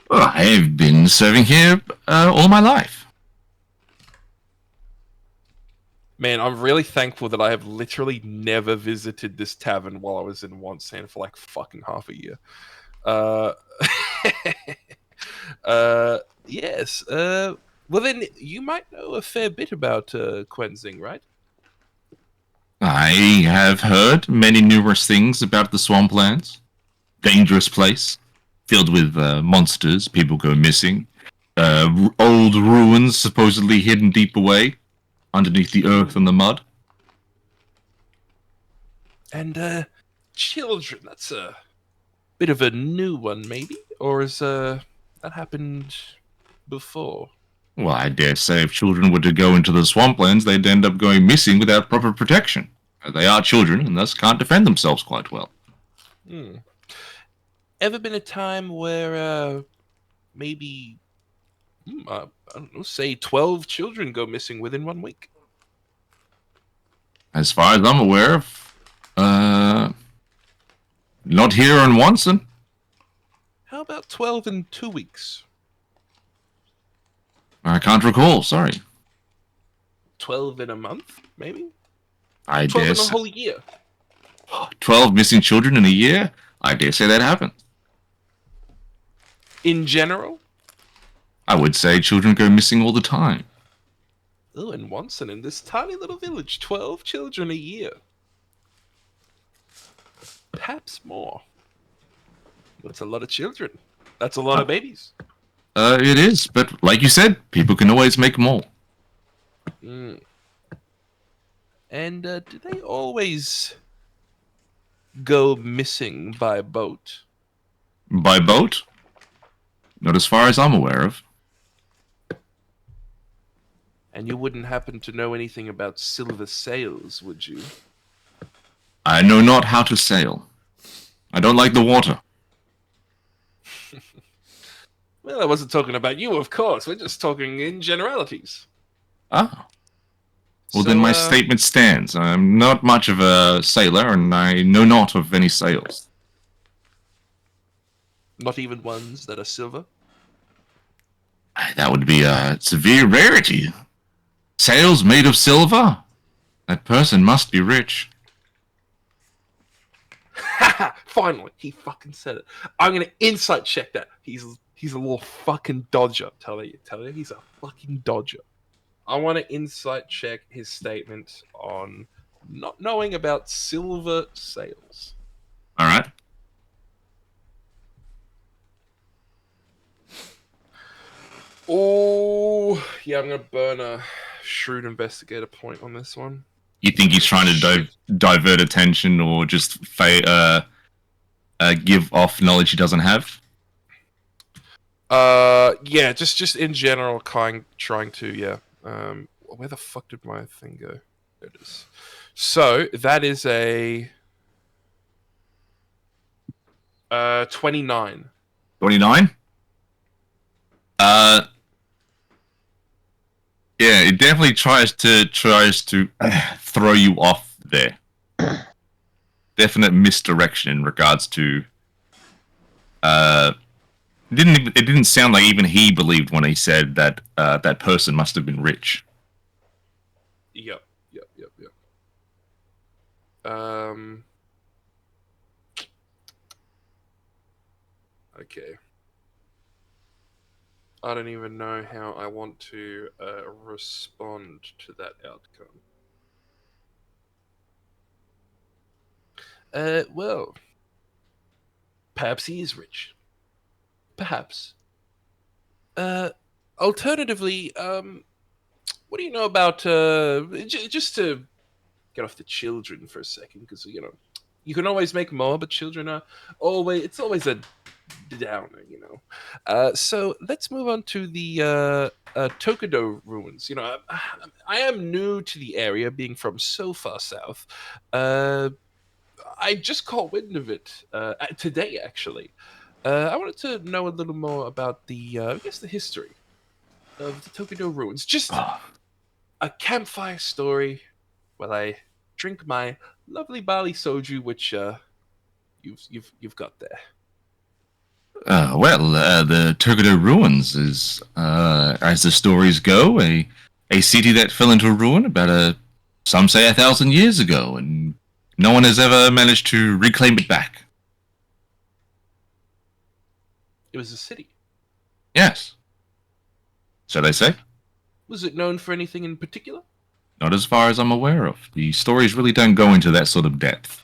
Well, I've been serving here all my life. Man, I'm really thankful that I have literally never visited this tavern while I was in Wonsan for like fucking half a year. Uh, yes. Well, then you might know a fair bit about Quenzing, right? I have heard many numerous things about the swamplands. Dangerous place, filled with monsters, people go missing, old ruins supposedly hidden deep away, underneath the earth and the mud. And children, that's a bit of a new one, maybe? Or has that happened before? Well, I dare say if children were to go into the swamplands, they'd end up going missing without proper protection. They are children and thus can't defend themselves quite well. Ever been a time where maybe, I don't know, say 12 children go missing within 1 week? As far as I'm aware of, not here in Wonson. How about 12 in 2 weeks? I can't recall, sorry. 12 in a month, maybe? I 12 dare in a say. whole year? 12 missing children in a year? I dare say that happens. In general? I would say children go missing all the time. Oh, and once and in this tiny little village, 12 children a year. Perhaps more. That's a lot of children. That's a lot of babies. It is, but like you said, people can always make more. And do they always go missing by boat? By boat? Not as far as I'm aware of. And you wouldn't happen to know anything about silver sails, would you? I know not how to sail. I don't like the water. Well, I wasn't talking about you, of course. We're just talking in generalities. Ah. Well, So, then my statement stands. I'm not much of a sailor, and I know not of any sails. Not even ones that are silver? That would be a severe rarity. Sails made of silver? That person must be rich. Haha! Finally, he fucking said it. I'm gonna insight check that. He's a little fucking dodger. Tell you, he's a fucking dodger. I want to insight check his statement on not knowing about silver sails. All right. Oh, yeah, I'm gonna burn a shrewd investigator point on this one. You think he's trying to divert attention or just give off knowledge he doesn't have? Yeah, just in general, trying to, yeah. Where the fuck did my thing go? There it is. So that is a 29. 29? Yeah, it definitely tries to throw you off there. Definite misdirection in regards to it didn't sound like even he believed when he said that that person must have been rich. Yep. Okay. I don't even know how I want to respond to that outcome. Well, perhaps he is rich. Perhaps. Alternatively, what do you know about just to get off the children for a second, because you can always make more, but children are it's always a downer, so let's move on to the Tokado ruins. I am new to the area, being from so far south. I just caught wind of it today, actually. I wanted to know a little more about I guess, the history of the Tokado ruins. Just a campfire story while I drink my lovely barley soju, which you've got there. The Tokado Ruins is, as the stories go, a city that fell into ruin about some say 1,000 years ago, and no one has ever managed to reclaim it back. It was a city. Yes. So they say. Was it known for anything in particular? Not as far as I'm aware of. The stories really don't go into that sort of depth.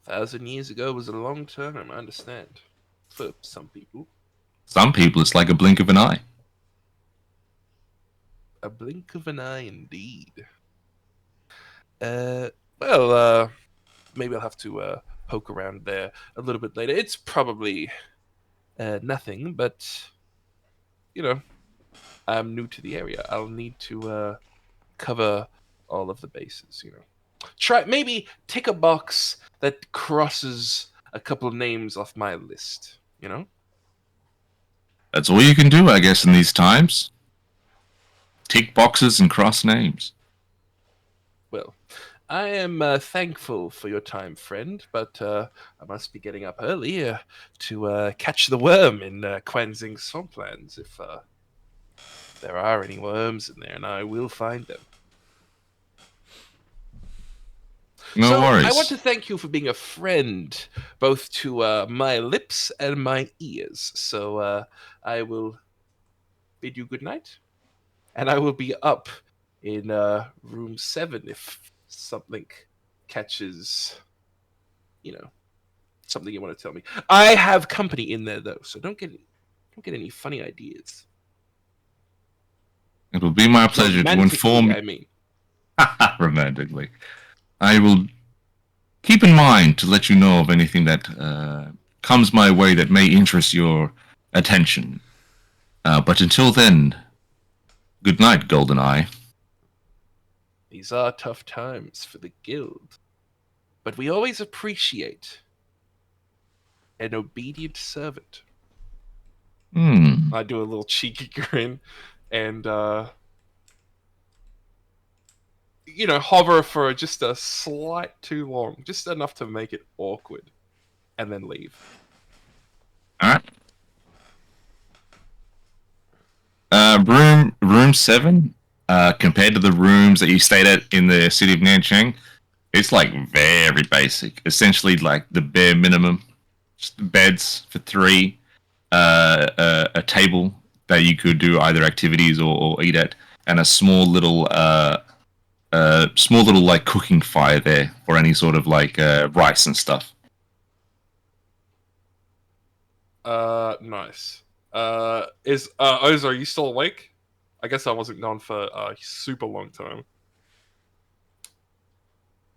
1,000 years ago was a long time, I understand. For some people. Some people, it's like a blink of an eye. A blink of an eye, indeed. Maybe I'll have to poke around there a little bit later. It's probably nothing, but, I'm new to the area. I'll need to cover all of the bases, maybe tick a box that crosses a couple of names off my list, That's all you can do, I guess, in these times. Tick boxes and cross names. Well, I am thankful for your time, friend, but I must be getting up early to catch the worm in Quanzing's swamplands, if there are any worms in there, and I will find them. No worries. I want to thank you for being a friend, both to my lips and my ears. So I will bid you good night, and I will be up in room 7 if something catches, something you want to tell me. I have company in there though, so don't get any funny ideas. It will be my pleasure to inform. I mean, romantically. I will keep in mind to let you know of anything that comes my way that may interest your attention. But until then, good night, GoldenEye. These are tough times for the guild, but we always appreciate an obedient servant. I do a little cheeky grin and hover for just a slight too long, just enough to make it awkward, and then leave. All right. Room 7, compared to the rooms that you stayed at in the city of Nanchang, it's like very basic. Essentially, like the bare minimum: just beds for 3, a table that you could do either activities or eat at, and a small little like cooking fire there for any sort of like rice and stuff. Nice. Is Oza, are you still awake? I guess I wasn't gone for a super long time.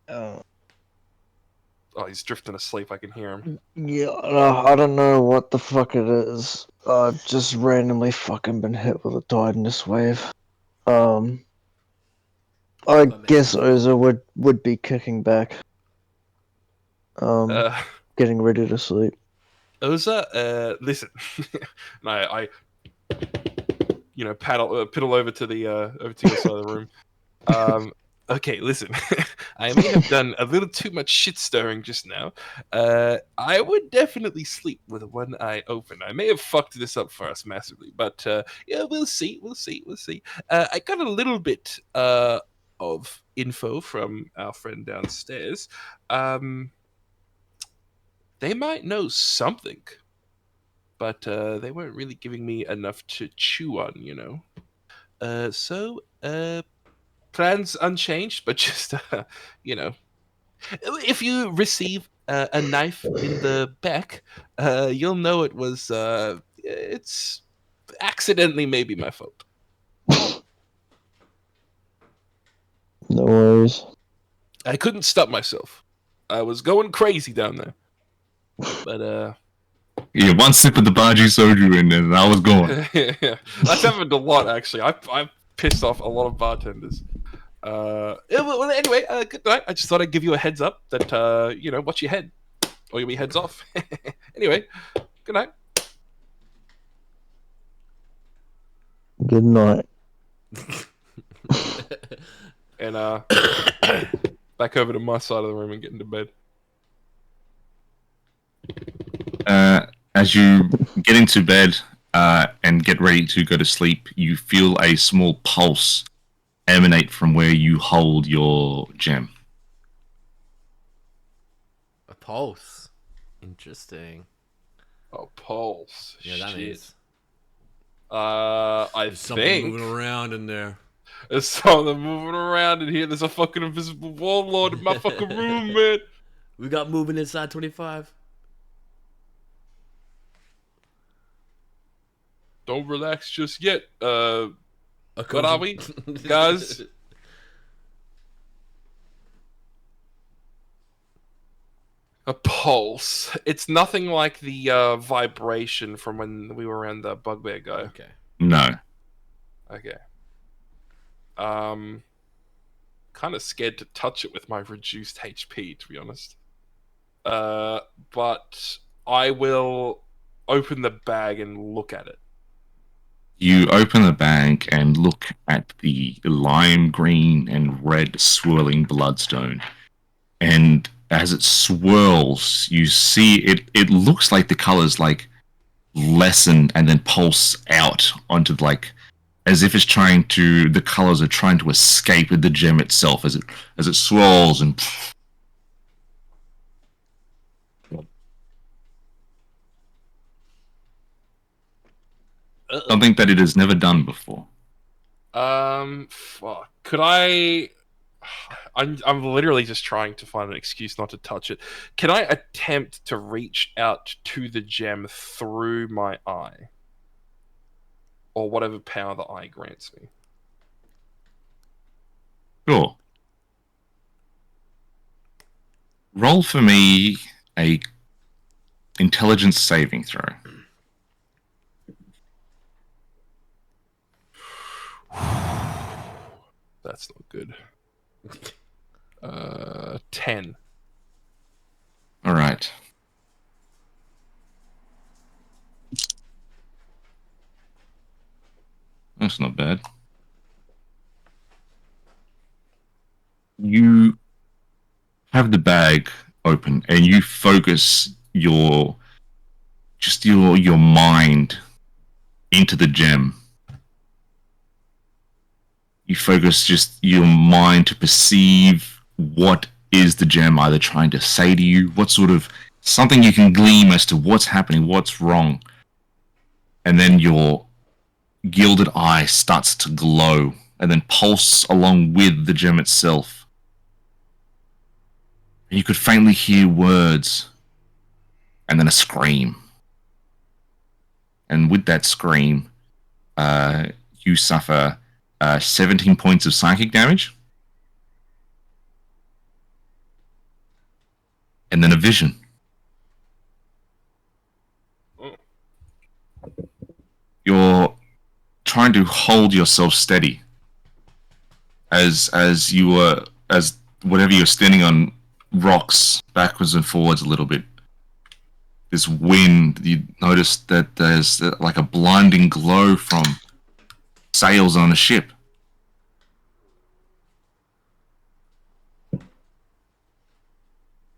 Uh, Oh, he's drifting asleep. I can hear him. yeah, I don't know what the fuck it is. I've just randomly fucking been hit with a tiredness wave. I That makes guess sense as well. Oza would be kicking back. Uh, Getting ready to sleep. Oza, listen. No, I piddle over to the over to your side of the room. Okay, listen. I may have done a little too much shit stirring just now. I would definitely sleep with one eye open. I may have fucked this up for us massively, but yeah, we'll see. We'll see. We'll see. I got a little bit of info from our friend downstairs. They might know something, but they weren't really giving me enough to chew on, you know. So, plans unchanged, but just, you know, if you receive a knife in the back, you'll know it was, it's accidentally maybe my fault. No worries. I couldn't stop myself. I was going crazy down there. But, Yeah, one sip of the Baji soju and then I was gone. yeah, that's happened a lot, actually. I've pissed off a lot of bartenders. Yeah, well, anyway, good night. I just thought I'd give you a heads up that, you know, watch your head, or you'll be heads off. Anyway, good night. Good night. And back over to my side of the room and get into bed. As you get into bed and get ready to go to sleep, you feel a small pulse emanate from where you hold your gem. A pulse. Interesting. Oh, pulse. Yeah, that Shit. means I there's something think moving around in there. there's something moving around in here. There's a fucking invisible warlord in my fucking room, man. We got moving inside 25. Don't relax just yet. A What are we, guys? A pulse. It's nothing like the vibration from when we were around the bugbear guy. Okay. No. Okay. Kind of scared to touch it with my reduced HP, to be honest. But I will open the bag and look at it. You open the bag and look at the lime green and red swirling bloodstone. And as it swirls, you see it looks like the colors like lessen and then pulse out onto like as if it's trying to the colors are trying to escape the gem itself as it swirls and something that it has never done before. Fuck. Could I? I'm literally just trying to find an excuse not to touch it. Can I attempt to reach out to the gem through my eye, or whatever power the eye grants me? Sure. Roll for me a intelligence saving throw. That's not good. 10. All right. That's not bad. You have the bag open and you focus your mind into the gem. You focus just your mind to perceive what is the gem either trying to say to you, what sort of something you can glean as to what's happening, what's wrong. And then your gilded eye starts to glow and then pulse along with the gem itself. And you could faintly hear words and then a scream. And with that scream, you suffer 17 points of psychic damage. and then a vision. Oh. You're trying to hold yourself steady as whatever you're standing on rocks backwards and forwards a little bit. This wind, you notice that there's like a blinding glow from sails on a ship. And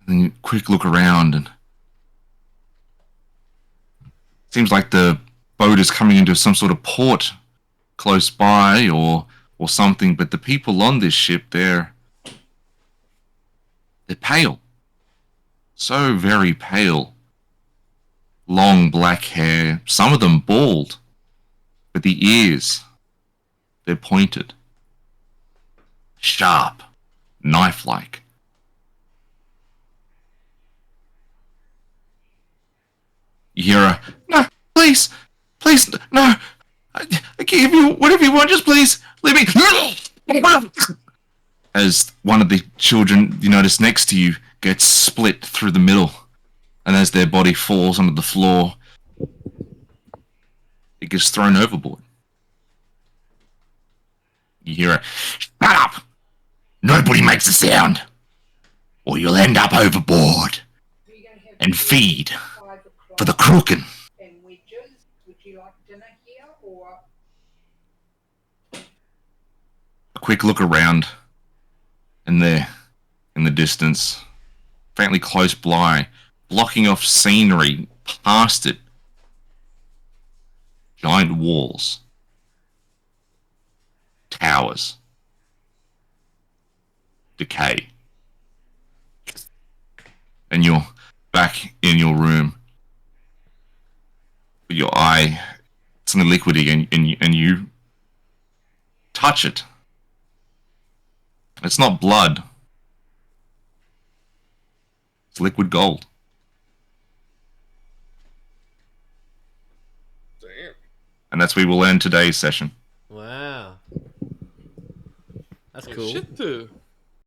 then you quick look around, and seems like the boat is coming into some sort of port close by or something, but the people on this ship, they're pale. So very pale. Long black hair, some of them bald, but the ears, they're pointed. Sharp, knife-like. You hear a, no, please, no, I give you whatever you want, just please, leave me. As one of the children you notice next to you gets split through the middle, and as their body falls onto the floor, it gets thrown overboard. You hear a, shut up! Nobody makes a sound, or you'll end up overboard and feed for the Kraken. And wedges. Would you like dinner here or? A quick look around, and there, in the distance, faintly close by, blocking off scenery past it, giant walls, towers, decay. And you're back in your room, with your eye, something liquidy, and you touch it. It's not blood. It's liquid gold. Damn. And that's where we'll end today's session. Wow. That's Oh, cool. shit, too.